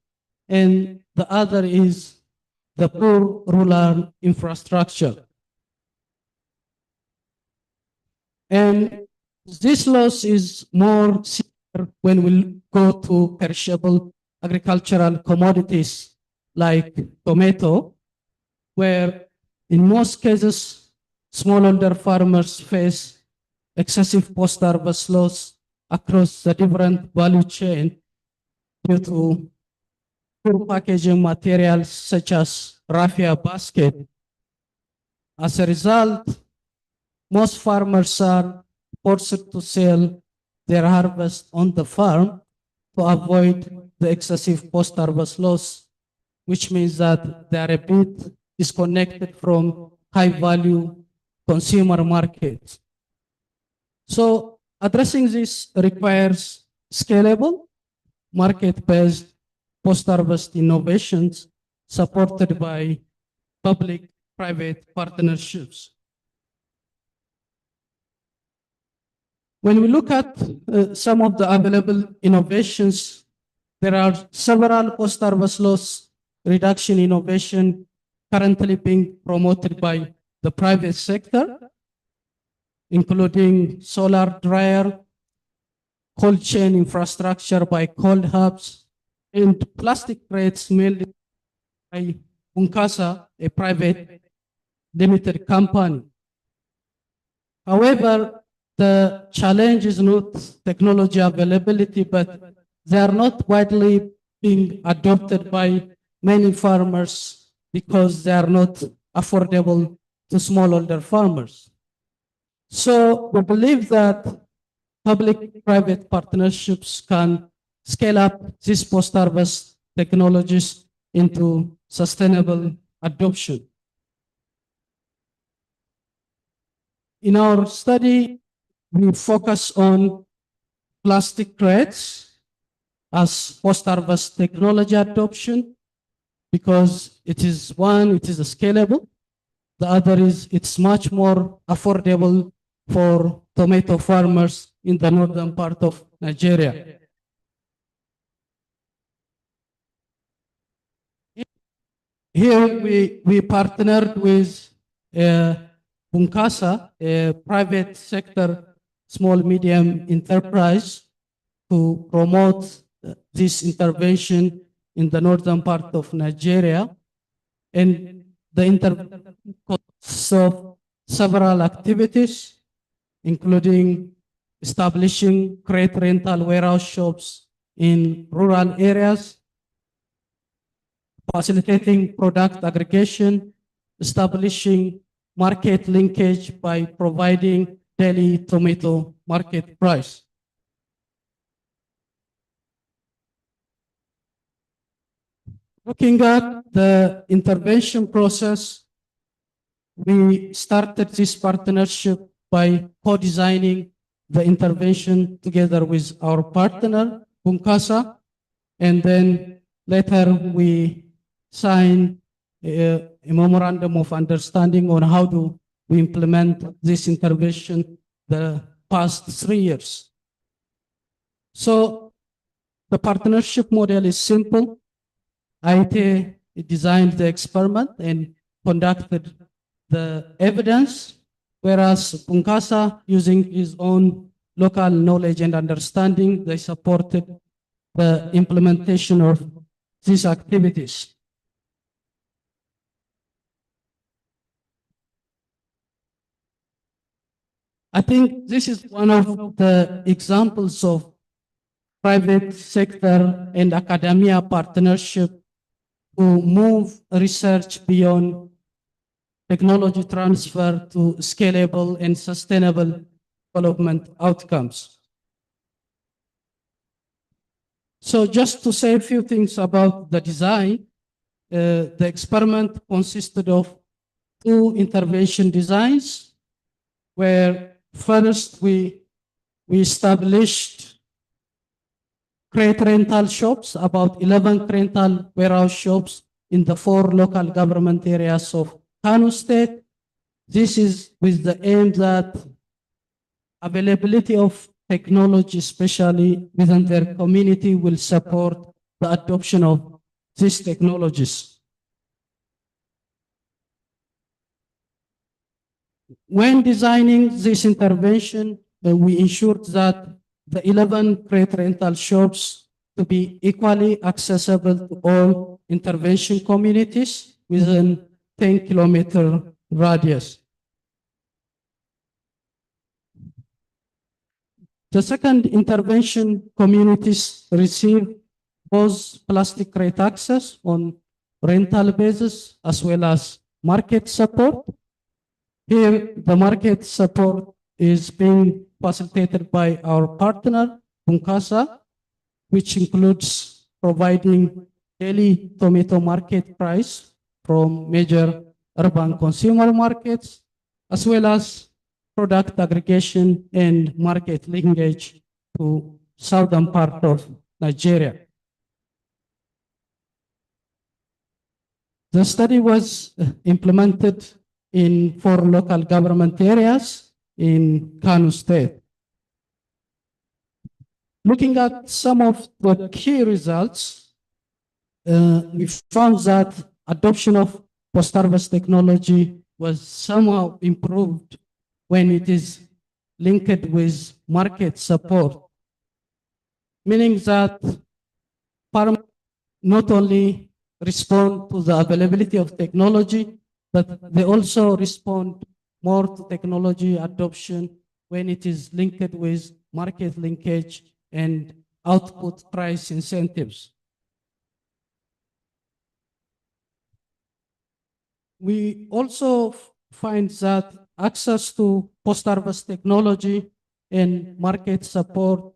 and the other is the poor rural infrastructure. And this loss is more severe when we go to perishable agricultural commodities like tomato, where in most cases, smallholder farmers face excessive post-harvest loss across the different value chain due to poor packaging materials such as raffia basket. As a result, most farmers are forced to sell their harvest on the farm to avoid the excessive post-harvest loss, which means that they are a bit disconnected from high-value consumer markets. So addressing this requires scalable, market-based post-harvest innovations supported by public-private partnerships. When we look at some of the available innovations, there are several post-harvest loss reduction innovation currently being promoted by the private sector, including solar dryer, cold chain infrastructure by cold hubs, and plastic crates mainly by Bunkasa, a private limited company. However, the challenge is not technology availability, but they are not widely being adopted by many farmers because they are not affordable to smallholder farmers. So we believe that public-private partnerships can scale up these post-harvest technologies into sustainable adoption. In our study, we focus on plastic crates as post-harvest technology adoption because it is scalable. The other is it's much more affordable for tomato farmers in the northern part of Nigeria. Here we partnered with Bunkasa, a private sector small medium enterprise, to promote this intervention in the northern part of Nigeria. And the intervention consists of several activities, including establishing crate rental warehouse shops in rural areas, facilitating product aggregation, establishing market linkage by providing daily tomato market price. Looking at the intervention process, we started this partnership by co-designing the intervention together with our partner, Bunkasa, and then later we signed a memorandum of understanding on how do we implement this intervention the past 3 years. So the partnership model is simple. IT designed the experiment and conducted the evidence, whereas Bunkasa, using his own local knowledge and understanding, they supported the implementation of these activities. I think this is one of the examples of private sector and academia partnership to move research beyond technology transfer to scalable and sustainable development outcomes. So just to say a few things about the design, the experiment consisted of 2 intervention designs, where first we established crate rental shops, about 11 rental warehouse shops in the 4 local government areas of Kano State. This is with the aim that availability of technology, especially within their community, will support the adoption of these technologies. When designing this intervention, we ensured that the 11 crate rental shops to be equally accessible to all intervention communities within 10-kilometer radius. The second intervention communities receive both plastic crate access on rental basis as well as market support. Here, the market support is being facilitated by our partner, Bunkasa, which includes providing daily tomato market price from major urban consumer markets, as well as product aggregation and market linkage to southern part of Nigeria. The study was implemented in 4 local government areas in Kano State. Looking at some of the key results, we found that adoption of post-harvest technology was somehow improved when it is linked with market support, meaning that farmers not only respond to the availability of technology, but they also respond more to technology adoption when it is linked with market linkage and output price incentives. We also find that access to post-harvest technology and market support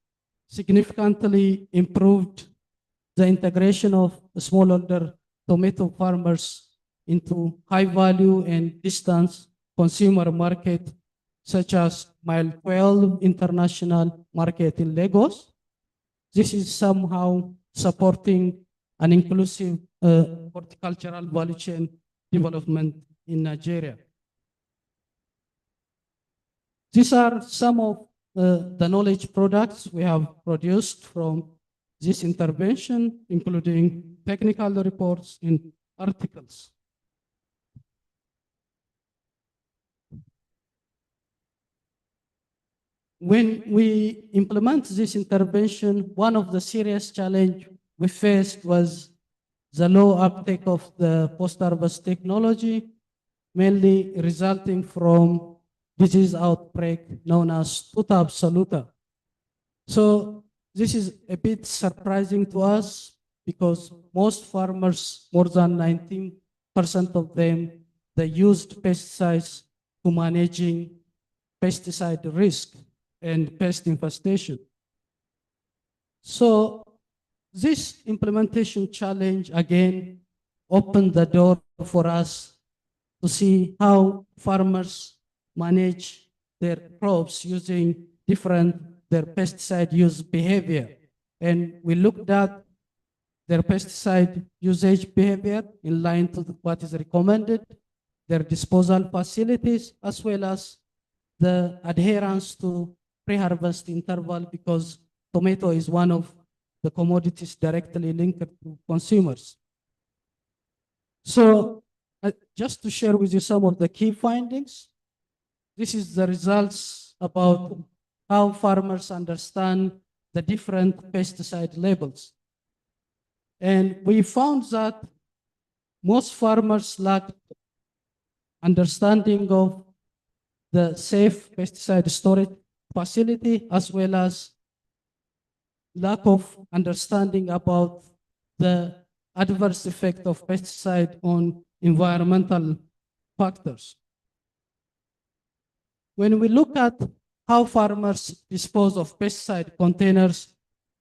significantly improved the integration of smallholder tomato farmers into high-value and distance consumer market, such as Mile 12 International Market in Lagos. This is somehow supporting an inclusive horticultural value chain development in Nigeria. These are some of the knowledge products we have produced from this intervention, including technical reports and articles. When we implement this intervention, one of the serious challenges we faced was the low uptake of the post-harvest technology, mainly resulting from disease outbreak known as Tuta absoluta. So this is a bit surprising to us because most farmers, more than 19% of them, they used pesticides to managing pesticide risk and pest infestation. So this implementation challenge again opened the door for us to see how farmers manage their crops using their pesticide use behavior. And we looked at their pesticide usage behavior in line to what is recommended, their disposal facilities, as well as the adherence to pre-harvest interval, because tomato is one of the commodities directly linked to consumers. So just to share with you some of the key findings, this is the results about how farmers understand the different pesticide labels. And we found that most farmers lack understanding of the safe pesticide storage facility, as well as lack of understanding about the adverse effect of pesticide on environmental factors. When we look at how farmers dispose of pesticide containers,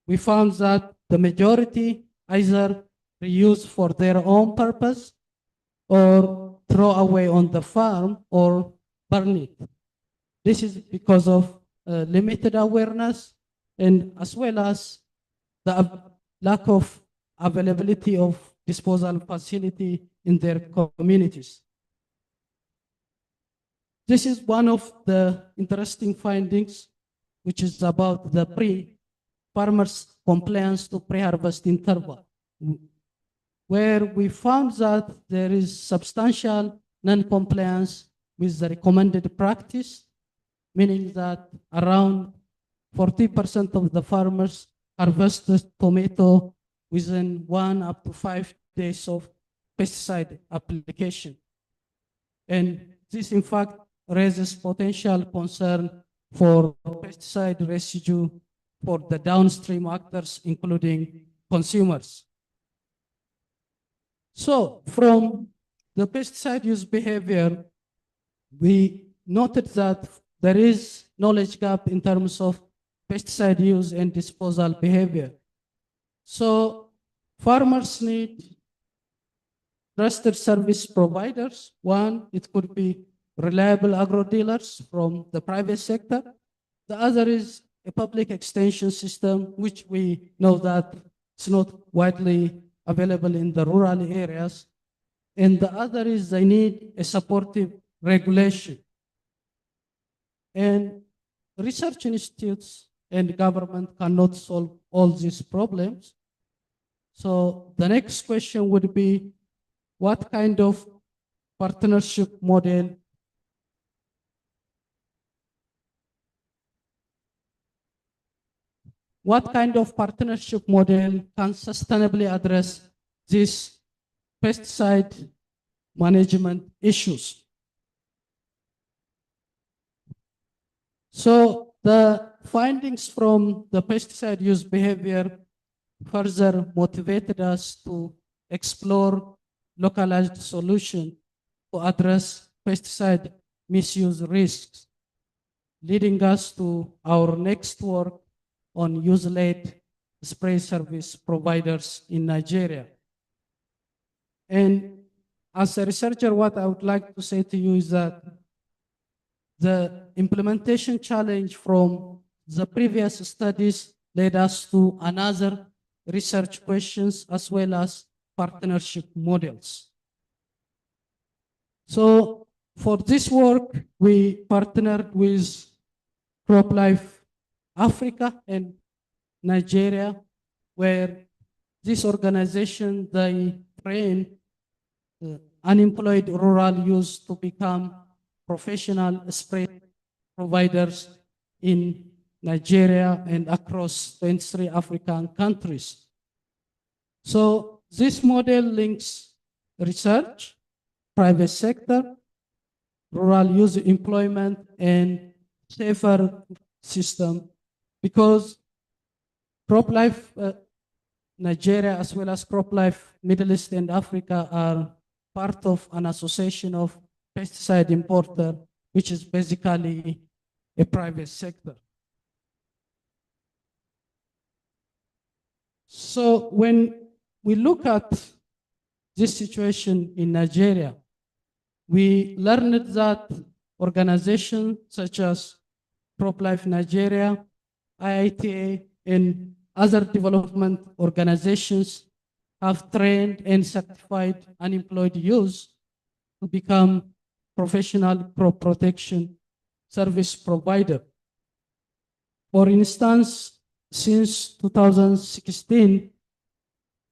we found that the majority either reuse for their own purpose or throw away on the farm or burn it. This is because of limited awareness and as well as the lack of availability of disposal facility in their communities. This is one of the interesting findings, which is about the farmers' compliance to pre-harvest interval, where we found that there is substantial non-compliance with the recommended practice, meaning that around 40% of the farmers harvested tomato within 1 up to 5 days of pesticide application. And this, in fact, raises potential concern for pesticide residue for the downstream actors, including consumers. So from the pesticide use behavior, we noted that there is knowledge gap in terms of pesticide use and disposal behavior. So farmers need trusted service providers. One, it could be reliable agro dealers from the private sector. The other is a public extension system, which we know that it's not widely available in the rural areas. And the other is they need a supportive regulation. And research institutes and government cannot solve all these problems. So the next question would be, what kind of partnership model can sustainably address these pesticide management issues? So the findings from the pesticide use behavior further motivated us to explore localized solutions to address pesticide misuse risks, leading us to our next work on use-led spray service providers in Nigeria. And as a researcher, what I would like to say to you is that the implementation challenge from the previous studies led us to another research questions as well as partnership models. So for this work, we partnered with CropLife Africa and Nigeria, where this organization, they train unemployed rural youth to become professional spray providers in Nigeria and across 23 African countries. So this model links research, private sector, rural youth employment, and safer system, because CropLife Nigeria as well as CropLife Middle East and Africa are part of an association of pesticide importer, which is basically a private sector. So when we look at this situation in Nigeria, we learned that organizations such as CropLife Nigeria, IITA, and other development organizations have trained and certified unemployed youth to become professional crop protection service provider. For instance, since 2016,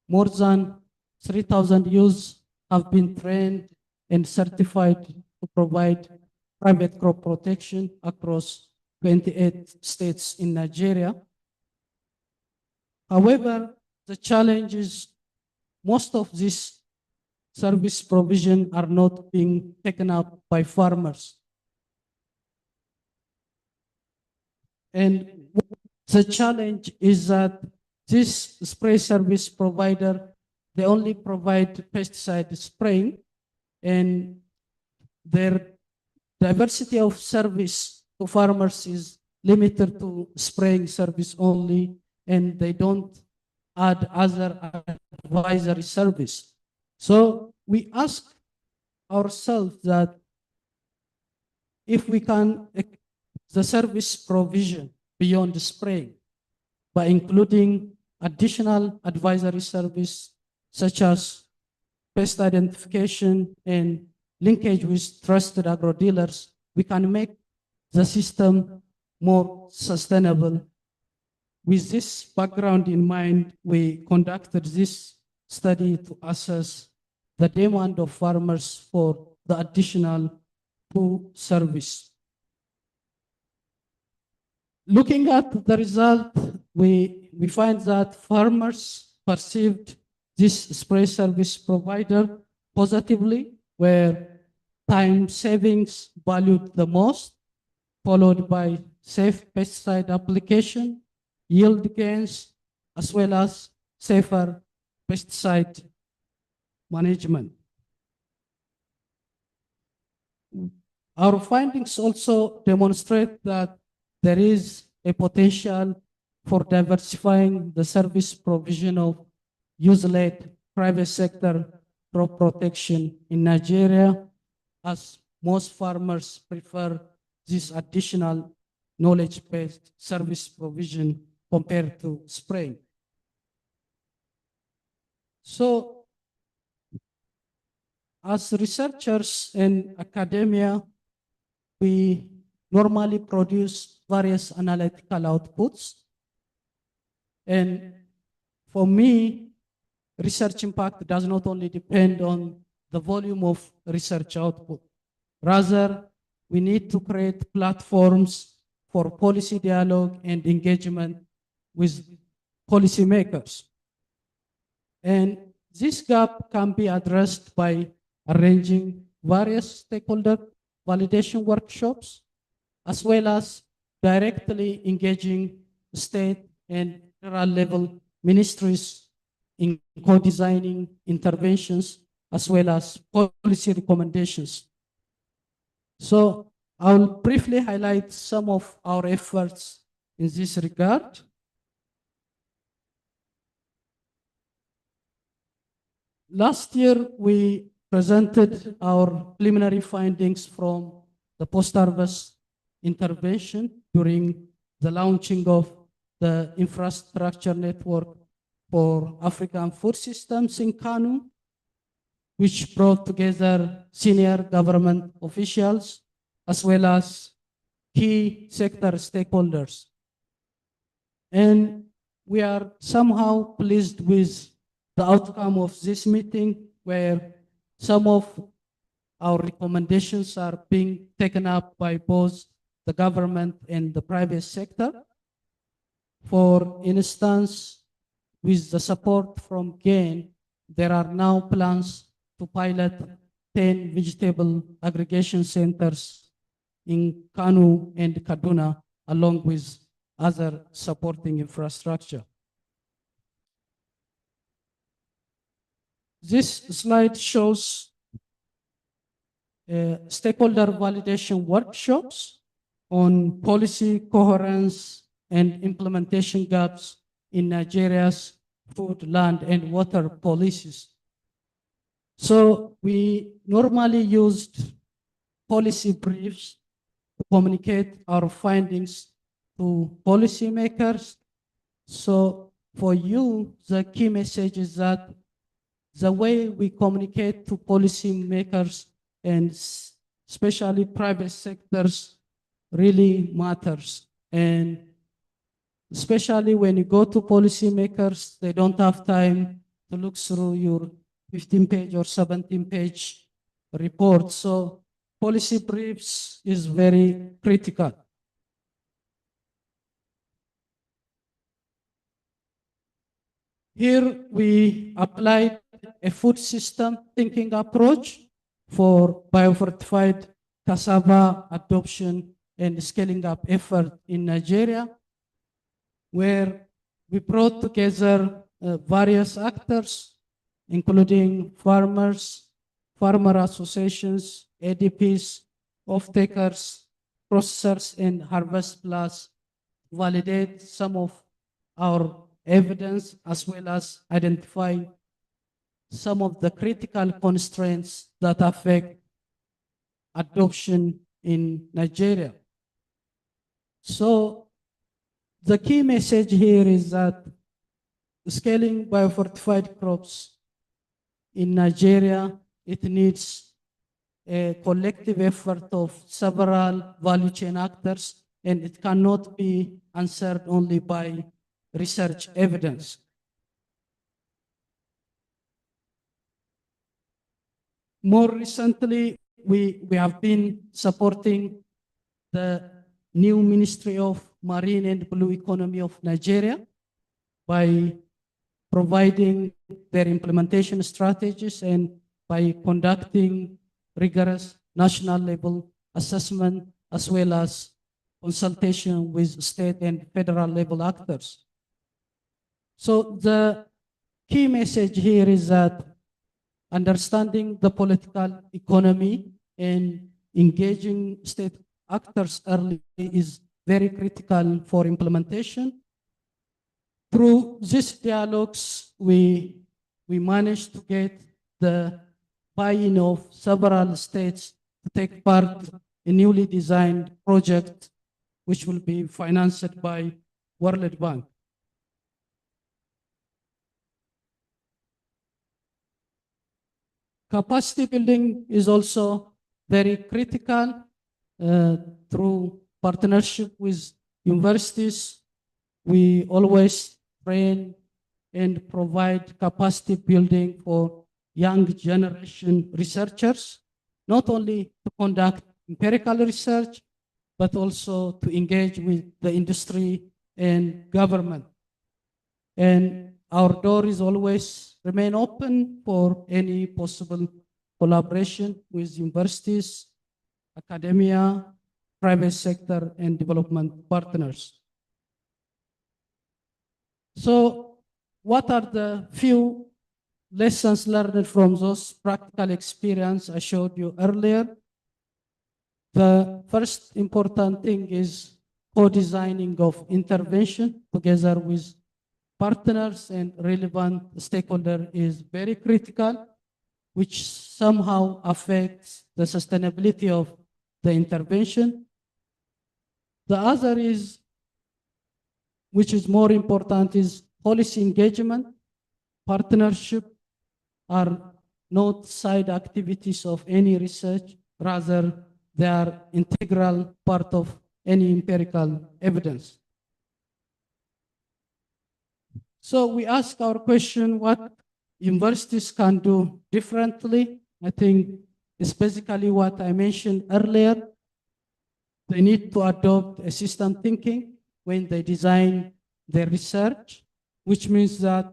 more than 3,000 youths have been trained and certified to provide private crop protection across 28 states in Nigeria. However, the challenge is most of these service provision are not being taken up by farmers. And the challenge is that this spray service provider, they only provide pesticide spraying, and their diversity of service to farmers is limited to spraying service only, and they don't add other advisory service. So we ask ourselves that if we can the service provision beyond the spraying by including additional advisory service such as pest identification and linkage with trusted agro dealers, we can make the system more sustainable. With this background in mind, we conducted this study to assess the demand of farmers for the additional service. Looking at the result, we find that farmers perceived this spray service provider positively, where time savings valued the most, followed by safe pesticide application, yield gains, as well as safer pesticide management. Our findings also demonstrate that there is a potential for diversifying the service provision of use-led private sector crop protection in Nigeria, as most farmers prefer this additional knowledge-based service provision compared to spraying. So, as researchers in academia, we normally produce various analytical outputs. And for me, research impact does not only depend on the volume of research output. Rather, we need to create platforms for policy dialogue and engagement with policymakers. And this gap can be addressed by arranging various stakeholder validation workshops, as well as directly engaging state and federal level ministries in co-designing interventions, as well as policy recommendations. So I'll briefly highlight some of our efforts in this regard. Last year, we presented our preliminary findings from the post-harvest intervention during the launching of the infrastructure network for African food systems in Kanu, which brought together senior government officials as well as key sector stakeholders. And we are somehow pleased with the outcome of this meeting, where some of our recommendations are being taken up by both the government and the private sector. For instance, with the support from GAIN, there are now plans to pilot 10 vegetable aggregation centers in Kanu and Kaduna, along with other supporting infrastructure. This slide shows stakeholder validation workshops on policy coherence and implementation gaps in Nigeria's food, land, and water policies. So we normally used policy briefs to communicate our findings to policymakers. So for you, the key message is that the way we communicate to policymakers and especially private sectors really matters. And especially when you go to policymakers, they don't have time to look through your 15-page or 17-page report. So policy briefs is very critical. Here we applied a food system thinking approach for biofortified cassava adoption and scaling up effort in Nigeria, where we brought together various actors, including farmers, farmer associations, ADPs, off-takers, processors, and Harvest Plus, validate some of our evidence as well as identify some of the critical constraints that affect adoption in Nigeria. So the key message here is that scaling biofortified crops in Nigeria, it needs a collective effort of several value chain actors, and it cannot be answered only by research evidence. More recently, we have been supporting the new Ministry of Marine and Blue Economy of Nigeria by providing their implementation strategies and by conducting rigorous national level assessment as well as consultation with state and federal level actors. So the key message here is that understanding the political economy and engaging state actors early is very critical for implementation. Through these dialogues, we managed to get the buy-in of several states to take part in newly designed project, which will be financed by World Bank. Capacity building is also very critical through partnership with universities. We always train and provide capacity building for young generation researchers, not only to conduct empirical research, but also to engage with the industry and government. And our door is always remain open for any possible collaboration with universities, academia, private sector, and development partners. So what are the few lessons learned from those practical experience I showed you earlier? The first important thing is co-designing of intervention together with partners and relevant stakeholders is very critical, which somehow affects the sustainability of the intervention. The other is, which is more important, is policy engagement. Partnership are not side activities of any research, rather they are integral part of any empirical evidence. So we ask our question, what universities can do differently? I think it's basically what I mentioned earlier. They need to adopt a system thinking when they design their research, which means that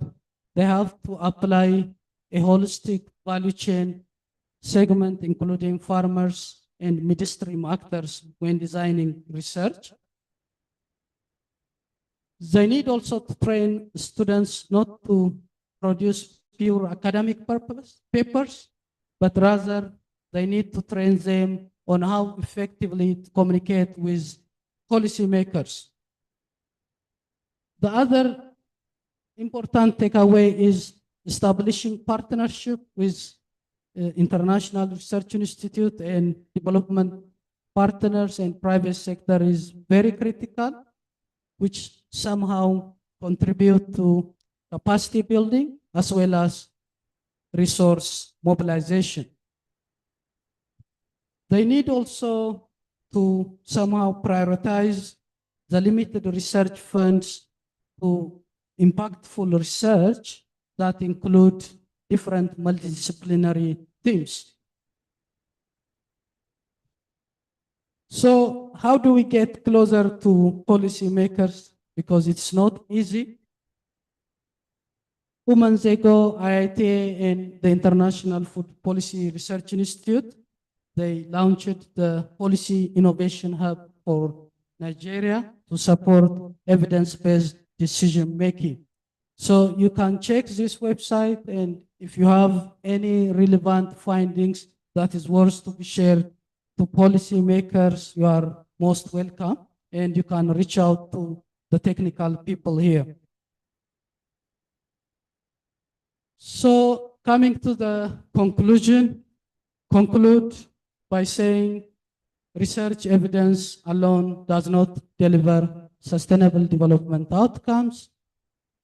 they have to apply a holistic value chain segment, including farmers and midstream actors when designing research. They need also to train students not to produce pure academic papers, but rather they need to train them on how effectively to communicate with policymakers. The other important takeaway is establishing partnership with international research institute and development partners and private sector is very critical, which somehow contribute to capacity building as well as resource mobilization. They need also to somehow prioritize the limited research funds to impactful research that include different multidisciplinary teams. So how do we get closer to policymakers? Because it's not easy. 2 months ago, IITA and the International Food Policy Research Institute, they launched the Policy Innovation Hub for Nigeria to support evidence-based decision-making. So you can check this website, and if you have any relevant findings that is worth to be shared to policymakers, you are most welcome, and you can reach out to the technical people here. So coming to the conclude by saying research evidence alone does not deliver sustainable development outcomes.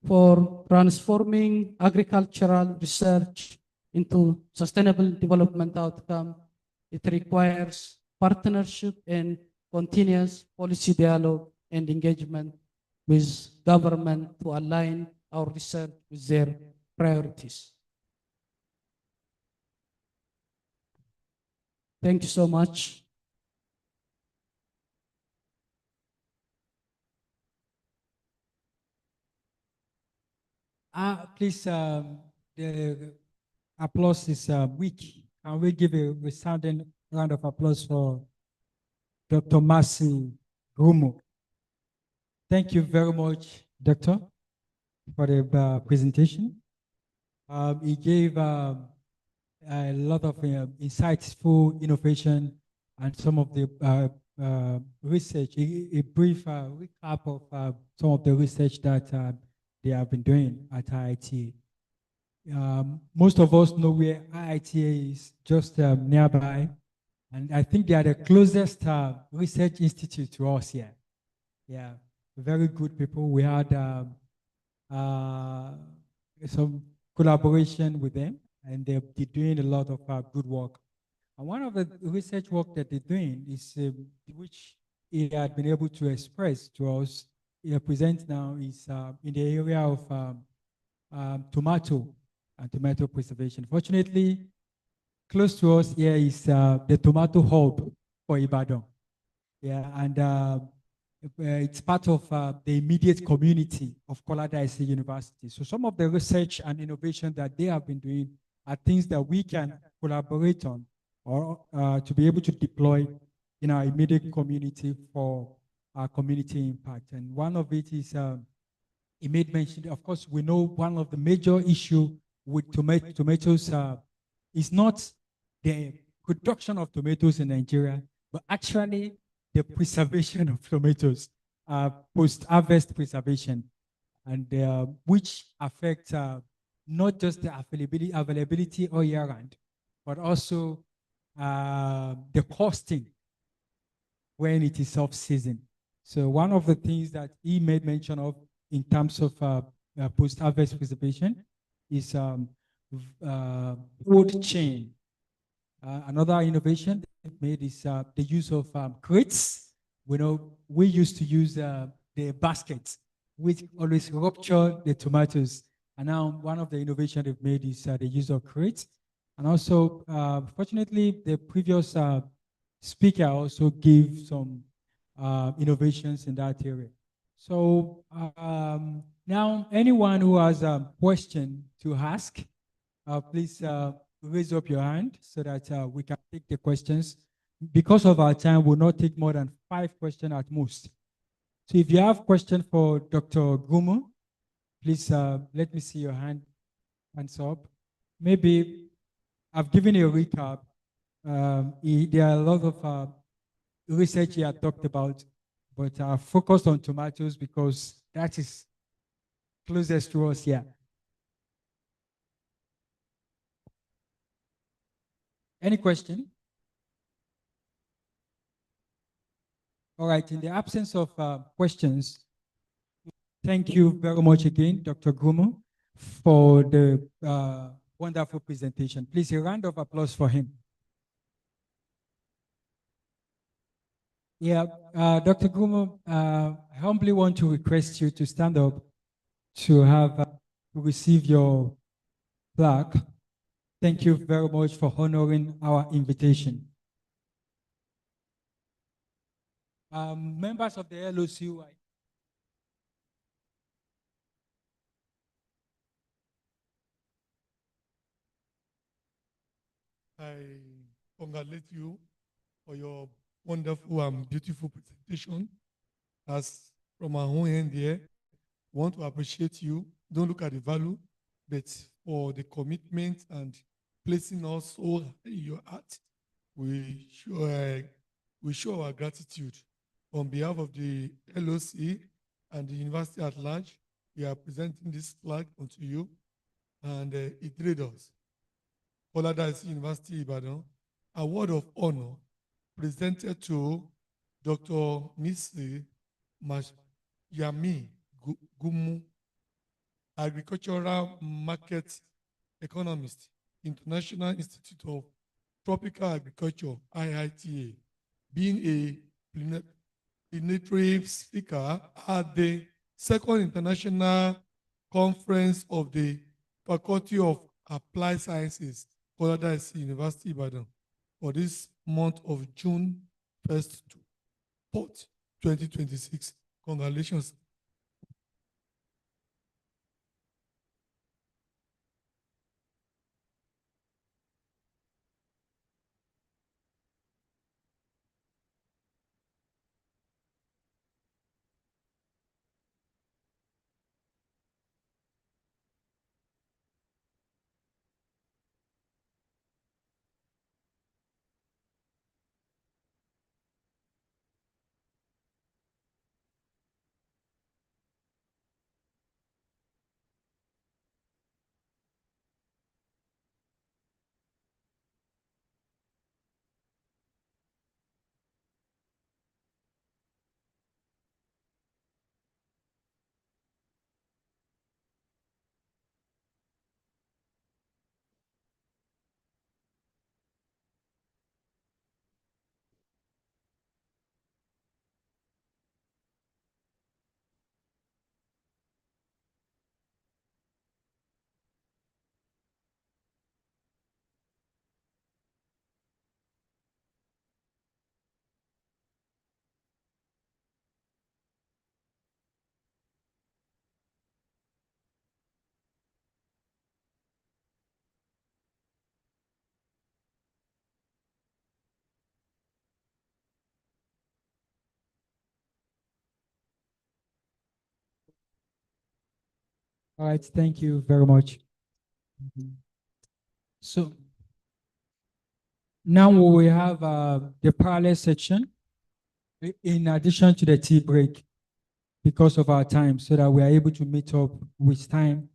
For transforming agricultural research into sustainable development outcome, it requires partnership and continuous policy dialogue and engagement with government to align our research with their priorities. Thank you so much. Please, the applause is weak. Can we give a resounding round of applause for Dr. Mercy Rumo? Thank you very much, Doctor, for the presentation. He gave a lot of insightful innovation and some of the research, a brief recap of some of the research that they have been doing at IITA. Most of us know where IITA is, just nearby, and I think they are the closest research institute to us here. Yeah, very good people. We had some collaboration with them, and they're doing a lot of good work. And one of the research work that they're doing is, which he had been able to express to us, he presents now, is in the area of tomato and tomato preservation. Fortunately, close to us here is the tomato hub for Ibadan. Yeah, and it's part of the immediate community of Koladaisi University. So some of the research and innovation that they have been doing are things that we can collaborate on or to be able to deploy in our immediate community for our community impact. And one of it is, he made mention, of course, we know one of the major issue with tomatoes is not the production of tomatoes in Nigeria, but actually the preservation of tomatoes, post-harvest preservation, and which affects not just the availability all year round, but also the costing when it is off-season. So one of the things that he made mention of in terms of post-harvest preservation is cold chain. Another innovation they made is the use of crates. We used to use the baskets, which always rupture the tomatoes. And now one of the innovations they've made is the use of crates. And also, fortunately, the previous speaker also gave some innovations in that area. So now anyone who has a question to ask, please raise up your hand so that we can take the questions. Because of our time, we'll not take more than 5 questions at most. So if you have question for Dr. Gumo, please let me see your hands up. Maybe I've given you a recap. There are a lot of research he had talked about, but focused on tomatoes because that is closest to us here. Any question? All right, in the absence of questions, thank you very much again, Dr. Gumo, for the wonderful presentation. Please, a round of applause for him. Yeah, Dr. Gumo, I humbly want to request you to stand up to have to receive your plaque. Thank you very much for honoring our invitation. Members of the LOCUI. I congratulate you for your wonderful and beautiful presentation. As from our own end here, we want to appreciate you. Don't look at the value, but for the commitment and placing us so in your heart. We show our gratitude. On behalf of the LOC and the university at large, we are presenting this flag unto you, and it reads us. Koladaisi University, Ibadan, award of honor presented to Dr. Misi Yami Gumu, agricultural market economist, International Institute of Tropical Agriculture, IITA, being a plenary speaker at the second international conference of the Faculty of Applied Sciences, Koladaisi University, Ibadan, for this month of June 1st to 4th, 2026. Congratulations. All right, thank you very much. So now we have the parallel section in addition to the tea break because of our time, so that we are able to meet up with time.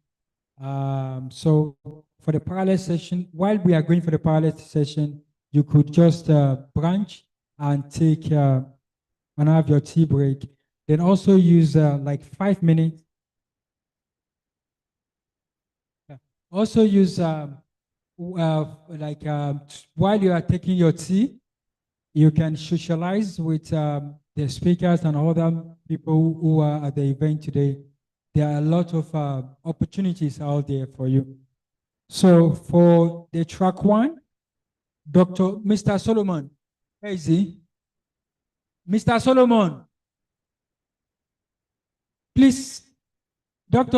So for the parallel session, while we are going for the parallel session, you could just branch and take and have your tea break. Then also use like 5 minutes. Also use while you are taking your tea, you can socialize with the speakers and other people who are at the event today. There are a lot of opportunities out there for you. So for the track one, Mr. Solomon, where is he? Mr. Solomon, please, Dr.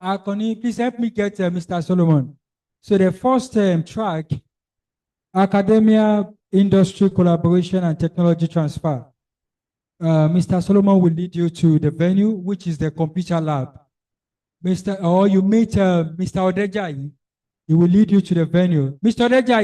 Akoni, please help me get Mr. Solomon. So the first track, Academia, Industry, Collaboration, and Technology Transfer. Mr. Solomon will lead you to the venue, which is the computer lab. Or you meet Mr. Odejai, he will lead you to the venue. Mr. Odejai,